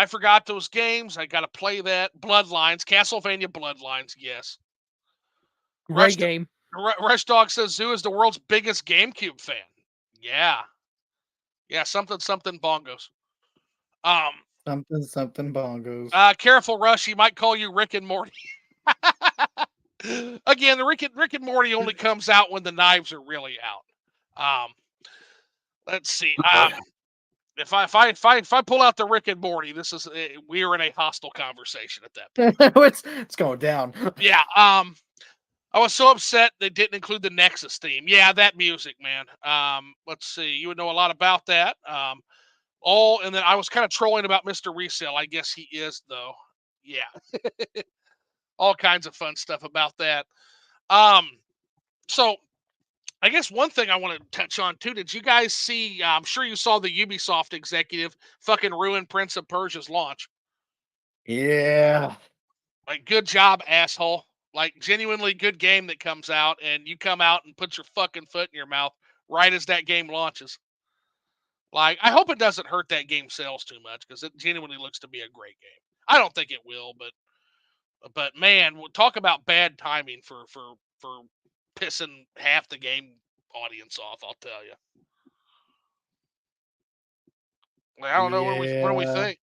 forgot those games. I got to play that. Bloodlines. Castlevania Bloodlines. Yes. Great game. Rush Dog says, Zoo is the world's biggest GameCube fan. Yeah. Yeah, something bongos. Something bongos. Careful, Rush. He might call you Rick and Morty. Again, the Rick and Morty only comes out when the knives are really out. Let's see. If I pull out the Rick and Morty, we are in a hostile conversation at that point. It's going down. Yeah. I was so upset they didn't include the Nexus theme. Yeah, that music, man. Let's see. You would know a lot about that. And then I was kind of trolling about Mr. Resale. I guess he is, though. Yeah. All kinds of fun stuff about that. So I guess one thing I want to touch on too, did you guys see, I'm sure you saw the Ubisoft executive fucking ruin Prince of Persia's launch. Yeah. Like, good job, asshole. Like, genuinely good game that comes out, and you come out and put your fucking foot in your mouth right as that game launches. Like, I hope it doesn't hurt that game sales too much, because it genuinely looks to be a great game. I don't think it will, but man, talk about bad timing for pissing half the game audience off, I'll tell you. Like, I don't know, what do we think?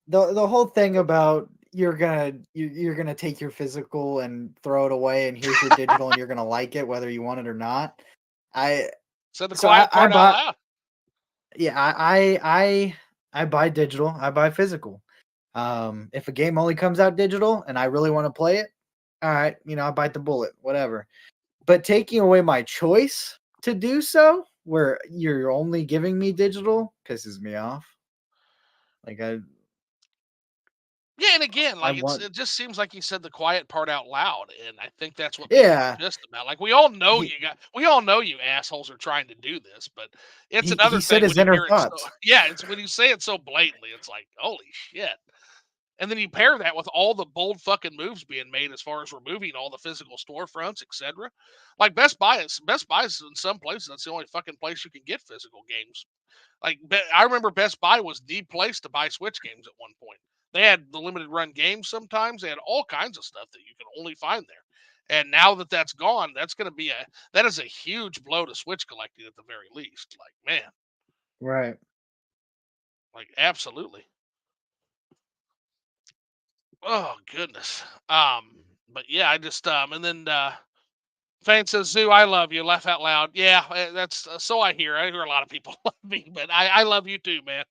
The whole thing about you're gonna take your physical and throw it away, and here's your digital, and you're gonna like it whether you want it or not. Said the quiet part out loud. Yeah, I buy digital. I buy physical. If a game only comes out digital and I really want to play it, all right, I bite the bullet, whatever. But taking away my choice to do so, where you're only giving me digital, pisses me off. Like, yeah, and again, like, it just seems like he said the quiet part out loud, and I think that's what people are pissed about. Like, we all know you assholes are trying to do this, but it's another thing. He said his inner thoughts. It's when you say it so blatantly, it's like, holy shit. And then you pair that with all the bold fucking moves being made as far as removing all the physical storefronts, etc. Like, Best Buy is in some places, that's the only fucking place you can get physical games. Like, I remember Best Buy was the place to buy Switch games at one point. They had the limited run games sometimes. They had all kinds of stuff that you can only find there. And now that that's gone, that is a huge blow to Switch collecting at the very least. Like, man. Right. Like, absolutely. Oh, goodness. But yeah, I just, and then, Fane says, Zoo, I love you. Laugh out loud. Yeah, that's, so I hear a lot of people love me, but I love you too, man.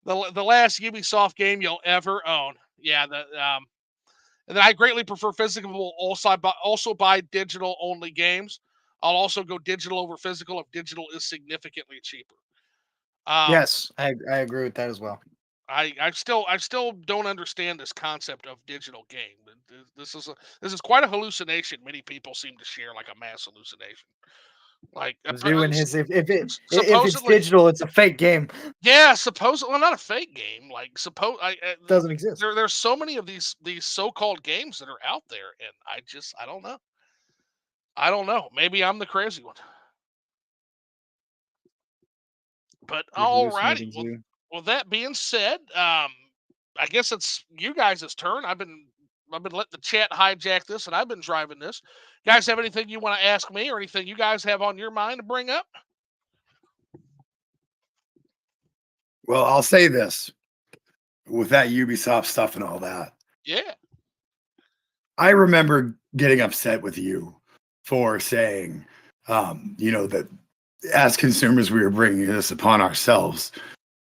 The last Ubisoft game you'll ever own. Yeah, and then I greatly prefer physical. Also buy digital only games. I'll also go digital over physical if digital is significantly cheaper. Yes, I agree with that as well. I still don't understand this concept of digital game. This is quite a hallucination. Many people seem to share, like a mass hallucination. Like, doing his if it's digital, it's a fake game. Yeah, well, not a fake game. Like, doesn't exist. There's so many of these so-called games that are out there, and I don't know. I don't know. Maybe I'm the crazy one. But alrighty. Well, that being said, I guess it's you guys' turn. I've been I've been letting the chat hijack this, and I've been driving this. You guys have anything you want to ask me, or anything you guys have on your mind to bring up? Well, I'll say this with that Ubisoft stuff and all that. Yeah. I remember getting upset with you for saying, that as consumers, we were bringing this upon ourselves.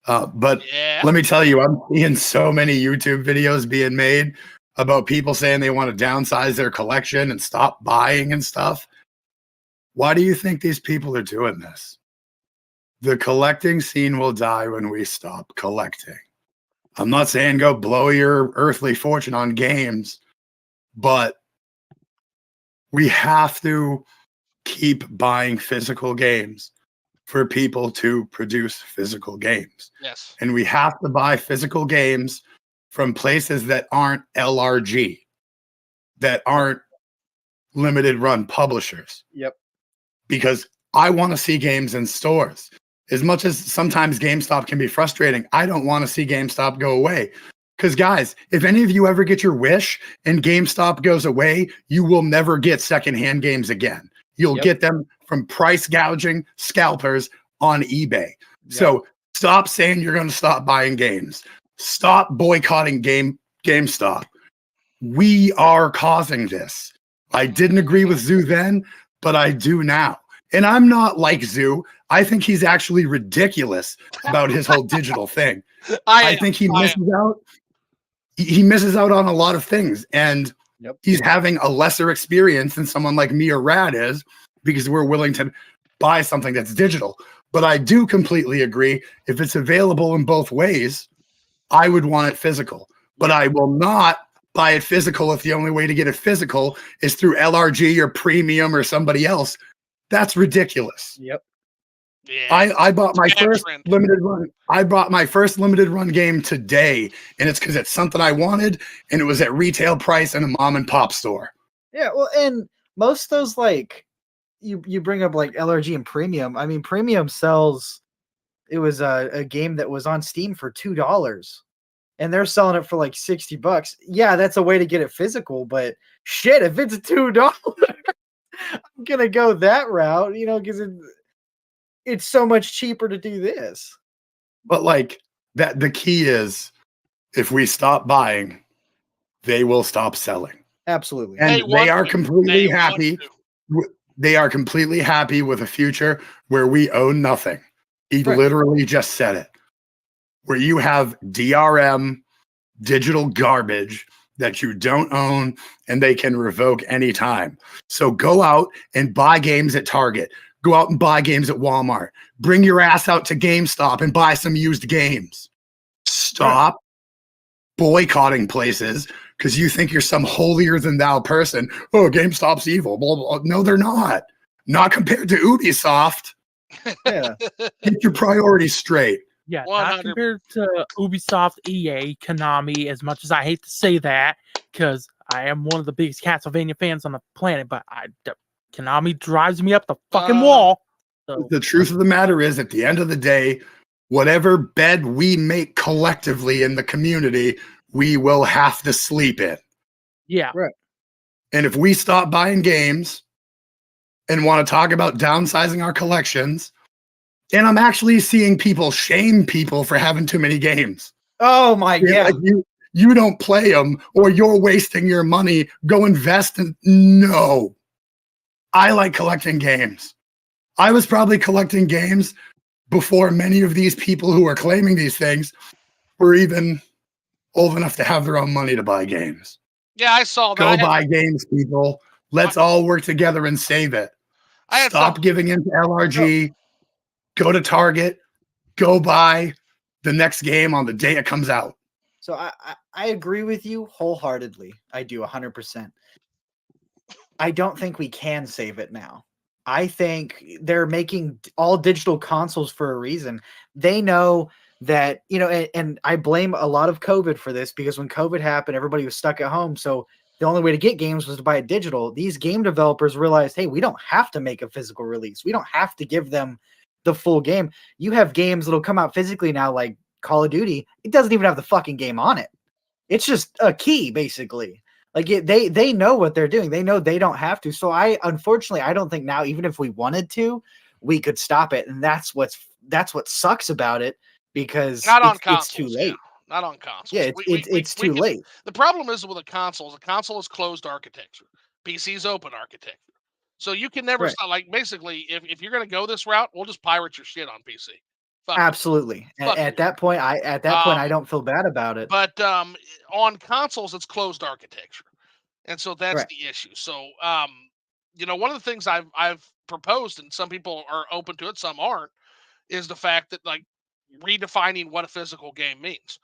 But let me tell you, I'm seeing so many YouTube videos being made about people saying they want to downsize their collection and stop buying and stuff. Why do you think these people are doing this? The collecting scene will die when we stop collecting. I'm not saying go blow your earthly fortune on games, but we have to keep buying physical games for people to produce physical games. Yes. And we have to buy physical games from places that aren't LRG, that aren't limited run publishers. Yep. Because I want to see games in stores. As much as sometimes GameStop can be frustrating, I don't want to see GameStop go away. Because guys, if any of you ever get your wish and GameStop goes away, you will never get secondhand games again. You'll get them from price gouging scalpers on eBay. Yep. So stop saying you're going to stop buying games. Stop boycotting GameStop. We are causing this. I didn't agree with Zoo then, but I do now. And I'm not like Zoo. I think he's actually ridiculous about his whole digital thing. I think he misses out. He misses out on a lot of things, and he's having a lesser experience than someone like me or Rad is, because we're willing to buy something that's digital. But I do completely agree. If it's available in both ways, I would want it physical. But I will not buy it physical if the only way to get it physical is through LRG or Premium or somebody else. That's ridiculous. Yep. Yeah, I bought my first limited run. I bought my first limited run game today, and it's because it's something I wanted, and it was at retail price in a mom and pop store. Yeah, well, and most of those, like, you bring up like LRG and Premium. I mean, Premium sells. It was a game that was on Steam for $2, and they're selling it for like $60. Yeah, that's a way to get it physical, but shit, if it's $2, I'm gonna go that route, because it's so much cheaper to do this. But like that, the key is if we stop buying, they will stop selling. Absolutely. And they are completely happy. They are completely happy with a future where we own nothing. He literally just said it. Where you have DRM, digital garbage that you don't own, and they can revoke anytime. So go out and buy games at Target. Go out and buy games at Walmart. Bring your ass out to GameStop and buy some used games. Stop boycotting places because you think you're some holier than thou person. Oh, GameStop's evil. Blah, blah, blah. No, they're not. Not compared to Ubisoft. Yeah. Get your priorities straight. Yeah, not compared to Ubisoft, EA, Konami, as much as I hate to say that, because I am one of the biggest Castlevania fans on the planet, but Konami drives me up the fucking wall. So. The truth of the matter is, at the end of the day, whatever bed we make collectively in the community, we will have to sleep in. Yeah. Right. And if we stop buying games and want to talk about downsizing our collections, and I'm actually seeing people shame people for having too many games. Oh my God. Like you don't play them, or you're wasting your money. Go invest in. No. I like collecting games. I was probably collecting games before many of these people who are claiming these things were even old enough to have their own money to buy games. Yeah, I saw that. Go buy games, people. Let's all work together and save it. Stop giving in to LRG. Go to Target. Go buy the next game on the day it comes out. So I agree with you wholeheartedly. I do 100%. I don't think we can save it now. I think they're making all digital consoles for a reason. They know that, and I blame a lot of COVID for this, because when COVID happened, everybody was stuck at home. So the only way to get games was to buy it digital. These game developers realized, hey, we don't have to make a physical release. We don't have to give them the full game. You have games that'll come out physically now, like Call of Duty. It doesn't even have the fucking game on it. It's just a key, basically. Like they know what they're doing. They know they don't have to. So unfortunately I don't think now, even if we wanted to, we could stop it. And that's what sucks about it, because Not on it's too consoles, late. not on consoles. Yeah, it's too late. The problem is with a console is closed architecture. PC's open architecture. So you can never Right. stop. Like, basically, if you're gonna go this route, we'll just pirate your shit on PC. Fuck it. Absolutely. Fuck At you. that point, I don't feel bad about it. But on consoles, it's closed architecture, and so that's Right. the issue. So one of the things I've proposed, and some people are open to it, some aren't, is the fact that, like, redefining what a physical game means.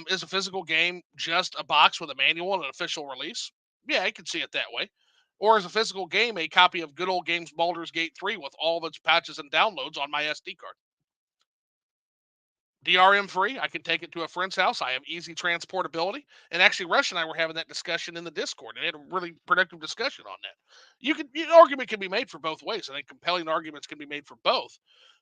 Is a physical game just a box with a manual and an official release? Yeah, I can see it that way. Or is a physical game a copy of good old games Baldur's Gate 3 with all of its patches and downloads on my SD card? DRM free. I can take it to a friend's house. I have easy transportability. And actually, Rush and I were having that discussion in the Discord, and had a really productive discussion on that. An argument can be made for both ways. I think compelling arguments can be made for both.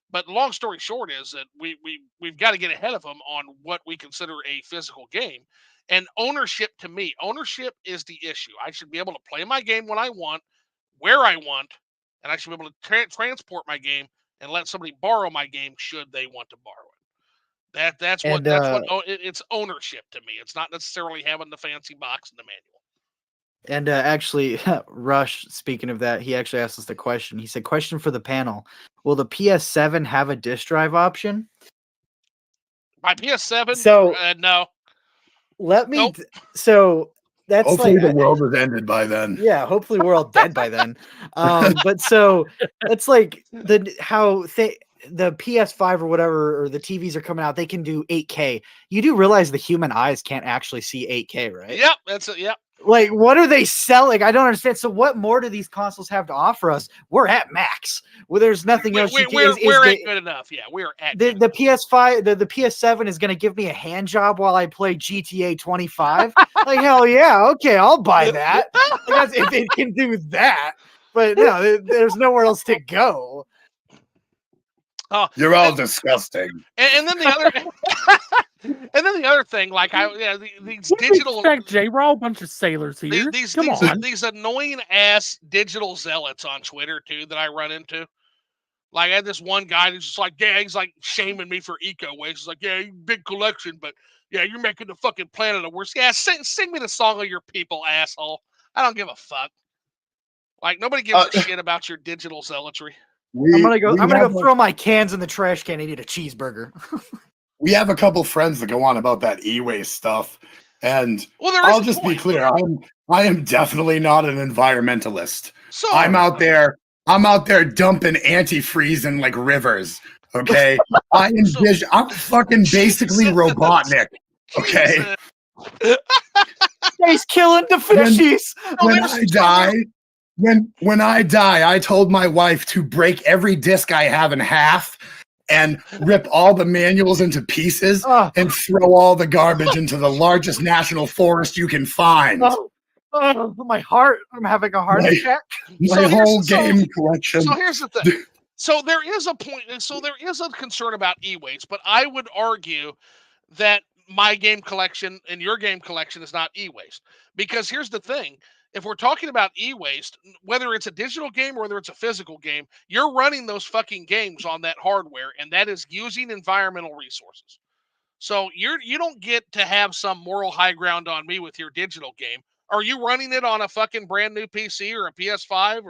But long story short is that we've got to get ahead of them on what we consider a physical game. And ownership, to me, ownership is the issue. I should be able to play my game when I want, where I want, and I should be able to transport my game and let somebody borrow my game should they want to borrow it. It's ownership to me. It's not necessarily having the fancy box and the manual. And actually, Rush, speaking of that, he actually asked us the question. He said, question for the panel. Will the PS7 have a disk drive option? My PS7? So no. Let me. Nope. So that's hopefully like the world is ended by then. Yeah, hopefully we're all dead by then. But so it's like the PS5 or whatever, or the TVs are coming out, they can do 8K. You do realize the human eyes can't actually see 8K, right? Yep, that's it. Yep. Like, what are they selling? I don't understand. So what more do these consoles have to offer us? We're at max. Well, there's nothing else. We're at good enough. Yeah, we're at the PS5, the PS7 is going to give me a hand job while I play GTA 25. Like, hell yeah, okay, I'll buy that. Like, if it can do that. But no, there's nowhere else to go. Oh, you're all disgusting. And then the other thing, like these digital J-Raw, a bunch of sailors here. These annoying ass digital zealots on Twitter too that I run into. Like, I had this one guy who's just like, yeah, he's like shaming me for eco waste. He's like, yeah, big collection, but yeah, you're making the fucking planet a worse. Yeah, sing me the song of your people, asshole. I don't give a fuck. Like, nobody gives a shit about your digital zealotry. I'm gonna go throw my cans in the trash can and eat a cheeseburger. We have a couple friends that go on about that e-waste stuff, and I'll just be clear: I am definitely not an environmentalist. So I'm out there dumping antifreeze in like rivers. Okay, I'm fucking basically Robotnik. Okay, he's killing the fishies. When I die, I told my wife to break every disc I have in half and rip all the manuals into pieces and throw all the garbage into the largest national forest you can find. My heart! I'm having a heart attack. My whole game collection. So here's the thing. So there is a point. So there is a concern about e-waste, but I would argue that my game collection and your game collection is not e-waste, because here's the thing. If we're talking about e-waste, whether it's a digital game or whether it's a physical game, you're running those fucking games on that hardware, and that is using environmental resources. So you don't get to have some moral high ground on me with your digital game. Are you running it on a fucking brand new PC or a PS5?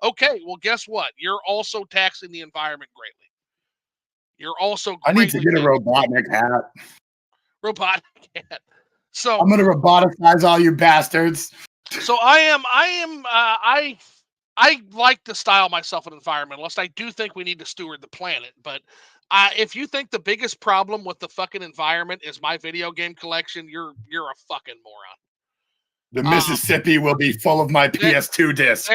Okay. Well, guess what? You're also taxing the environment greatly. You're also. I need to get a Robotnik hat. Robotnik hat. So I'm gonna roboticize all you bastards. So I like to style myself an environmentalist. I do think we need to steward the planet, but if you think the biggest problem with the fucking environment is my video game collection, you're a fucking moron. The Mississippi will be full of my PS2 discs.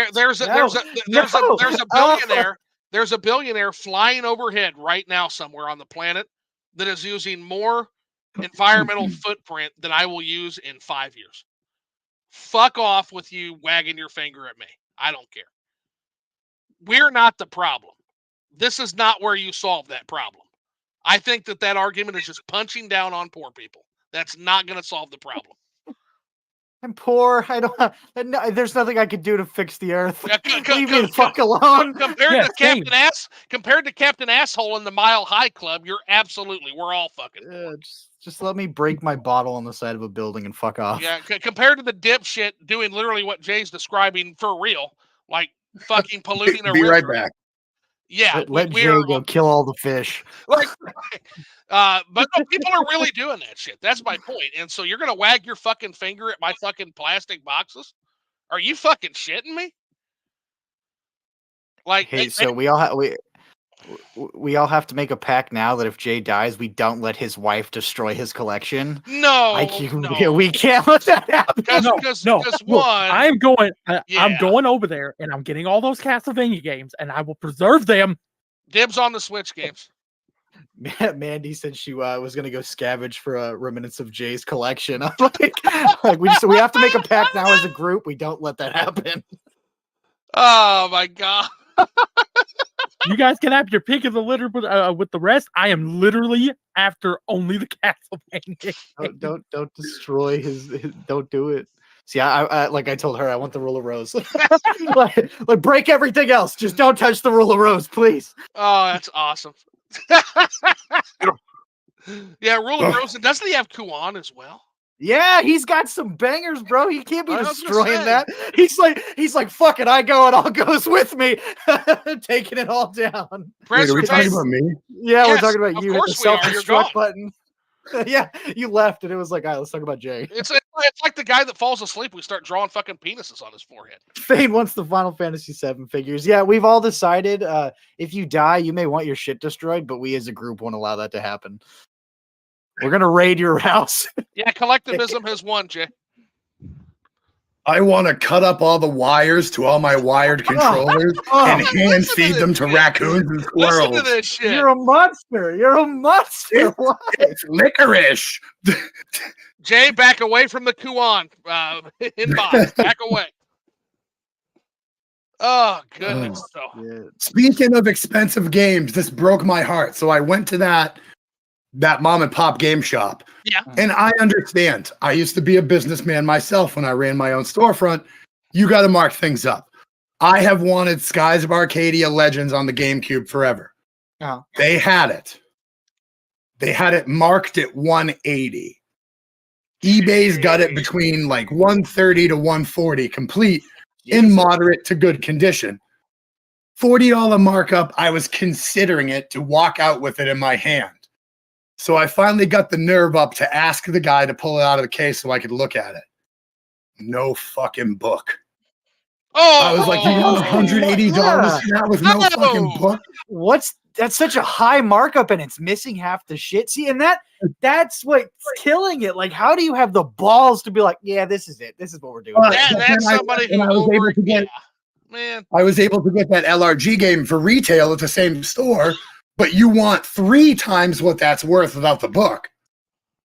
There's a billionaire flying overhead right now somewhere on the planet that is using more environmental footprint than I will use in 5 years. Fuck off with you wagging your finger at me. I don't care. We're not the problem. This is not where you solve that problem. I think that argument is just punching down on poor people. That's not going to solve the problem. I'm poor. I don't. There's nothing I could do to fix the earth. Yeah, Leave me the fuck alone. compared Yeah, to Captain Asshole in the Mile High Club, you're absolutely. We're all fucking. Just let me break my bottle on the side of a building and fuck off. Yeah, compared to the dipshit doing literally what Jay's describing for real, like fucking polluting a Be river. right back. Yeah, Let we Jay are go kill all the fish. like, but no, people are really doing that shit. That's my point. And so you're gonna wag your fucking finger at my fucking plastic boxes? Are you fucking shitting me? Like, Hey, so we all have to make a pact now that if Jay dies, we don't let his wife destroy his collection. no, We can't let that happen. because Look, one, I'm going. I'm Yeah. going over there, and I'm getting all those Castlevania games, and I will preserve them. dibs on the Switch games. Mandy said she was gonna go scavenge for remnants of Jay's collection. I'm like we have to make a pact now as a group. We don't let that happen. Oh my god. You guys can have your pick of the litter with the rest. I am literally after only the Castlevania. Don't destroy his. Don't do it. See, I like I told her, I want the rule of rose. like break everything else. Just don't touch the rule of rose, please. Oh, that's awesome. Yeah, Rule of Rose. Doesn't he have Kuan as well? Yeah, he's got some bangers, bro. He can't be I was gonna destroying say. that. He's like, fuck it, I go and all goes with me, taking it all down. Wait, are we talking Preservation- about me? Yeah, we're Yes, talking about of you. Hit the course we are. You're self-destruct button. Yeah, you left, and it was like, all right, let's talk about Jay. It's like the guy that falls asleep. We start drawing fucking penises on his forehead. Fane wants the Final Fantasy VII figures. Yeah, we've all decided if you die, you may want your shit destroyed, but we as a group won't allow that to happen. We're gonna raid your house. Yeah, collectivism has won, Jay. I want to cut up all the wires to all my wired controllers and hand listen to feed this them to shit. raccoons and Listen squirrels. to this shit. You're a monster. You're a monster. Why? It's licorice. Jay, back away from the Kuan inbox. Back away. Oh, goodness. So, Speaking of expensive games, this broke my heart. So I went to that mom and pop game shop. Yeah. And I understand. I used to be a businessman myself when I ran my own storefront. You got to mark things up. I have wanted Skies of Arcadia Legends on the GameCube forever. Oh. They had it. They had it marked at 180. eBay's got it between like 130 to 140 complete in moderate to good condition. $40 markup. I was considering it to walk out with it in my hand. So I finally got the nerve up to ask the guy to pull it out of the case so I could look at it. No fucking book. oh, I was like, you want $180 for that with no fucking book? That's such a high markup and it's missing half the shit. See, and that's what's killing it. Like, how do you have the balls to be like, yeah, this is it. This is what we're doing. that's somebody who I was able to get, man. I was able to get that LRG game for retail at the same store, but you want 3 times what that's worth without the book.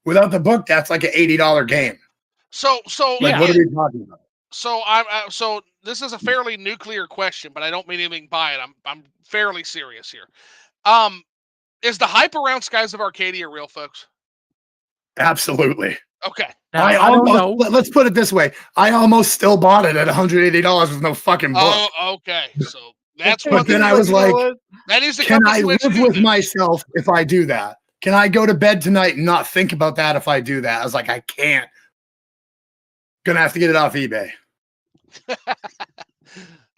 Without the book, that's like an $80 game. So Like, what are we talking about? So so this is a fairly nuclear question, but I don't mean anything by it. I'm fairly serious here. Is the hype around Skies of Arcadia real, folks? Absolutely. Okay. Now, I don't know. almost, let's put it this way. I almost still bought it at $180 with no fucking book. Oh, okay. So that's But what then I was like, that is the can I Switch live too, with then. myself if I do that? Can I go to bed tonight and not think about that if I do that? I was like, I can't. Gonna have to get it off eBay.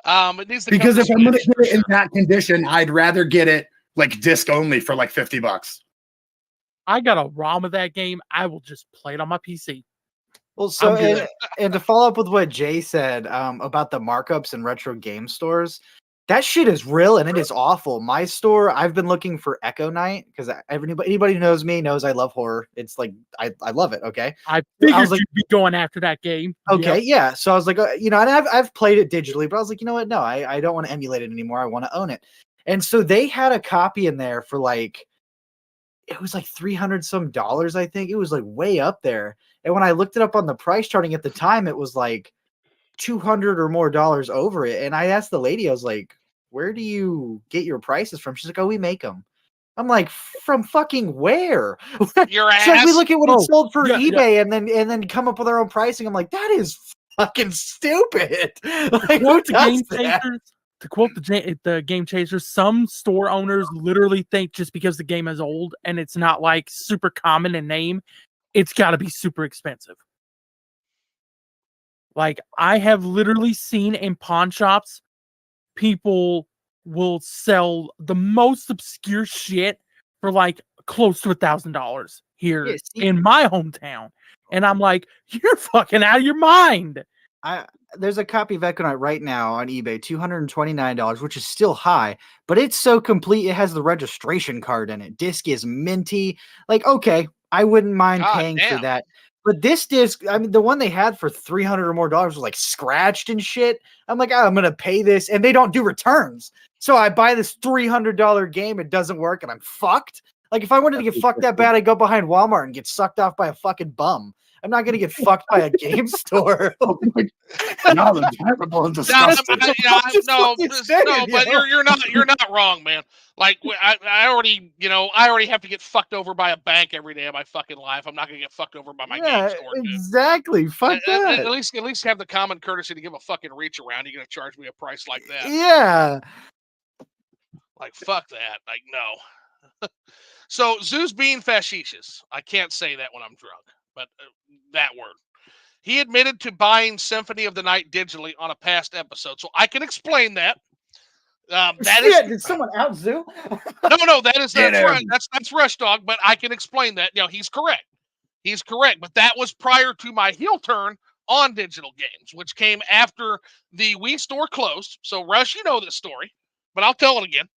It needs to come Because to if I'm gonna Switch, get it in for sure. that condition, I'd rather get it like disc only for like $50. I got a ROM of that game. I will just play it on my PC. Well, so I'm good. and to follow up with what Jay said about the markups in retro game stores, that shit is real and it is awful. My store, I've been looking for Echo Night because anybody who knows me knows I love horror. It's like I love it. Okay, I figured like- you'd be going after that game. okay, Yep. yeah. So I was like, and I've played it digitally, but I was like, you know what? No, I don't want to emulate it anymore. I want to own it. And so they had a copy in there for like, it was like $300 some, I think. It was like way up there. And when I looked it up on the price charting at the time, it was like $200 or more over it. And I asked the lady, I was like, where do you get your prices from? She's like, oh, we make them. I'm like, from fucking where? Your It's like we ass. look at what it sold for yeah, eBay and then come up with our own pricing. I'm like, that is fucking stupid. Like, who quote the does game that? chasers. To quote the game chasers, some store owners literally think just because the game is old and it's not like super common in name, it's got to be super expensive. Like I have literally seen in pawn shops, people will sell the most obscure shit for like close to $1,000 here Yeah, see- in my hometown, and I'm like, you're fucking out of your mind. There's a copy of Econite right now on eBay, $229, which is still high, but it's so complete. It has the registration card in it. Disc is minty. Like, okay, I wouldn't mind God paying for damn. that. But this disc, I mean, the one they had for $300 or more was like scratched and shit. I'm like, oh, I'm gonna pay this, and they don't do returns. So I buy this $300 game, it doesn't work, and I'm fucked. Like, if I wanted to get fucked that bad, I'd go behind Walmart and get sucked off by a fucking bum. I'm not gonna get fucked by a game store. Oh my God, I'm terrible and disgusting. No, but you're not wrong, man. Like I already have to get fucked over by a bank every day of my fucking life. I'm not gonna get fucked over by my game store. Dude. Exactly. Fuck that. At least have the common courtesy to give a fucking reach around. You're gonna charge me a price like that? Yeah. Like fuck that. Like no. So Zoo's being facetious. I can't say that when I'm drunk, but that word. He admitted to buying Symphony of the Night digitally on a past episode, so I can explain that. Did someone out Zoo? No, that's right. That's Rush Dog, but I can explain that. He's correct. He's correct, but that was prior to my heel turn on digital games, which came after the Wii store closed. So Rush, you know this story, but I'll tell it again.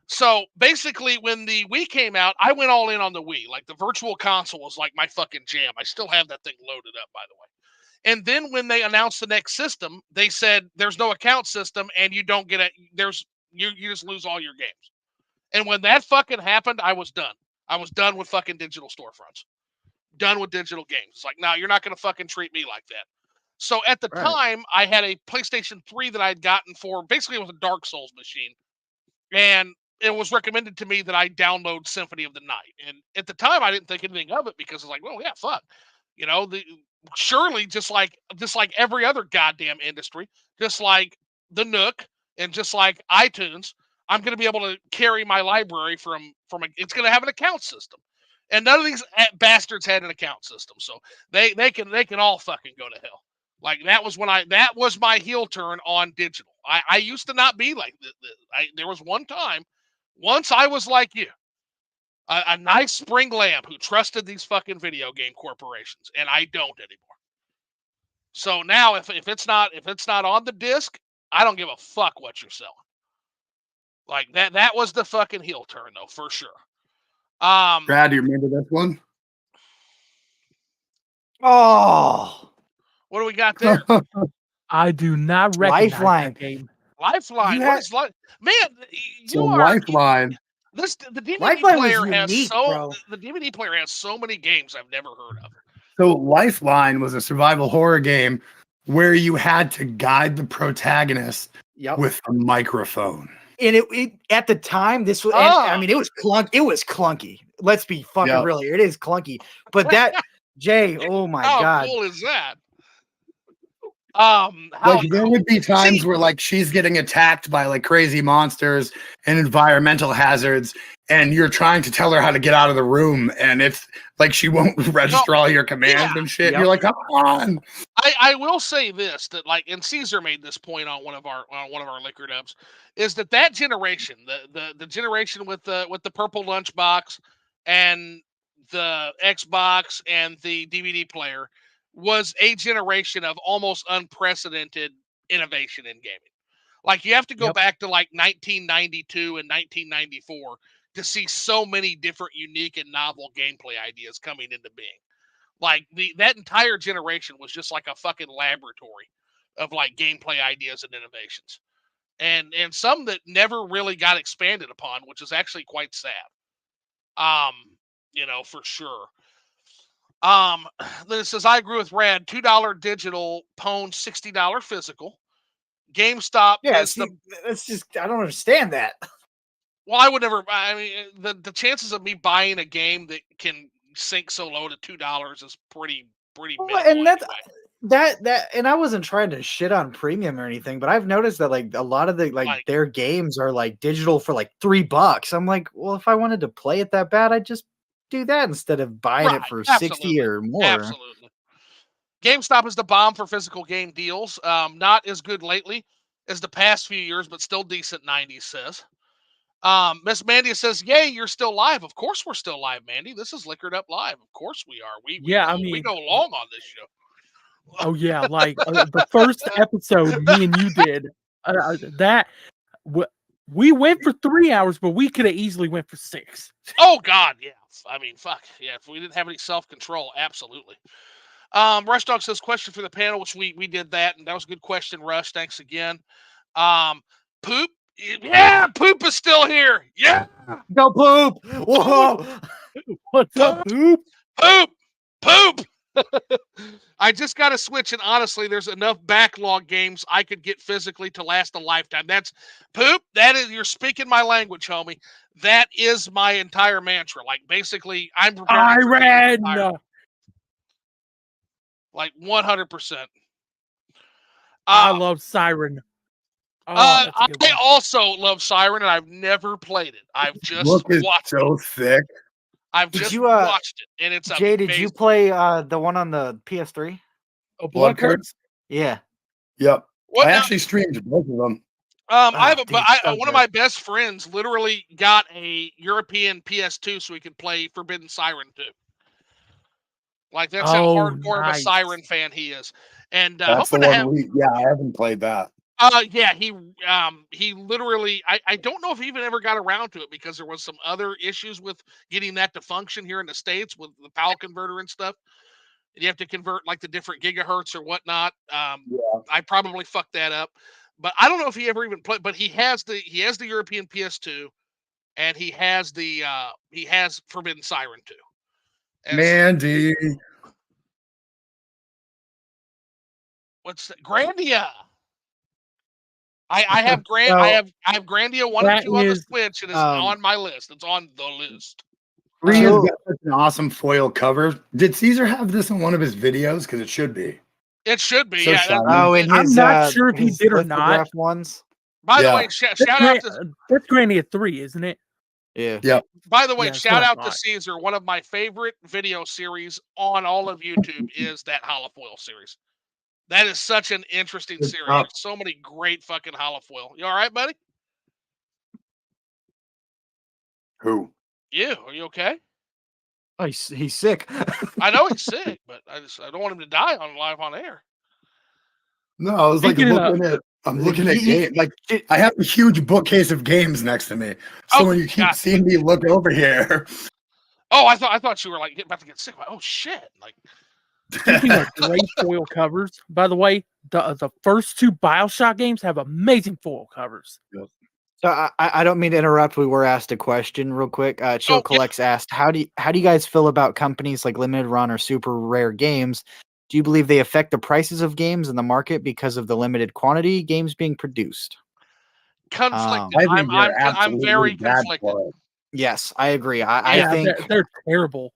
So basically, when the Wii came out, I went all in on the Wii. Like the Virtual Console was like my fucking jam. I still have that thing loaded up, by the way. And then when they announced the next system, they said there's no account system and you don't get you just lose all your games. And when that fucking happened, I was done. I was done with fucking digital storefronts. Done with digital games. It's like, no, you're not going to fucking treat me like that. So at the time, I had a PlayStation 3 that I'd gotten for, basically it was a Dark Souls machine. And it was recommended to me that I download Symphony of the Night. And at the time, I didn't think anything of it because it's like, well, yeah, fuck. Surely just like every other goddamn industry, just like the Nook and just like iTunes, I'm going to be able to carry my library it's going to have an account system. And none of these bastards had an account system. So they can all fucking go to hell. Like that was my heel turn on digital. I used to not be like this. There was one time, once I was like you, a nice spring lamb who trusted these fucking video game corporations, and I don't anymore. So now, if it's not on the disc, I don't give a fuck what you're selling. Like that was the fucking heel turn though, for sure. Brad, do you remember this one? Oh, what do we got there? I do not recognize Lifeline. that game. Lifeline. What is man? Lifeline. The DVD Lifeline player was unique, bro. The DVD player has so many games I've never heard of. So Lifeline was a survival horror game where you had to guide the protagonist with a microphone. And it at the time, this was, I mean, it was clunky. Let's be fucking real here. It is clunky. But that, Jay, oh my God. How cool is that? There would be times where like she's getting attacked by like crazy monsters and environmental hazards, and you're trying to tell her how to get out of the room, and it's like she won't register all your commands and shit. Yep. You're like, come on. I will say this, that like, and Caesar made this point on one of our liquor dubs, is that generation, the generation with the purple lunchbox and the Xbox and the DVD player was a generation of almost unprecedented innovation in gaming. Like you have to go back to like 1992 and 1994 to see so many different unique and novel gameplay ideas coming into being. Like that entire generation was just like a fucking laboratory of like gameplay ideas and innovations. And some that never really got expanded upon, which is actually quite sad. For sure. Then it says, I agree with Rad, $2 digital, Pwn, $60 physical. GameStop. Yeah, it's just, I don't understand that. Well, I would never. I mean, the chances of me buying a game that can sink so low to $2 is pretty Well, minimal and that's anyway. and I wasn't trying to shit on premium or anything, but I've noticed that like a lot of the Like, their games are like digital for like $3. I'm like, well, if I wanted to play it that bad, I'd just do that instead of buying it right? for 60 Absolutely, or more. absolutely. GameStop is the bomb for physical game deals. Not as good lately as the past few years, but still decent. 90s says. Miss Mandy says, "Yay, you're still live." Of course, we're still live, Mandy. This is Liquored Up Live. Of course, we are. We Yeah, I we mean, go long on this show. oh yeah, like the first episode me and you did that we went for 3 hours, but we could have easily went for 6. Oh God, yeah. I mean, fuck yeah. If we didn't have any self-control, absolutely. Rush Dog says, "Question for the panel," which we did that, and that was a good question, Rush. Thanks again. Poop. Yeah, Poop is still here. Yeah, Go poop! Whoa! What's up, poop? Poop. Poop. I just got a Switch, and honestly, there's enough backlog games I could get physically to last a lifetime. That's Poop. That is, you're speaking my language, homie. That is my entire mantra. Like, basically, I'm preparing for Iran. retirement. Like 100%. I love Siren. Oh, that's a good I one. also love Siren, and I've never played it. I've just Look is watched so it. thick. I've Did just you, watched it, and it's Jay, amazing. did you play the one on the PS3? Oh, Blood Curse? Yeah. Yep. What I now? actually streamed both of them. I have dude, so one of good. my best friends literally got a European PS2 so he could play Forbidden Siren 2. Like, that's how hardcore of a Siren fan he is. And That's the hoping to one have. yeah, I haven't played that. Yeah, he literally. I don't know if he even ever got around to it because there was some other issues with getting that to function here in the States with the PAL converter and stuff. You have to convert like the different gigahertz or whatnot. I probably fucked that up, but I don't know if he ever even played. But he has the European PS2, and he has Forbidden Siren 2. And Mandy. what's that? Grandia? I have I have Grandia 1 and 2 on the Switch, and it's on my list. It's on the list. Green has got such an awesome foil cover. Did Caesar have this in one of his videos? Because it should be. It should be, So yeah. shiny. And I'm his, not sure if he his did or not. lithograph ones. By the Yeah. way, shout out to That's Granny at 3, isn't it? Yeah. Yep. By the way, Yeah, that's shout what I out to thought. Caesar. One of my favorite video series on all of YouTube is that holofoil series. That is such an interesting Good series. stuff. There's so many great fucking holofoil. You all right, buddy? Who? You? Are you okay? Oh, he's sick. I know he's sick, but I don't want him to die on live on air. No, I was like Speaking I'm looking at games. Like I have a huge bookcase of games next to me. So when you keep seeing me look over here. Oh, I thought you were like about to get sick. Like, oh shit! Like, Speaking of great foil covers, by the way, the first 2 BioShock games have amazing foil covers. So I don't mean to interrupt. We were asked a question real quick. Chill Collects asked, how do you guys feel about companies like Limited Run or Super Rare Games? Do you believe they affect the prices of games in the market because of the limited quantity games being produced? Conflicted. I think I'm very conflicted. Yes, I agree. I think they're terrible.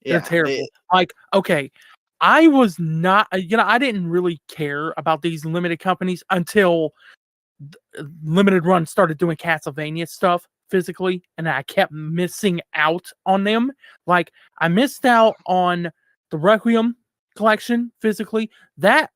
They're yeah, terrible. Like, okay, I was not, I didn't really care about these limited companies until Limited Run started doing Castlevania stuff physically, and I kept missing out on them. Like, I missed out on the Requiem collection physically. That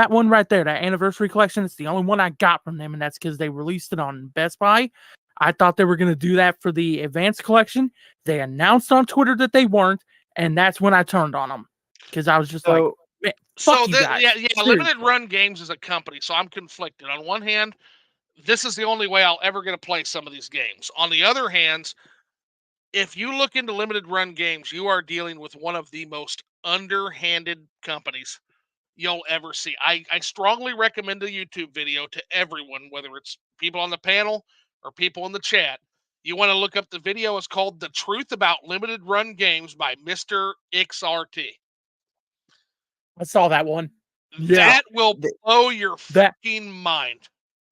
one right there, that anniversary collection, it's the only one I got from them, and that's because they released it on Best Buy. I thought they were going to do that for the Advanced collection. They announced on Twitter that they weren't, and that's when I turned on them because I was just like, man, fuck you guys. Yeah, Limited Run Games is a company, so I'm conflicted. On one hand, this is the only way I'll ever get to play some of these games. On the other hand, if you look into Limited Run Games, you are dealing with one of the most underhanded companies you'll ever see. I strongly recommend a YouTube video to everyone, whether it's people on the panel or people in the chat. You want to look up the video. It's called The Truth About Limited Run Games by Mr. XRT. I saw that one. That will blow your fucking mind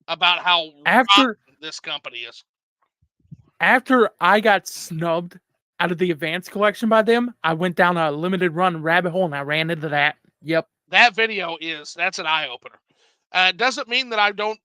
about how rotten this company is. after I got snubbed out of the advanced collection by them, I went down a limited run rabbit hole and I ran into that. Yep. That video that's an eye opener. It doesn't mean that I don't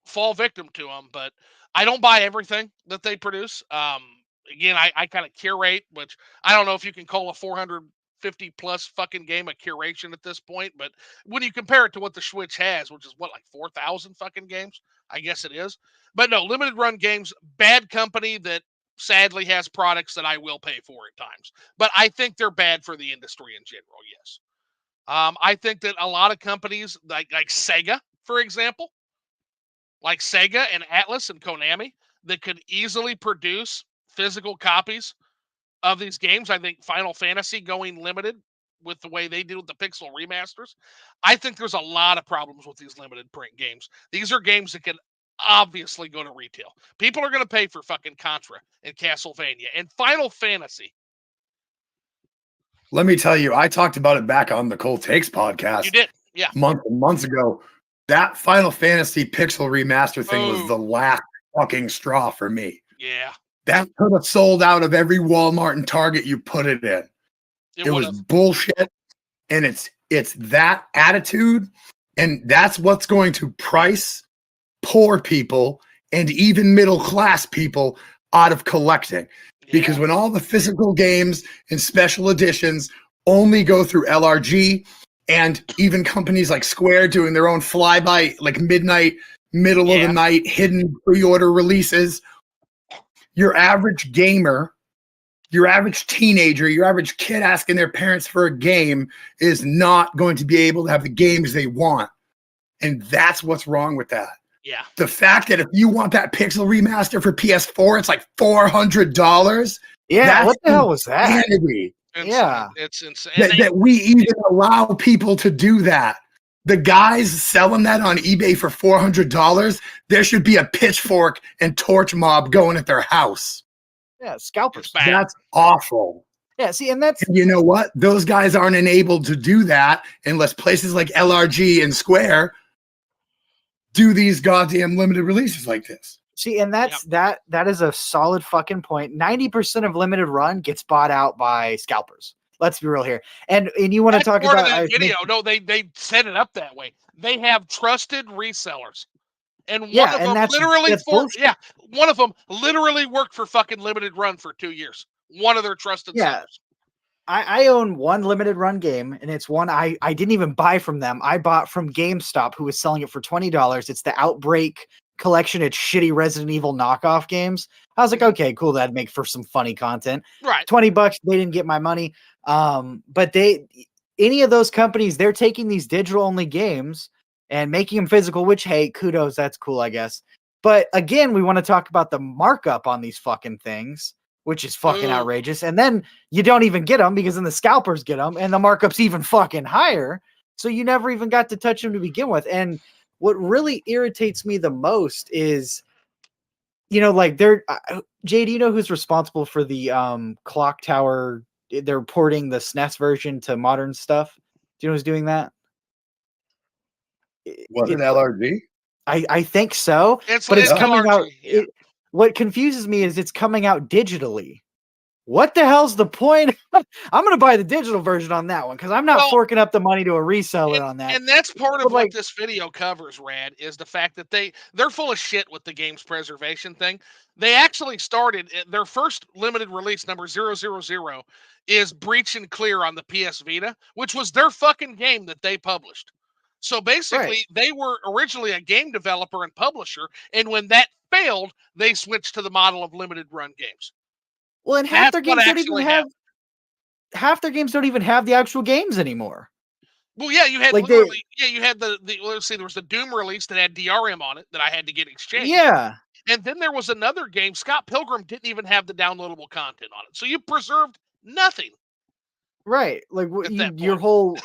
fall victim to them, but I don't buy everything that they produce. Again, I kind of curate, which I don't know if you can call a 450 plus fucking game a curation at this point, but when you compare it to what the Switch has, which is what, like 4,000 fucking games, I guess it is. But no, limited run games, bad company that sadly has products that I will pay for at times. But I think they're bad for the industry in general, yes. I think that a lot of companies like Sega, for example, like Sega and Atlas and Konami, that could easily produce physical copies of these games. I think Final Fantasy going limited with the way they do with the pixel remasters. I think there's a lot of problems with these limited print games. These are games that can obviously go to retail. People are going to pay for fucking Contra and Castlevania and Final Fantasy. Let me tell you, I talked about it back on the Cold Takes podcast. You did, yeah. Months ago. That Final Fantasy pixel remaster thing was the last fucking straw for me. Yeah. That could have sold out of every Walmart and Target you put it in. It was bullshit. And it's that attitude. And that's what's going to price poor people and even middle class people out of collecting. Because when all the physical games and special editions only go through LRG, and even companies like Square doing their own flyby, like midnight, middle of the night, hidden pre-order releases, your average gamer, your average teenager, your average kid asking their parents for a game is not going to be able to have the games they want. And that's what's wrong with that. Yeah. The fact that if you want that pixel remaster for PS4, it's like $400. Yeah, what the hell was that? Insanity. Yeah. It's insane. That we even allow people to do that. The guys selling that on eBay for $400, there should be a pitchfork and torch mob going at their house. Yeah, scalpers. That's awful. Yeah, see, and that's... And you know what? Those guys aren't enabled to do that unless places like LRG and Square do these goddamn limited releases like this. See, and that's that is a solid fucking point. 90% of limited run gets bought out by scalpers. Let's be real here. And you want to talk about that video? No, they set it up that way. They have trusted resellers, and one of them one of them literally worked for fucking limited run for 2 years. One of their trusted sellers. I own one limited run game, and it's one I didn't even buy from them. I bought from GameStop, who was selling it for $20. It's the Outbreak collection. It's shitty Resident Evil knockoff games. I was like, okay, cool. That'd make for some funny content. Right. $20. They didn't get my money. But any of those companies, they're taking these digital only games and making them physical, which, hey, kudos. That's cool, I guess. But again, we want to talk about the markup on these fucking things, which is fucking outrageous. And then you don't even get them because then the scalpers get them and the markup's even fucking higher. So you never even got to touch them to begin with. And what really irritates me the most is, like Jay, do you know who's responsible for the Clock Tower? They're porting the SNES version to modern stuff. Do you know who's doing that? Was it LRG? I think so. It's coming out. What confuses me is it's coming out digitally. What the hell's the point? I'm going to buy the digital version on that one because I'm not forking up the money to a reseller on that. And that's part of what this video covers, Rad, is the fact that they're full of shit with the game's preservation thing. They actually started their first limited release number 000 is Breach and Clear on the PS Vita, which was their fucking game that they published. So basically, they were originally a game developer and publisher, and when that failed, they switched to the model of limited run games. Well, and half their games don't even have the actual games anymore. Well, yeah, you had you had the let's see, there was the Doom release that had DRM on it that I had to get exchanged. Yeah. And then there was another game, Scott Pilgrim didn't even have the downloadable content on it. So you preserved nothing. Right. Like your whole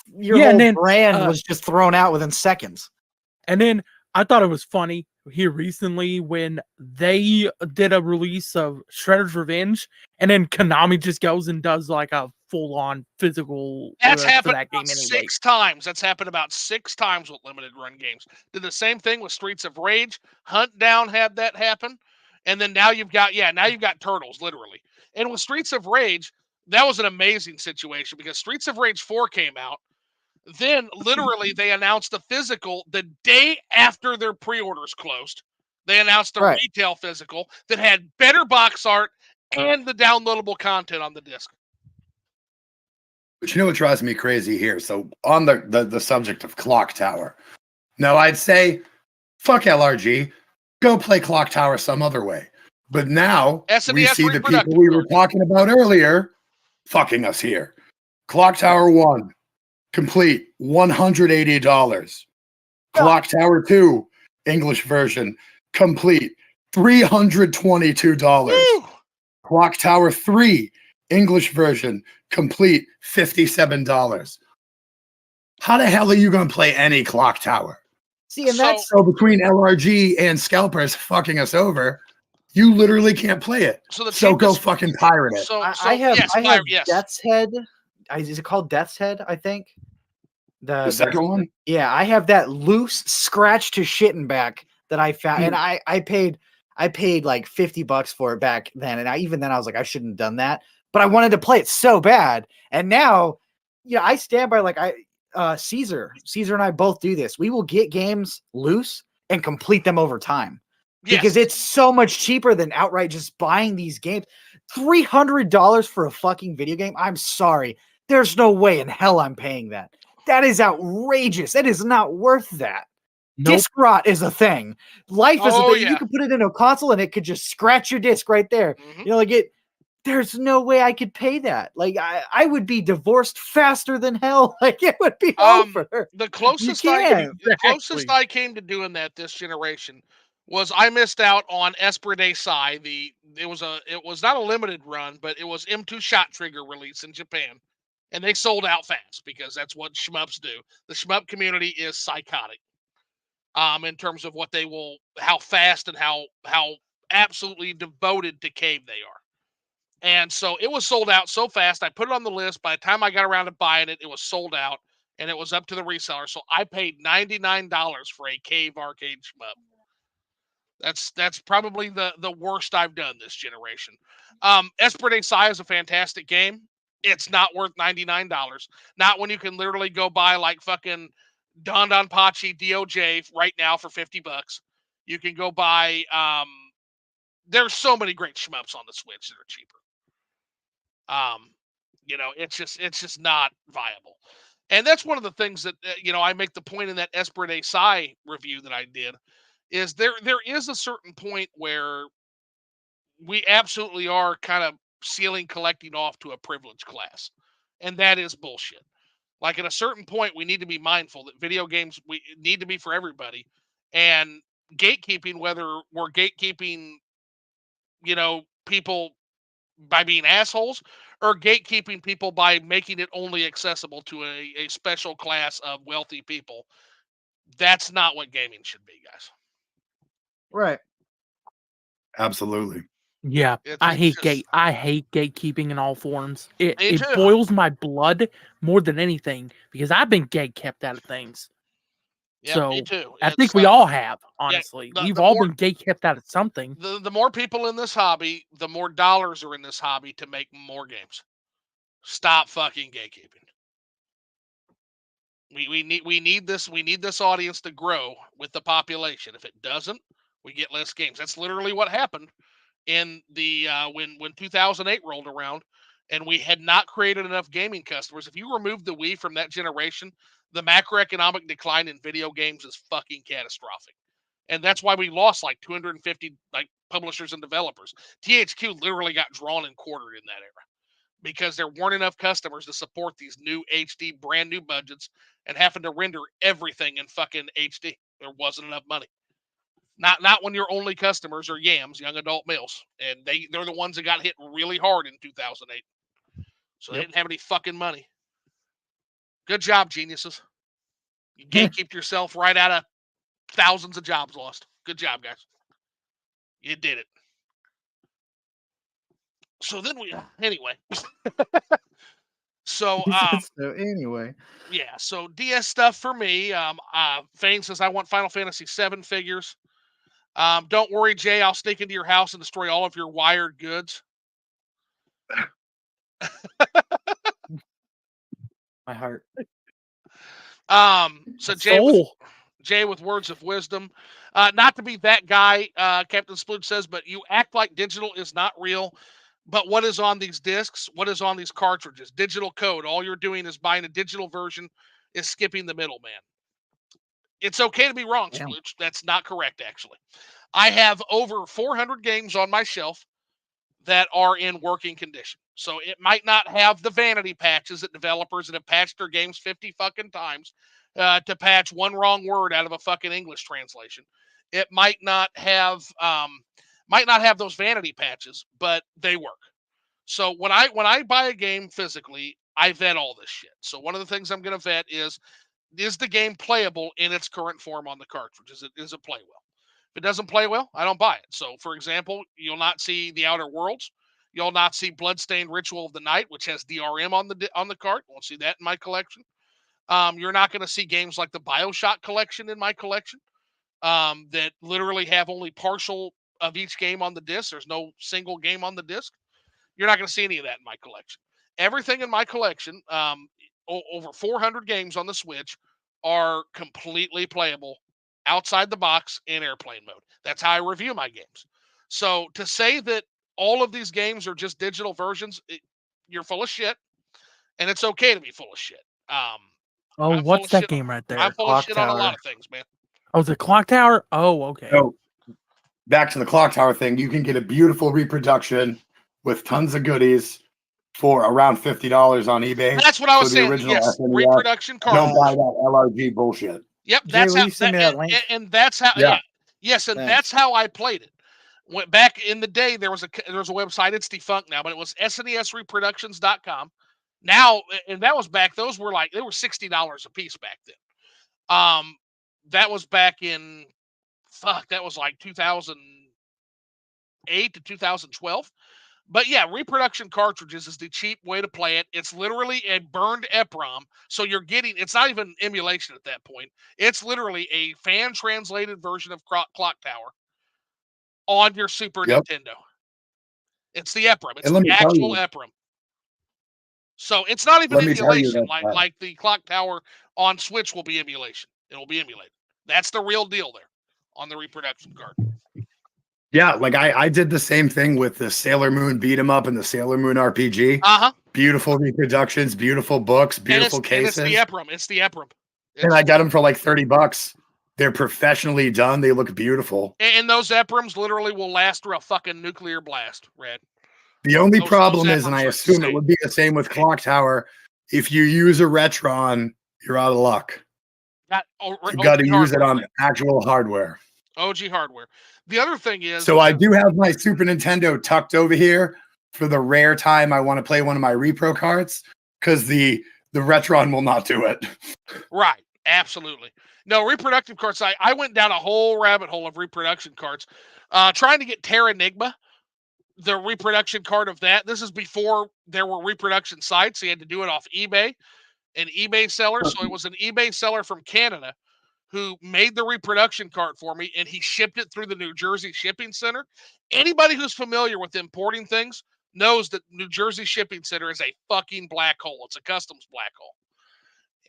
brand was just thrown out within seconds. And then I thought it was funny here recently when they did a release of Shredder's Revenge, and then Konami just goes and does like a full-on physical. That's happened that game six times. That's happened about 6 times with limited run games. Did the same thing with Streets of Rage. Hunt Down had that happen. And then now you've got Turtles, literally. And with Streets of Rage, that was an amazing situation because Streets of Rage 4 came out. Then literally they announced the physical the day after their pre-orders closed. They announced a retail physical that had better box art and the downloadable content on the disc. But you know what drives me crazy here? So on the subject of Clock Tower. Now I'd say, fuck LRG, go play Clock Tower some other way. But now we see the people we were talking about earlier fucking us here. Clock Tower 1, complete, $180. Clock Tower 2, English version, complete, $322. Woo! Clock Tower 3, English version, complete, $57. How the hell are you going to play any Clock Tower? See, and that's so between LRG and scalpers fucking us over, you literally can't play it. So go fucking pirate it. I have Death's Head. Is it called Death's Head? I think the second one. Yeah, I have that loose scratch to shitting back that I found, and I paid like $50 for it back then, and even then I was like, I shouldn't have done that, but I wanted to play it so bad, and now, I stand by like Caesar and I both do this. We will get games loose and complete them over time. Yes. Because it's so much cheaper than outright just buying these games. $300 for a fucking video game? I'm sorry. There's no way in hell I'm paying that. That is outrageous. That is not worth that. Nope. Disc rot is a thing. Life is a thing. Yeah. You could put it in a console and it could just scratch your disc right there. Mm-hmm. There's no way I could pay that. Like I would be divorced faster than hell. Like it would be over. The closest I came to doing that this generation was I missed out on Esprit de Sai. It was not a limited run, but it was M2 Shot Trigger release in Japan. And they sold out fast because that's what shmups do. The shmup community is psychotic. In terms of how fast and how absolutely devoted to cave they are. And so it was sold out so fast. I put it on the list. By the time I got around to buying it, it was sold out and it was up to the reseller. So I paid $99 for a cave arcade shmup. That's probably the worst I've done this generation. Esprit de Sai is a fantastic game. It's not worth $99. Not when you can literally go buy like fucking Don Pachi DOJ right now for $50. You can go buy there's so many great shmups on the Switch that are cheaper. It's just not viable. And that's one of the things that I make the point in that Esprit de Sai review that I did is there is a certain point where we absolutely are kind of sealing collecting off to a privileged class. And that is bullshit. Like at a certain point, we need to be mindful that video games need to be for everybody. And gatekeeping, whether we're gatekeeping, people by being assholes or gatekeeping people by making it only accessible to a special class of wealthy people. That's not what gaming should be, guys. Right. Absolutely. Yeah, I hate gatekeeping in all forms. It boils my blood more than anything because I've been gatekept out of things. Yeah, so me too. I think we all have, honestly. We've all been gatekept out of something. The more people in this hobby, the more dollars are in this hobby to make more games. Stop fucking gatekeeping. We need this audience to grow with the population. If it doesn't, we get less games. That's literally what happened in the when 2008 rolled around and we had not created enough gaming customers. If you remove the Wii from that generation, the macroeconomic decline in video games is fucking catastrophic. And that's why we lost like 250 like publishers and developers. THQ literally got drawn and quartered in that era because there weren't enough customers to support these new HD brand new budgets and having to render everything in fucking HD. There wasn't enough money. Not when your only customers are yams, young adult males, and they're the ones that got hit really hard in 2008. So they didn't have any fucking money. Good job, geniuses. You gatekeeped yourself right out of thousands of jobs lost. Good job, guys. You did it. So then anyway. So anyway. Yeah, so DS stuff for me. Fane says I want Final Fantasy VII figures. Don't worry, Jay. I'll sneak into your house and destroy all of your wired goods. My heart. So Soul. Jay with words of wisdom. Not to be that guy, Captain Splooge says, but you act like digital is not real. But what is on these discs? What is on these cartridges? Digital code. All you're doing is buying a digital version, is skipping the middleman. It's okay to be wrong, Damn. Splooge. That's not correct, actually. I have over 400 games on my shelf that are in working condition. So it might not have the vanity patches that developers that have patched their games 50 fucking times to patch one wrong word out of a fucking English translation. It might not have those vanity patches, but they work. So when I buy a game physically, I vet all this shit. So one of the things I'm going to vet is the game playable in its current form on the cartridge? Is it play well? If it doesn't play well, I don't buy it. So, for example, you'll not see The Outer Worlds. You'll not see Bloodstained Ritual of the Night, which has DRM on the cart. Won't see that in my collection. You're not going to see games like the BioShock collection in my collection that literally have only partial of each game on the disc. There's no single game on the disc. You're not going to see any of that in my collection. Everything in my collection, over 400 games on the Switch, are completely playable outside the box in airplane mode. That's how I review my games. So to say that all of these games are just digital versions, you're full of shit, and it's okay to be full of shit. Oh, I'm full what's of that shit. game right there? I'm full of Clock shit on a lot Tower. of things, man. Oh, the Clock Tower? Oh, okay. So back to the Clock Tower thing, you can get a beautiful reproduction with tons of goodies for around $50 on eBay. That's what I was for the saying. original Yes, SNES. reproduction Don't cartridge. buy that LRG bullshit. Yep, Jay, that's will how you send me that link? and that's how Yeah. Yes, and Thanks. that's how I played it. Went back in the day, there was a website, it's defunct now, but it was SNESreproductions.com. Now, and that was back, those were they were $60 a piece back then. That was back in that was like 2008 to 2012. But yeah, reproduction cartridges is the cheap way to play it. It's literally a burned EPROM. So it's not even emulation at that point. It's literally a fan translated version of Clock Tower on your Super Nintendo. It's the EPROM. It's the actual EPROM. So it's not even emulation like the Clock Tower on Switch will be emulation. It'll be emulated. That's the real deal there on the reproduction card. Yeah, like I did the same thing with the Sailor Moon beat 'em up and the Sailor Moon RPG. Beautiful reproductions, beautiful books, beautiful cases. And it's the EPROM. It's the EPROM. And I got them for like $30. They're professionally done. They look beautiful. And those EPROMs literally will last through a fucking nuclear blast, Red. The only problem is, and I assume it would be the same with Clock Tower, if you use a Retron, you're out of luck. You got to use it on actual hardware. OG hardware. The other thing is... So I do have my Super Nintendo tucked over here for the rare time I want to play one of my repro carts, because the Retron will not do it. Right. Absolutely. No, reproductive carts. I went down a whole rabbit hole of reproduction carts, trying to get Terranigma, the reproduction cart of that. This is before there were reproduction sites. So you had to do it off eBay, an eBay seller. So it was an eBay seller from Canada who made the reproduction cart for me, and he shipped it through the New Jersey shipping center. Anybody who's familiar with importing things knows that New Jersey shipping center is a fucking black hole. It's a customs black hole.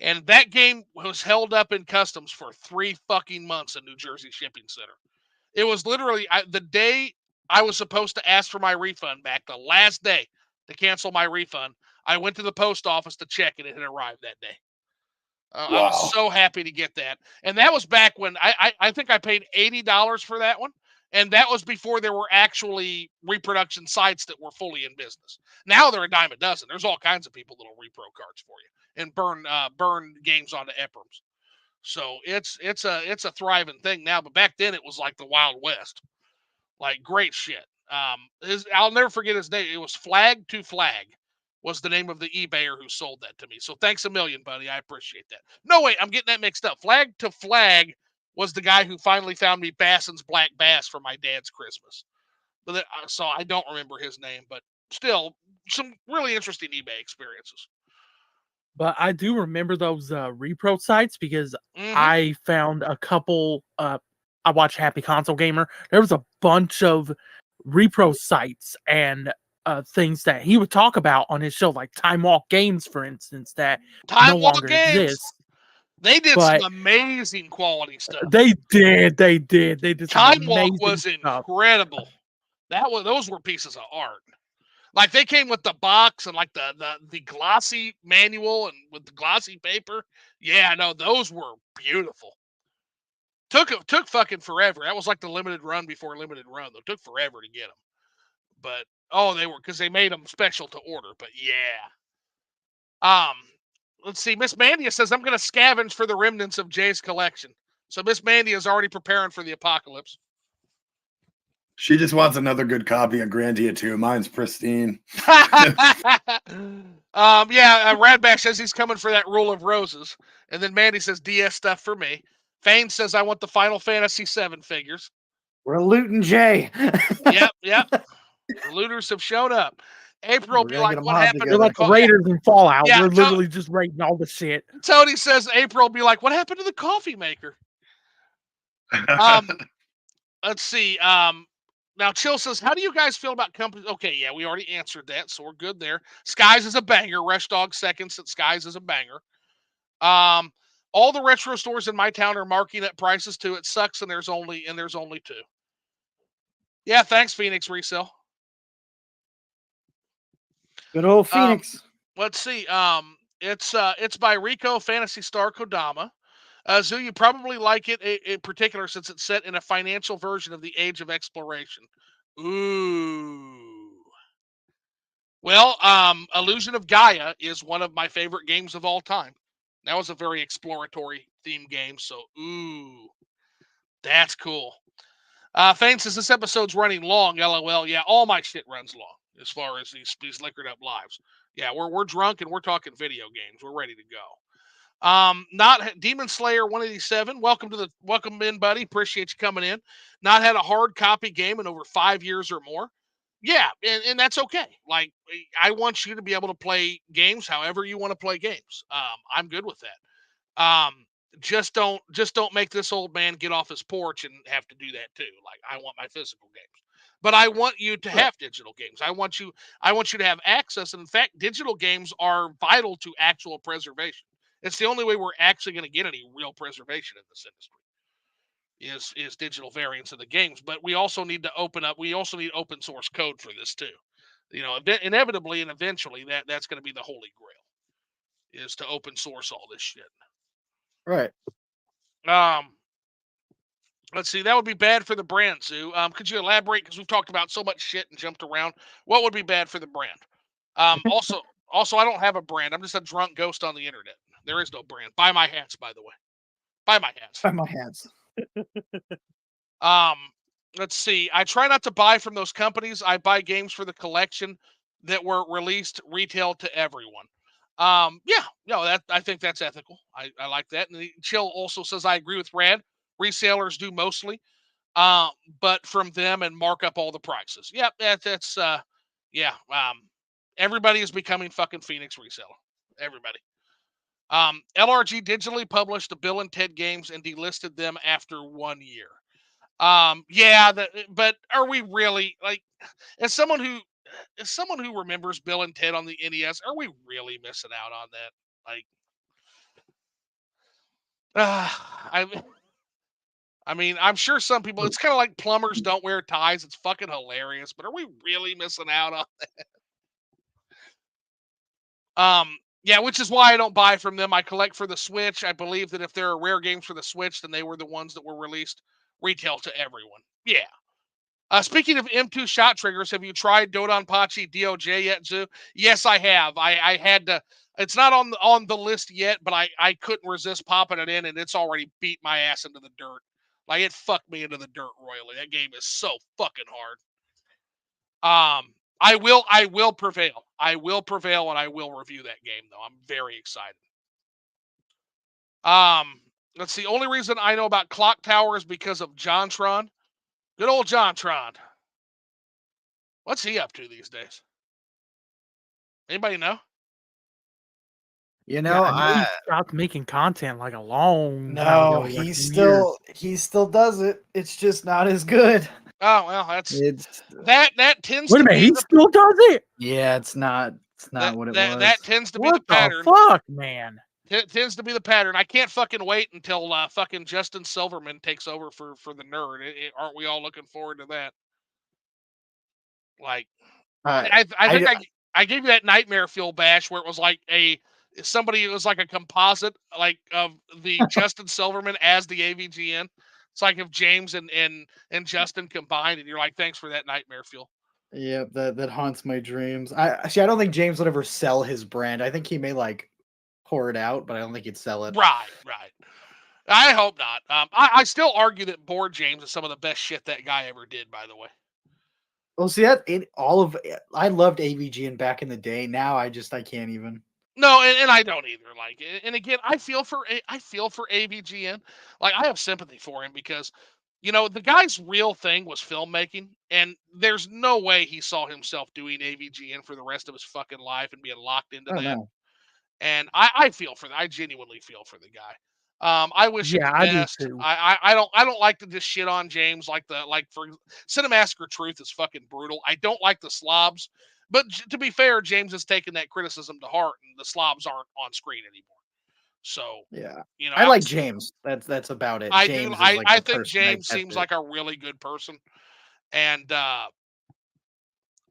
And that game was held up in customs for 3 fucking months in New Jersey shipping center. It was literally the day I was supposed to ask for my refund back, the last day to cancel my refund, I went to the post office to check, and it had arrived that day. Wow. I was so happy to get that. And that was back when I think I paid $80 for that one. And that was before there were actually reproduction sites that were fully in business. Now they're a dime a dozen. There's all kinds of people that'll repro cards for you and burn games onto EPROMs. So it's a thriving thing now. But back then it was like the Wild West. Like great shit. I'll never forget his name. It was Flag to Flag was the name of the eBayer who sold that to me. So thanks a million, buddy. I appreciate that. No, wait, I'm getting that mixed up. Flag to Flag was the guy who finally found me Bassin's Black Bass for my dad's Christmas. But so I don't remember his name, but still some really interesting eBay experiences. But I do remember those repro sites because I found a couple I watch Happy Console Gamer. There was a bunch of repro sites and things that he would talk about on his show, like Time Walk Games, for instance, that Time no Walk longer Games. exists. They did But some amazing quality stuff. They did some Time Walk amazing was stuff. incredible. Those were pieces of art. Like they came with the box and like the glossy manual and with the glossy paper. Yeah, no, those were beautiful. Took fucking forever. That was like the limited run before limited run though. Took forever to get them. But they were because they made them special to order. But yeah. Let's see. Miss Mandia says I'm gonna scavenge for the remnants of Jay's collection. So Miss Mandia is already preparing for the apocalypse. She just wants another good copy of Grandia 2. Mine's pristine. RadBash says he's coming for that Rule of Roses. And then Mandy says DS stuff for me. Fane says I want the Final Fantasy VII figures. We're looting Jay. Yep. The looters have shown up. April will be like, what happened to They're the like Raiders and Fallout. Yeah, We're literally just raiding all the shit. Tony says April will be like, what happened to the coffee maker? Let's see. Now Chill says, how do you guys feel about companies? Okay, yeah, we already answered that, so we're good there. Skies is a banger. Rush Dog seconds that Skies is a banger. All the retro stores in my town are marking up prices too. It sucks, and there's only two. Yeah, thanks, Phoenix Resale. Good old Phoenix. Let's see. It's by Rico Fantasy Star Kodama. Zoo, you probably like it in particular since it's set in a financial version of the Age of Exploration. Ooh. Well, Illusion of Gaia is one of my favorite games of all time. That was a very exploratory theme game, so ooh, that's cool. Fane says this episode's running long. LOL. Yeah, all my shit runs long as far as these liquored up lives. Yeah, we're drunk and we're talking video games. We're ready to go. Not Demon Slayer 187. Welcome in, buddy. Appreciate you coming in. Not had a hard copy game in over 5 years or more. Yeah, and that's okay. Like I want you to be able to play games however you want to play games. I'm good with that. Just don't make this old man get off his porch and have to do that too. Like I want my physical games. But I want you to have digital games. I want you to have access. And in fact, digital games are vital to actual preservation. It's the only way we're actually going to get any real preservation in this industry is digital variants of the games. But we also need to need open source code for this too. Inevitably and eventually that's going to be the holy grail is to open source all this shit. Right. Let's see. That would be bad for the brand, Zoo. Could you elaborate? Because we've talked about so much shit and jumped around. What would be bad for the brand? Also, I don't have a brand. I'm just a drunk ghost on the internet. There is no brand. Buy my hats, by the way. Buy my hats. Buy my hats. Let's see. I try not to buy from those companies. I buy games for the collection that were released retail to everyone. I think that's ethical. I like that. And Chill also says I agree with Rad. Resellers do mostly, but from them and mark up all the prices. Yep, that's everybody is becoming fucking Phoenix reseller. Everybody. LRG digitally published the Bill and Ted games and delisted them after 1 year. But are we really like as someone who remembers Bill and Ted on the NES, are we really missing out on that? Like I mean, I'm sure some people, it's kind of like plumbers don't wear ties. It's fucking hilarious, but are we really missing out on that? Yeah, which is why I don't buy from them. I collect for the Switch. I believe that if there are rare games for the Switch, then they were the ones that were released retail to everyone. Yeah. Speaking of M2 shot triggers, have you tried Dodonpachi DOJ yet, Zoo? Yes, I have. I had to. It's not on the list yet, but I couldn't resist popping it in, and it's already beat my ass into the dirt. Like it fucked me into the dirt royally. That game is so fucking hard. I will prevail. I will prevail, and I will review that game though. I'm very excited. Let's see. Only reason I know about Clock Tower is because of Jontron. Good old Jontron. What's he up to these days? Anybody know? You Yeah, know, I know he stopped making content like a long time no, ago. Like he 10 still does it. It's just not as good. Oh well, that's It's that tends Wait a to minute, be he the still does it? yeah, it's not what it was. that tends to be the What the pattern. fuck, man? Tends to be the pattern. I can't fucking wait until fucking Justin Silverman takes over for the nerd. Aren't we all looking forward to that? Like, Uh, I think I gave you that nightmare fuel bash where it was like somebody, it was like a composite like of the Justin Silverman as the AVGN. It's like if James and Justin combined, and you're like, thanks for that nightmare fuel. yeah, that haunts my dreams. I don't think James would ever sell his brand. I think he may like pour it out, but I don't think he'd sell it. Right. I hope not. I still argue that Board James is some of the best shit that guy ever did. By the way. Well, see I loved AVGN back in the day. Now I can't even. No, and I don't either. Like, and again, I feel for AVGN. Like, I have sympathy for him because, the guy's real thing was filmmaking, and there's no way he saw himself doing AVGN for the rest of his fucking life and being locked into Oh that. no. And I feel for that. I genuinely feel for the guy. I wish him Yeah, the I do best. too. I don't like to just shit on James like for Cinemassacre Truth is fucking brutal. I don't like the slobs, but to be fair, James has taken that criticism to heart, and the slobs aren't on screen anymore. So Yeah. you know, I like outs- James. That's about it. I do. James is like I the think person I James test seems it. like a really good person, and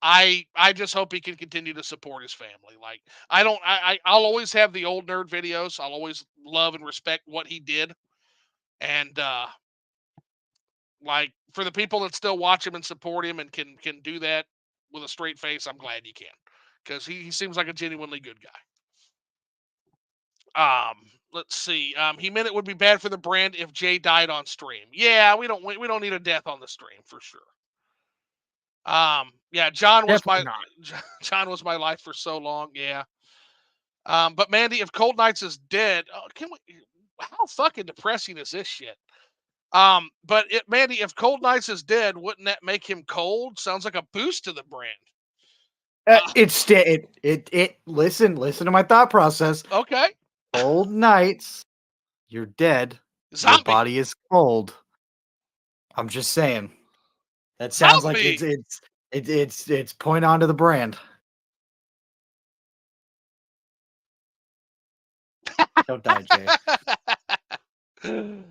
I just hope he can continue to support his family. Like I'll always have the old nerd videos. I'll always love and respect what he did. And like for the people that still watch him and support him and can do that with a straight face, I'm glad you can. Because he seems like a genuinely good guy. Let's see. He meant it would be bad for the brand if Jay died on stream. Yeah, we don't need a death on the stream for sure. Yeah, Definitely not. John was my life for so long. Yeah. But Mandy, if Cold Nights is dead, how fucking depressing is this shit? But Mandy, if Cold Nights is dead, wouldn't that make him cold? Sounds like a boost to the brand. Listen to my thought process. Okay. Cold nights, you're dead. Zombie. Your body is cold. I'm just saying. That sounds Zombie. like it's point on to the brand. Don't die, Jay. We would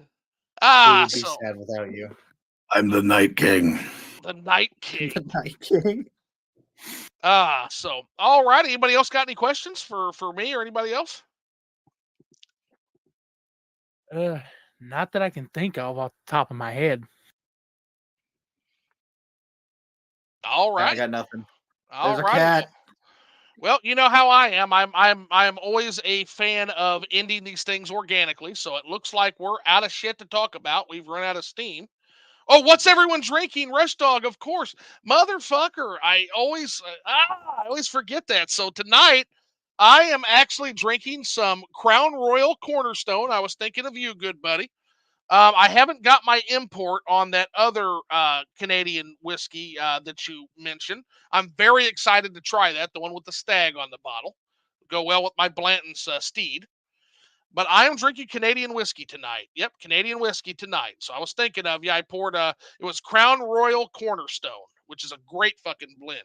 be sad without you. I'm the Night King. The Night King. The Night King. So all right. Anybody else got any questions for me or anybody else? Not that I can think of off the top of my head. All right. I got nothing. All There's right. a cat. Well, you know how I am. I'm always a fan of ending these things organically. So it looks like we're out of shit to talk about. We've run out of steam. Oh, what's everyone drinking? Rush Dog, of course. Motherfucker. I always forget that. So tonight I am actually drinking some Crown Royal Cornerstone. I was thinking of you, good buddy. I haven't got my import on that other Canadian whiskey that you mentioned. I'm very excited to try that, the one with the stag on the bottle. Go well with my Blanton's steed. But I am drinking Canadian whiskey tonight. Yep, Canadian whiskey tonight. So I was thinking of you. I poured it was Crown Royal Cornerstone, which is a great fucking blend.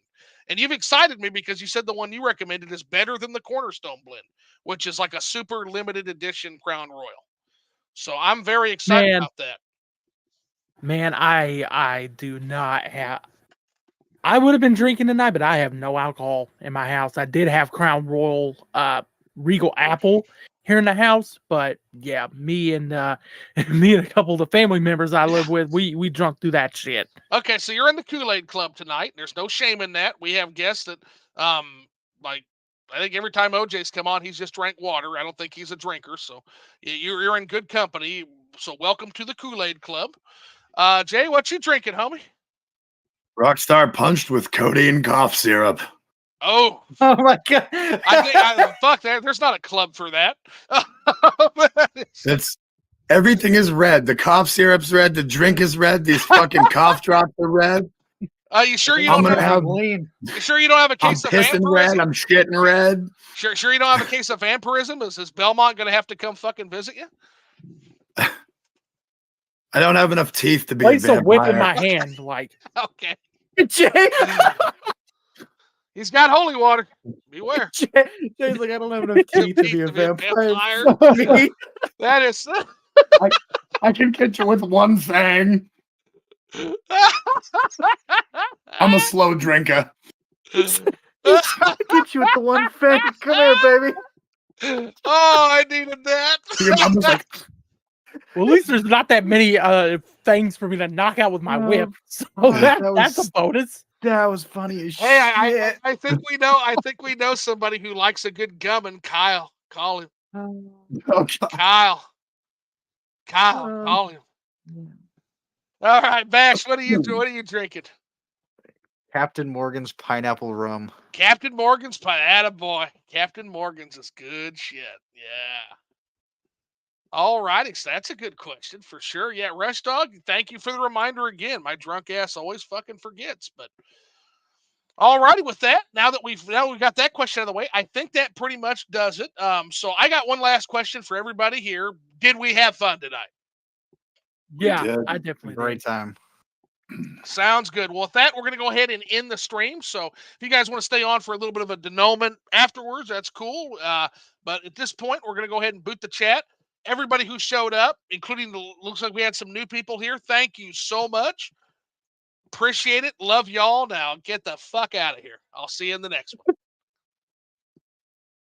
And you've excited me because you said the one you recommended is better than the Cornerstone blend, which is like a super limited edition Crown Royal. So I'm very excited about that. Man, I do not have. I would have been drinking tonight, but I have no alcohol in my house. I did have Crown Royal Regal Apple here in the house, but yeah, me and a couple of the family members I live with, we drunk through that shit. Okay, so you're in the Kool-Aid Club tonight. There's no shame in that. We have guests that like I think every time OJ's come on, he's just drank water. I don't think he's a drinker, so you're in good company. So welcome to the Kool-Aid Club. Jay, what you drinking, homie? Rockstar Punched with codeine cough syrup. Oh my god! Fuck that. There's not a club for that. It's everything is red. The cough syrup's red. The drink is red. These fucking cough drops are red. You sure you I'm don't gonna have? have- lean. You sure you don't have a I'm case of pissing red. vampirism? I'm shitting red. Sure you don't have a case of vampirism? Is Belmont gonna have to come fucking visit you? I don't have enough teeth to be Place a a whip in vampire. my hand, like Okay. Jay, He's got holy water. Beware. Jay's like, I don't have enough teeth to be a vampire. vampire. Funny. That is. I can catch you with one thing. I'm a slow drinker. Get you with the one thing. Come here, baby. Oh, I needed that. Your mom was like, well, at least there's not that many things for me to knock out with my whip. So that that's was- a bonus. That was funny as Hey, shit. I think we know. I think we know somebody who likes a good gumming. Kyle, call him. oh, God. Kyle, call him. All right, Bash. What are you drinking? Captain Morgan's pineapple rum. Captain Morgan's pie. Attaboy. Captain Morgan's is good shit. Yeah. All righty. So that's a good question for sure. Yeah, Rush Dog, thank you for the reminder again. My drunk ass always fucking forgets. But all righty with that. Now that we've got that question out of the way, I think that pretty much does it. So I got one last question for everybody here. Did we have fun tonight? Yeah, did. I definitely Great did. time. Sounds good. Well, with that, we're going to go ahead and end the stream. So if you guys want to stay on for a little bit of a denouement afterwards, that's cool. But at this point, we're going to go ahead and boot the chat. Everybody who showed up, including looks like we had some new people here. Thank you so much. Appreciate it. Love y'all. Now get the fuck out of here. I'll see you in the next one.